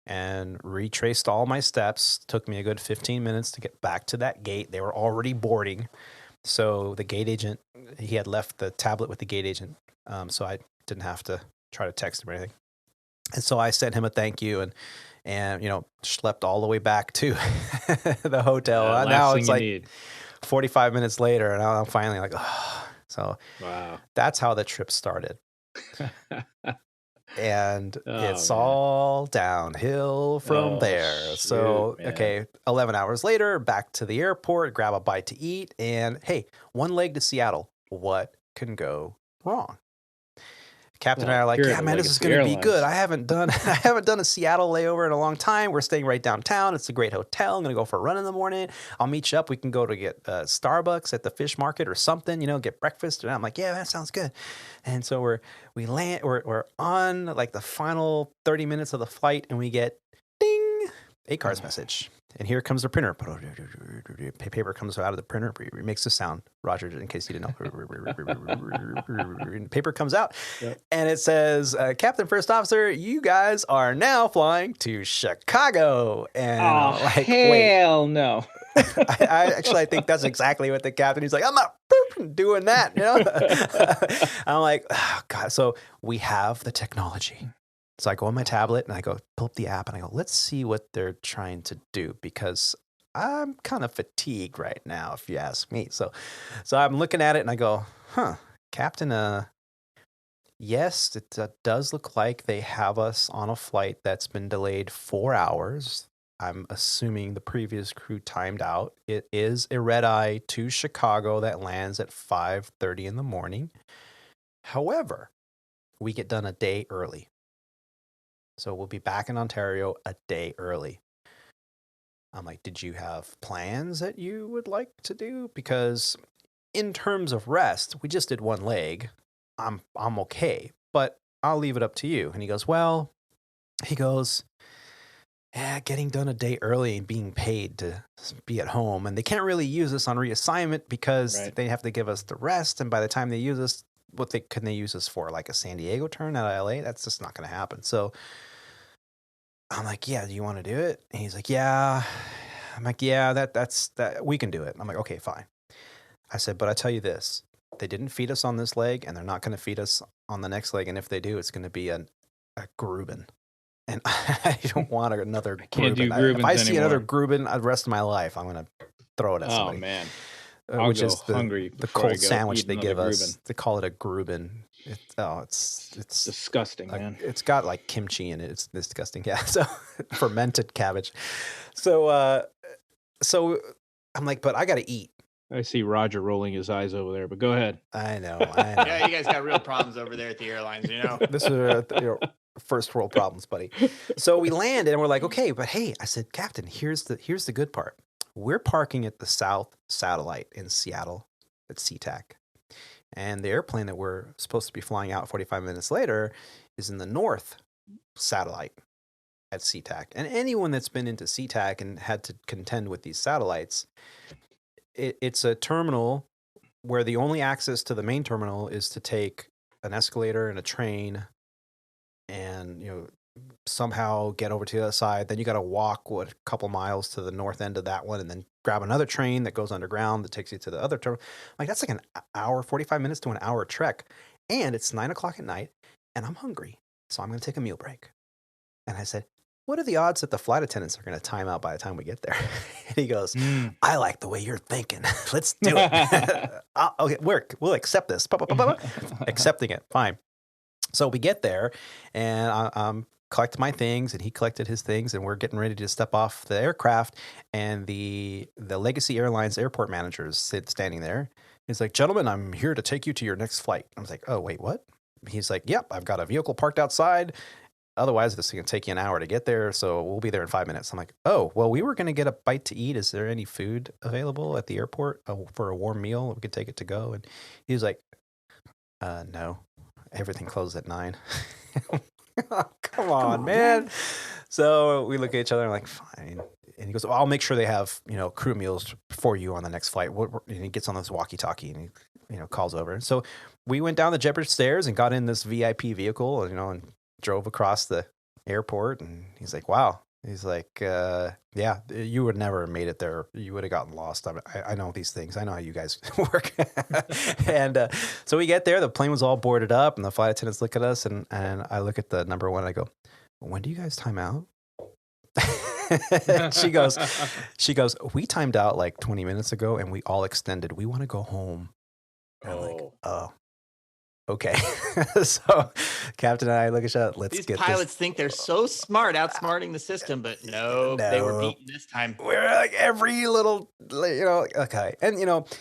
and retraced all my steps. Took me a good 15 minutes to get back to that gate. They were already boarding. So the gate agent, he had left the tablet with the gate agent. So I didn't have to try to text him or anything. And so I sent him a thank you and schlepped all the way back to the hotel. Now it's like 45 minutes later, and I'm finally like, oh. So wow. That's how the trip started. And it's all downhill from there. So, okay, 11 hours later, back to the airport, grab a bite to eat, and hey, one leg to Seattle. What can go wrong? Captain and I are like, yeah, man, this is going to be good. I haven't done a Seattle layover in a long time. We're staying right downtown. It's a great hotel. I'm going to go for a run in the morning. I'll meet you up. We can go to get Starbucks at the fish market or something, get breakfast. And I'm like, yeah, that sounds good. And so we're on like the final 30 minutes of the flight, and we get ding, ACARS message. And here comes the printer. Paper comes out of the printer. It makes a sound, Roger, in case you didn't know. Paper comes out, and it says, Captain First Officer, you guys are now flying to Chicago. And hell no. I think that's exactly what the captain, he's like, I'm not doing that. I'm like, oh, God. So we have the technology. So I go on my tablet and I go pull up the app and I go, let's see what they're trying to do, because I'm kind of fatigued right now, if you ask me. So I'm looking at it and I go, Captain, yes, it does look like they have us on a flight that's been delayed 4 hours. I'm assuming the previous crew timed out. It is a red eye to Chicago that lands at 5:30 in the morning. However, we get done a day early. So we'll be back in Ontario a day early. I'm like, did you have plans that you would like to do? Because in terms of rest, we just did one leg. I'm okay, but I'll leave it up to you. And he goes, getting done a day early and being paid to be at home. And they can't really use us on reassignment because they have to give us the rest. And by the time they use us, can they use us for? Like a San Diego turn out of LA? That's just not going to happen. So I'm like, yeah, do you want to do it? And he's like, yeah. I'm like, yeah, that's we can do it. I'm like, okay, fine. I said, but I tell you this, they didn't feed us on this leg, and they're not going to feed us on the next leg. And if they do, it's going to be a Gruben. And I don't want another Gruben. If I see another Gruben the rest of my life, I'm going to throw it at somebody. Oh, man. Which is the cold sandwich they give us. They call it a Gruben. It's Disgusting, man. it's got like kimchi in it. It's disgusting. Yeah. So fermented cabbage. So so I'm like, but I got to eat. I see Roger rolling his eyes over there, but go ahead. I know. Yeah, you guys got real problems over there at the airlines, This is first world problems, buddy. So we landed and we're like, okay, but hey, I said, Captain, here's the good part. We're parking at the South Satellite in Seattle at SeaTac. And the airplane that we're supposed to be flying out 45 minutes later is in the North Satellite at SeaTac. And anyone that's been into SeaTac and had to contend with these satellites, it's a terminal where the only access to the main terminal is to take an escalator and a train and, somehow get over to the other side. Then you got to walk a couple miles to the north end of that one and then grab another train that goes underground that takes you to the other terminal. Like, that's like an hour, 45 minutes to an hour trek. And it's 9:00 at night and I'm hungry. So I'm going to take a meal break. And I said, what are the odds that the flight attendants are going to time out by the time we get there? And he goes, I like the way you're thinking. Let's do it. Okay, we'll accept this. Accepting it. Fine. So we get there and I'm collected my things and he collected his things and we're getting ready to step off the aircraft and the Legacy Airlines airport managers standing there. He's like, gentlemen, I'm here to take you to your next flight. I was like, oh, wait, what? He's like, yep, I've got a vehicle parked outside. Otherwise, this is going to take you an hour to get there. So we'll be there in 5 minutes. I'm like, oh, well, we were going to get a bite to eat. Is there any food available at the airport for a warm meal? We could take it to go. And he was like, no, everything closes at 9. Oh, come on, man. So we look at each other and I'm like, fine. And he goes, well, I'll make sure they have, crew meals for you on the next flight. And he gets on this walkie-talkie and he, calls over. And so we went down the Jeppard stairs and got in this VIP vehicle, and drove across the airport. And he's like, wow. He's like, yeah, you would never have made it there. You would have gotten lost. I know these things. I know how you guys work. And so we get there. The plane was all boarded up, and the flight attendants look at us, and I look at the number one, and I go, when do you guys time out? she goes, we timed out like 20 minutes ago, and we all extended. We want to go home. And I'm like, oh. Okay. So Captain and I look at each other. These pilots think they're so smart, outsmarting the system, but no, they were beaten this time. We're like every little, okay. And,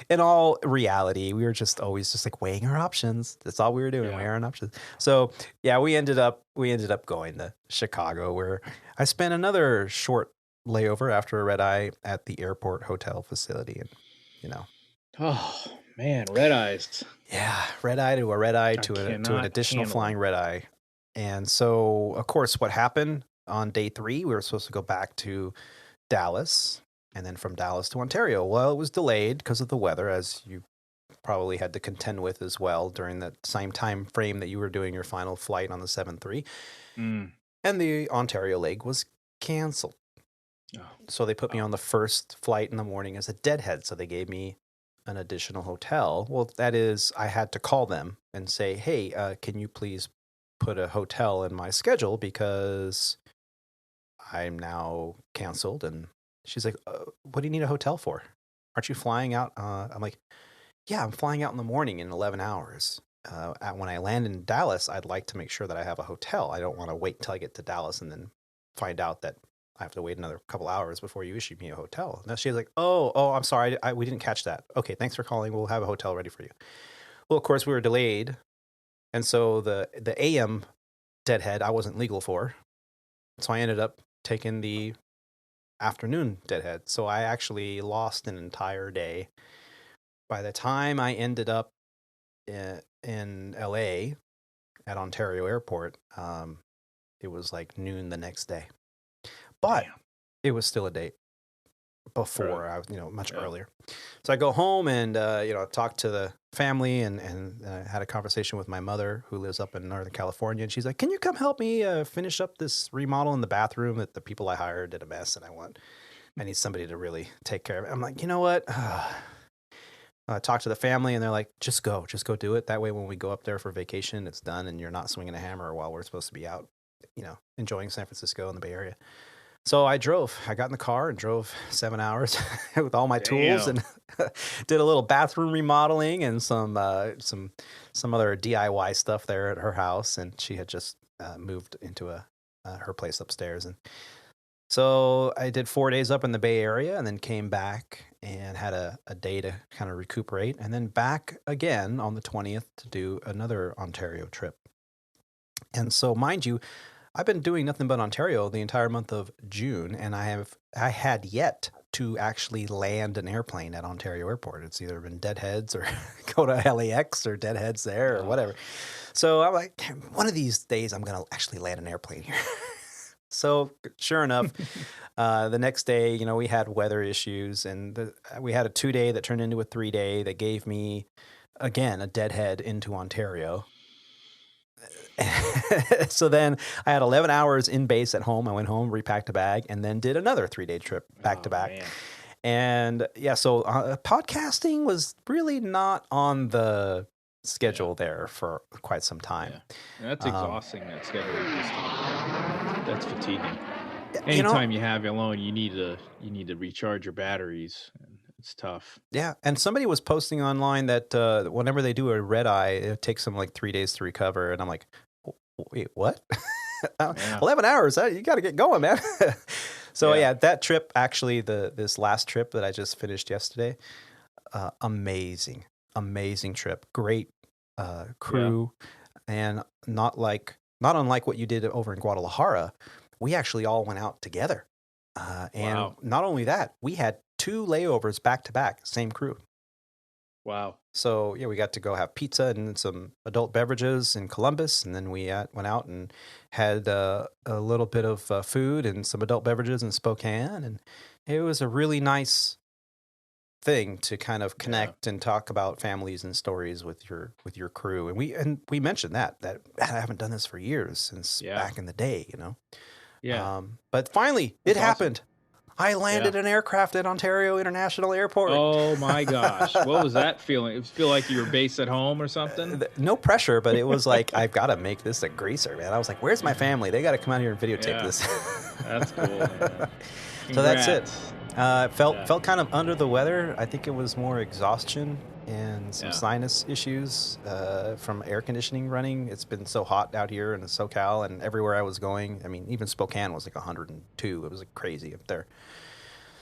in all reality, we were just always just like weighing our options. That's all we were doing, weighing our options. So yeah, we ended up going to Chicago, where I spent another short layover after a red eye at the airport hotel facility. And, Oh, man, red eyes. Yeah, red eye to a red eye to an additional flying red eye. And so, of course, what happened on day 3, we were supposed to go back to Dallas and then from Dallas to Ontario. Well, it was delayed because of the weather, as you probably had to contend with as well during that same time frame that you were doing your final flight on the 7-3. And the Ontario leg was canceled. Oh. So they put me on the first flight in the morning as a deadhead. So they gave me an additional hotel. Well, that is, I had to call them and say, hey, can you please put a hotel in my schedule because I'm now canceled. And she's like, what do you need a hotel for? Aren't you flying out? I'm like, yeah, I'm flying out in the morning in 11 hours. When I land in Dallas, I'd like to make sure that I have a hotel. I don't want to wait until I get to Dallas and then find out that I have to wait another couple hours before you issue me a hotel. Now she's like, oh, I'm sorry. We didn't catch that. Okay, thanks for calling. We'll have a hotel ready for you. Well, of course, we were delayed. And so the AM deadhead I wasn't legal for. So I ended up taking the afternoon deadhead. So I actually lost an entire day. By the time I ended up in LA at Ontario Airport, it was like noon the next day. But it was still a date before I was, much earlier. So I go home and, talk to the family and had a conversation with my mother who lives up in Northern California. And she's like, can you come help me finish up this remodel in the bathroom that the people I hired did a mess and I need somebody to really take care of it. I'm like, you know what? I talked to the family and they're like, just go do it. That way, when we go up there for vacation, it's done and you're not swinging a hammer while we're supposed to be out, enjoying San Francisco and the Bay Area. So I got in the car and drove 7 hours with all my tools and did a little bathroom remodeling and some other DIY stuff there at her house. And she had just moved into her place upstairs. And so I did 4 days up in the Bay Area and then came back and had a day to kind of recuperate, and then back again on the 20th to do another Ontario trip. And so, mind you, I've been doing nothing but Ontario the entire month of June, and I had yet to actually land an airplane at Ontario Airport. It's either been deadheads or go to LAX or deadheads there or whatever. So I'm like, one of these days I'm going to actually land an airplane here. So sure enough, the next day, we had weather issues, and we had a 2-day that turned into a 3-day that gave me, again, a deadhead into Ontario. So then I had 11 hours in base at home. I went home, repacked a bag, and then did another 3-day trip back to back. Man. And yeah, so podcasting was really not on the schedule there for quite some time. Yeah. That's exhausting, that schedule. That's fatiguing. Anytime you have alone, you need to recharge your batteries. It's tough. Yeah, and somebody was posting online that whenever they do a red eye, it takes them like 3 days to recover, and I'm like, wait, what? 11 hours? You got to get going, man. So yeah, that trip, actually, this last trip that I just finished yesterday, amazing trip, great crew, and not unlike what you did over in Guadalajara, we actually all went out together. And not only that, we had 2 layovers back to back, same crew. Wow. So yeah, we got to go have pizza and some adult beverages in Columbus, and then we went out and had a little bit of food and some adult beverages in Spokane, and it was a really nice thing to kind of connect and talk about families and stories with your crew. And we mentioned that I haven't done this for years, since back in the day, Yeah. But finally, it happened. Awesome. I landed an aircraft at Ontario International Airport. Oh my gosh. What was that feeling? It feel like you were based at home or something? No pressure, but it was like, I've got to make this a greaser, man. I was like, where's my family? They got to come out here and videotape this. That's cool, man. So that's it. Felt kind of under the weather. I think it was more exhaustion and some sinus issues from air conditioning running. It's been so hot out here in the SoCal, and everywhere I was going, I mean, even Spokane was like 102. It was like crazy up there.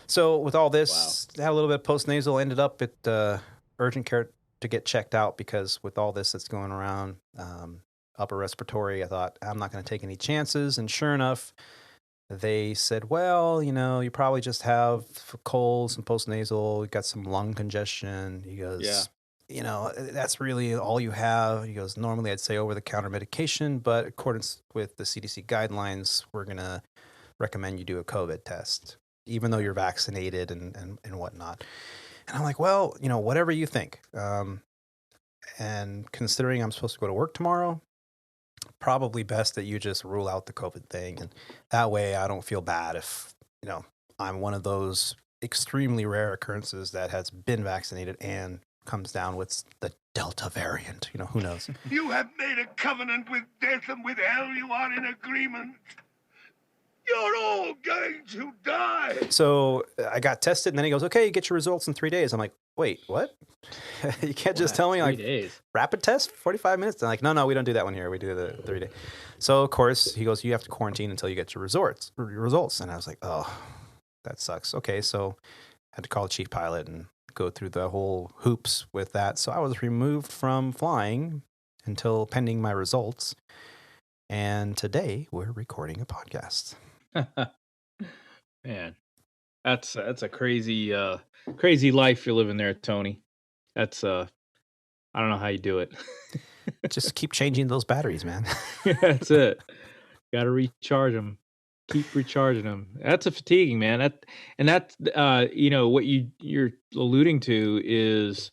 So with all this, had a little bit of postnasal, ended up at urgent care to get checked out, because with all this that's going around, upper respiratory, I thought, I'm not going to take any chances. And sure enough, they said, well, you probably just have colds and postnasal. You got some lung congestion. He goes, that's really all you have. He goes, normally I'd say over-the-counter medication, but in accordance with the CDC guidelines, we're going to recommend you do a COVID test, even though you're vaccinated and whatnot. And I'm like, well, whatever you think. And considering I'm supposed to go to work tomorrow, probably best that you just rule out the COVID thing. And that way I don't feel bad if, I'm one of those extremely rare occurrences that has been vaccinated and comes down with the Delta variant. Who knows? You have made a covenant with death, and with hell you are in agreement. You're all going to die. So I got tested, and then he goes, okay, you get your results in 3 days. I'm like, wait, what? You can't just tell me, like, 3 days. Rapid test, 45 minutes? I'm like, no, we don't do that one here. We do the 3 day. So, of course, he goes, you have to quarantine until you get your results. And I was like, oh, that sucks. Okay, so I had to call the chief pilot and go through the whole hoops with that. So I was removed from flying until pending my results. And today we're recording a podcast. Man, that's a crazy life you're living there, Tony. That's I don't know how you do it. Just keep changing those batteries, man. That's it. Got to recharge them. Keep recharging them. That's a fatiguing, man. That's what you're alluding to is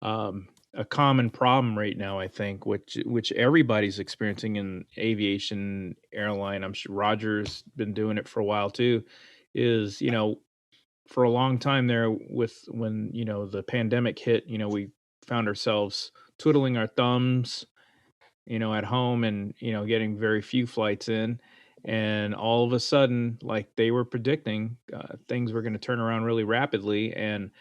a common problem right now, I think, which everybody's experiencing in aviation, airline. I'm sure Roger's been doing it for a while too, is, for a long time there when the pandemic hit, we found ourselves twiddling our thumbs, at home and, getting very few flights in. And all of a sudden, like they were predicting, things were going to turn around really rapidly. And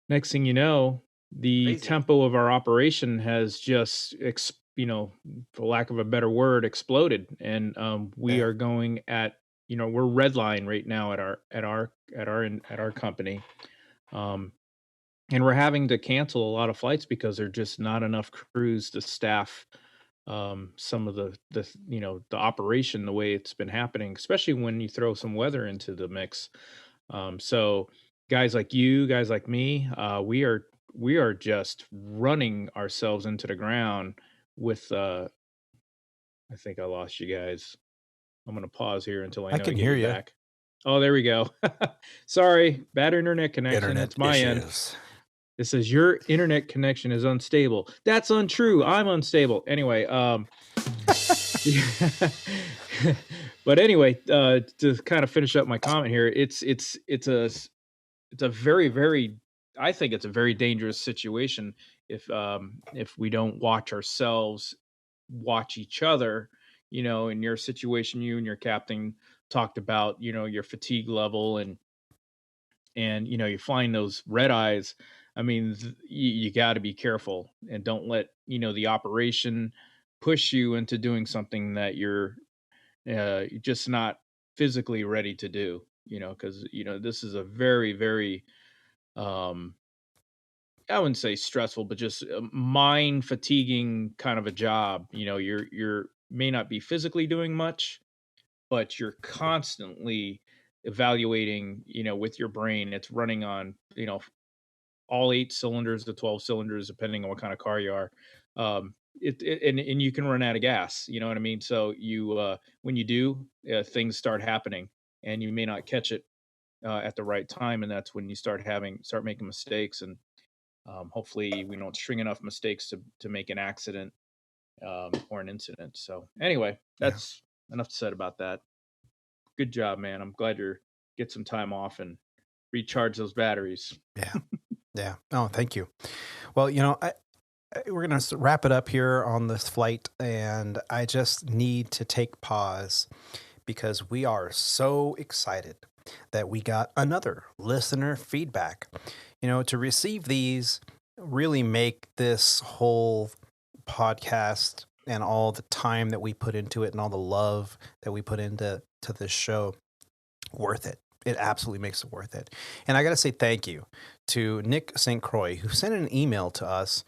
next thing you know, the Crazy. tempo of our operation has just, for lack of a better word, exploded. And we Yeah. are going at, we're red line right now at our company. And we're having to cancel a lot of flights because there're just not enough crews to staff some of the operation the way it's been happening, especially when you throw some weather into the mix. So guys like you, guys like me, we are just running ourselves into the ground with I think I lost you guys. I'm gonna pause here until I I know I can get hear you you. back. Oh, there we go. Sorry, bad internet connection. Internet It's my end. issues. It says your internet connection is unstable. That's untrue. I'm unstable. Anyway, but anyway, to kind of finish up my comment here, it's a very, very, I think it's a very dangerous situation if we don't watch ourselves, watch each other. In your situation, you and your captain talked about your fatigue level, and you're flying those red eyes. I mean, you got to be careful and don't let the operation push you into doing something that you're just not physically ready to do. Because this is a very, very um I wouldn't say stressful, but just mind fatiguing kind of a job. You're may not be physically doing much, but you're constantly evaluating, with your brain. It's running on, all 8 cylinders to 12 cylinders, depending on what kind of car you are. And you can run out of gas. You know what I mean? So when you do, things start happening, and you may not catch it at the right time, and that's when you start making mistakes. And hopefully, we don't string enough mistakes to make an accident or an incident. So anyway, that's enough said about that. Good job, man. I'm glad you're get some time off and recharge those batteries. Yeah. Yeah. Oh, thank you. Well, we're going to wrap it up here on this flight, and I just need to take pause because we are so excited that we got another listener feedback. To receive these really make this whole podcast and all the time that we put into it and all the love that we put into this show worth it. It absolutely makes it worth it. And I got to say thank you to Nick St. Croix, who sent an email to us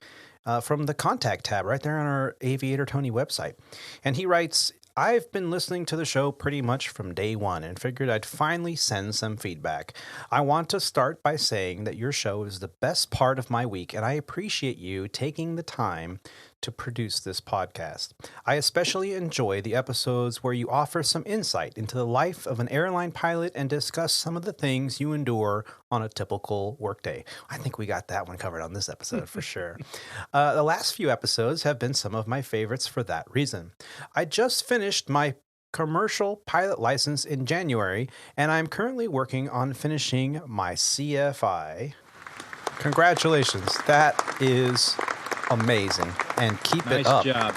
from the contact tab right there on our Aviator Tony website. And he writes, I've been listening to the show pretty much from day one and figured I'd finally send some feedback. I want to start by saying that your show is the best part of my week, and I appreciate you taking the time to produce this podcast. I especially enjoy the episodes where you offer some insight into the life of an airline pilot and discuss some of the things you endure on a typical workday. I think we got that one covered on this episode for sure. The last few episodes have been some of my favorites for that reason. I just finished my commercial pilot license in January, and I'm currently working on finishing my CFI. Congratulations. That is amazing. And keep it up. Nice job,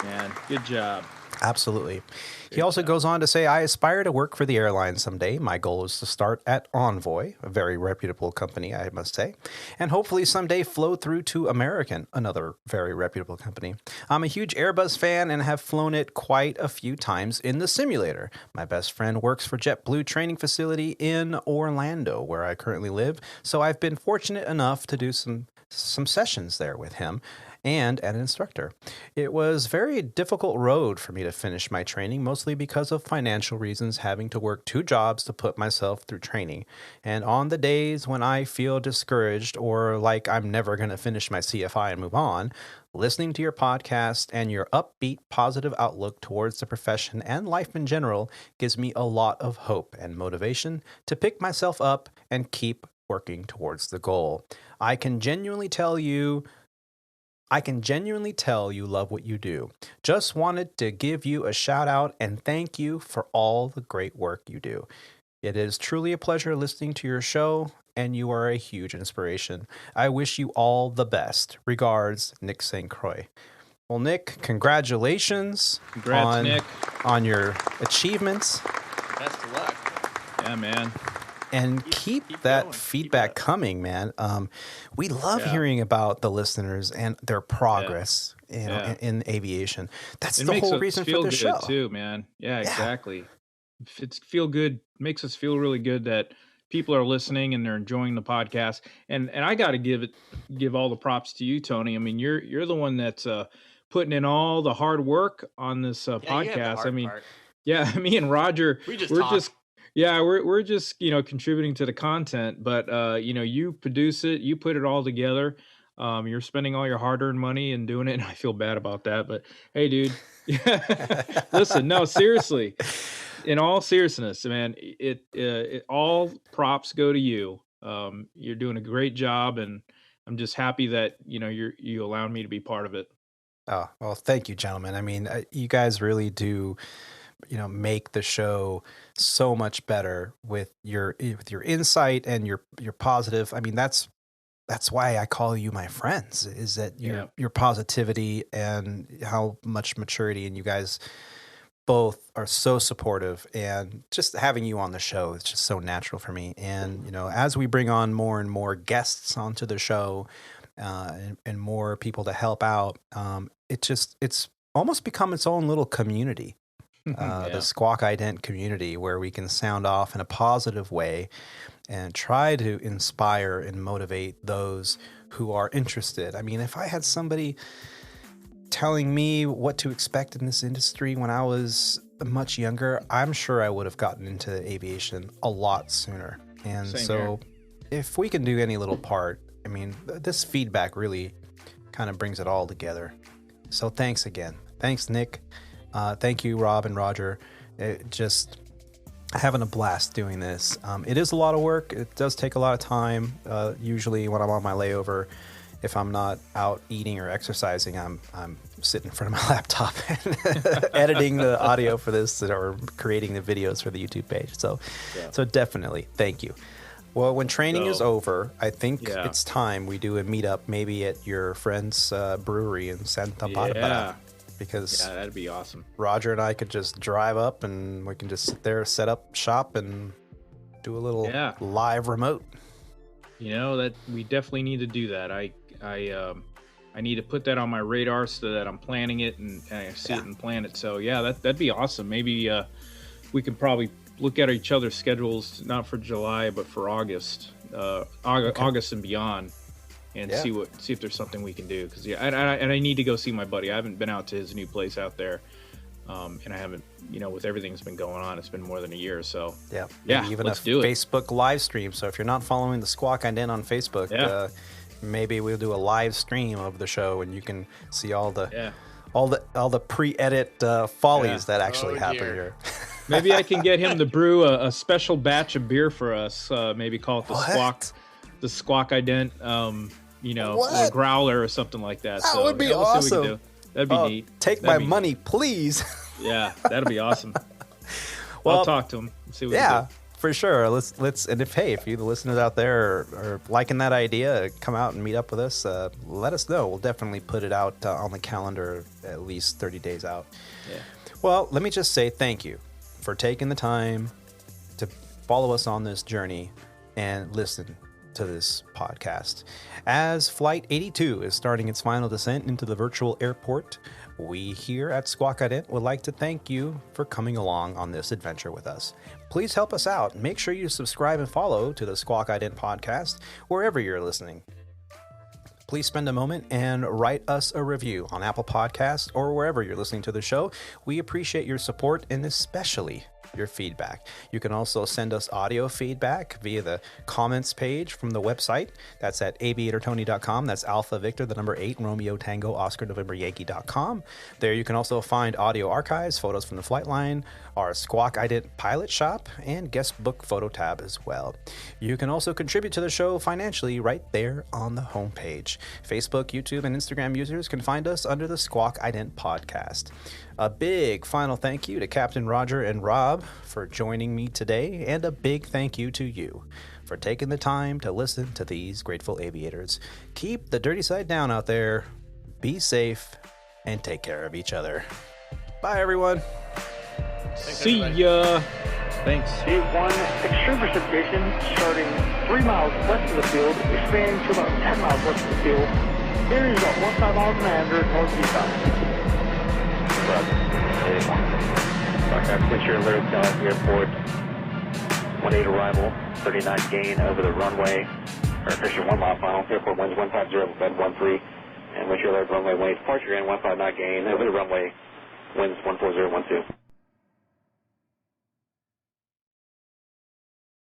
man. Good job. Absolutely. He also goes on to say, I aspire to work for the airline someday. My goal is to start at Envoy, a very reputable company, I must say, and hopefully someday flow through to American, another very reputable company. I'm a huge Airbus fan and have flown it quite a few times in the simulator. My best friend works for JetBlue training facility in Orlando, where I currently live, so I've been fortunate enough to do some sessions there with him and an instructor. It was a very difficult road for me to finish my training, mostly because of financial reasons, having to work 2 jobs to put myself through training. And on the days when I feel discouraged or like I'm never going to finish my CFI and move on, listening to your podcast and your upbeat, positive outlook towards the profession and life in general gives me a lot of hope and motivation to pick myself up and keep working towards the goal. I can genuinely tell you love what you do. Just wanted to give you a shout out and thank you for all the great work you do. It is truly a pleasure listening to your show, and you are a huge inspiration. I wish you all the best. Regards, Nick St. Croix. Well, Nick, congratulations. Congrats, Nick. On your achievements. Best of luck. Yeah, man. And keep that going. feedback coming, man. We love hearing about the listeners and their progress in aviation. That's the whole reason for the show. Too, man. Yeah, exactly. It's makes us feel really good that people are listening and they're enjoying the podcast. And I got to give all the props to you, Tony. I mean, you're the one that's putting in all the hard work on this podcast. I mean, me and Roger, we're just contributing to the content, but you produce it, you put it all together. You're spending all your hard-earned money and doing it, and I feel bad about that. But hey, dude, listen, no, seriously, in all seriousness, man, it all props go to you. You're doing a great job, and I'm just happy that you allowed me to be part of it. Oh, well, thank you, gentlemen. I mean, you guys really do, make the show so much better with your insight and your positive. I mean, that's why I call you my friends, is that your positivity and how much maturity, and you guys both are so supportive, and just having you on the show, it's just so natural for me. And, as we bring on more and more guests onto the show, and more people to help out, it's almost become its own little community. The Squawk Ident community, where we can sound off in a positive way and try to inspire and motivate those who are interested. I mean, if I had somebody telling me what to expect in this industry when I was much younger, I'm sure I would have gotten into aviation a lot sooner. And so if we can do any little part, I mean, this feedback really kind of brings it all together. So thanks again. Thanks, Nick. Thank you, Rob and Roger. Just having a blast doing this. It is a lot of work. It does take a lot of time. Usually when I'm on my layover, if I'm not out eating or exercising, I'm sitting in front of my laptop and editing the audio for this, or creating the videos for the YouTube page. So definitely thank you. Well, when training is over, I think it's time we do a meetup, maybe at your friend's brewery in Santa Barbara. Because that'd be awesome. Roger and I could just drive up, and we can just sit there, set up shop, and do a little live remote. That we definitely need to do that. I need to put that on my radar so that I'm planning it and I see it and plan it. So that'd be awesome. Maybe we can probably look at each other's schedules, not for July, but for August, August and beyond, and see if there's something we can do. Because and I need to go see my buddy. I haven't been out to his new place out there, and I haven't, with everything that's been going on, it's been more than a year. So even let's do Facebook live stream. So if you're not following the Squawk Ident on Facebook, maybe we'll do a live stream of the show, and you can see all the pre-edit follies that actually happen here. Maybe I can get him to brew a special batch of beer for us. Maybe call it the Squawk Ident, a growler or something like that. That would be awesome. That'd be neat. Take my money, please. Yeah, that'd be awesome. Well, I'll talk to him. See what we can do. For sure. Let's and if you, the listeners out there, are liking that idea, come out and meet up with us. Let us know. We'll definitely put it out on the calendar at least 30 days out. Yeah. Well, let me just say thank you for taking the time to follow us on this journey and listen to this podcast. As Flight 82 is starting its final descent into the virtual airport, we here at Squawk Ident would like to thank you for coming along on this adventure with us. Please help us out. Make sure you subscribe and follow to the Squawk Ident podcast wherever you're listening. Please spend a moment and write us a review on Apple Podcasts or wherever you're listening to the show. We appreciate your support and especially your feedback. You can also send us audio feedback via the comments page from the website. That's at aviatortony.com. That's Alpha Victor, the number 8, Romeo Tango Oscar November Yankee.com. There you can also find audio archives, photos from the flight line, our Squawk Ident pilot shop, and guest book photo tab as well. You can also contribute to the show financially right there on the homepage. Facebook, YouTube, and Instagram users can find us under the Squawk Ident podcast. A big final thank you to Captain Roger and Rob for joining me today, and a big thank you to you for taking the time to listen to these grateful aviators. Keep the dirty side down out there, be safe, and take care of each other. Bye, everyone. See ya. Thanks. One extreme precipitation starting 3 miles west of the field, expanding to about 10 miles west of the field. Area is about 15 miles an hour northeast south. Switch your alert at the airport. 18 arrival, 39 gain over the runway. Air pressure 1 mile final. Airport winds 150, bed 13. And wish your alert runway 18 departure and 159 gain over the runway. Winds 14012.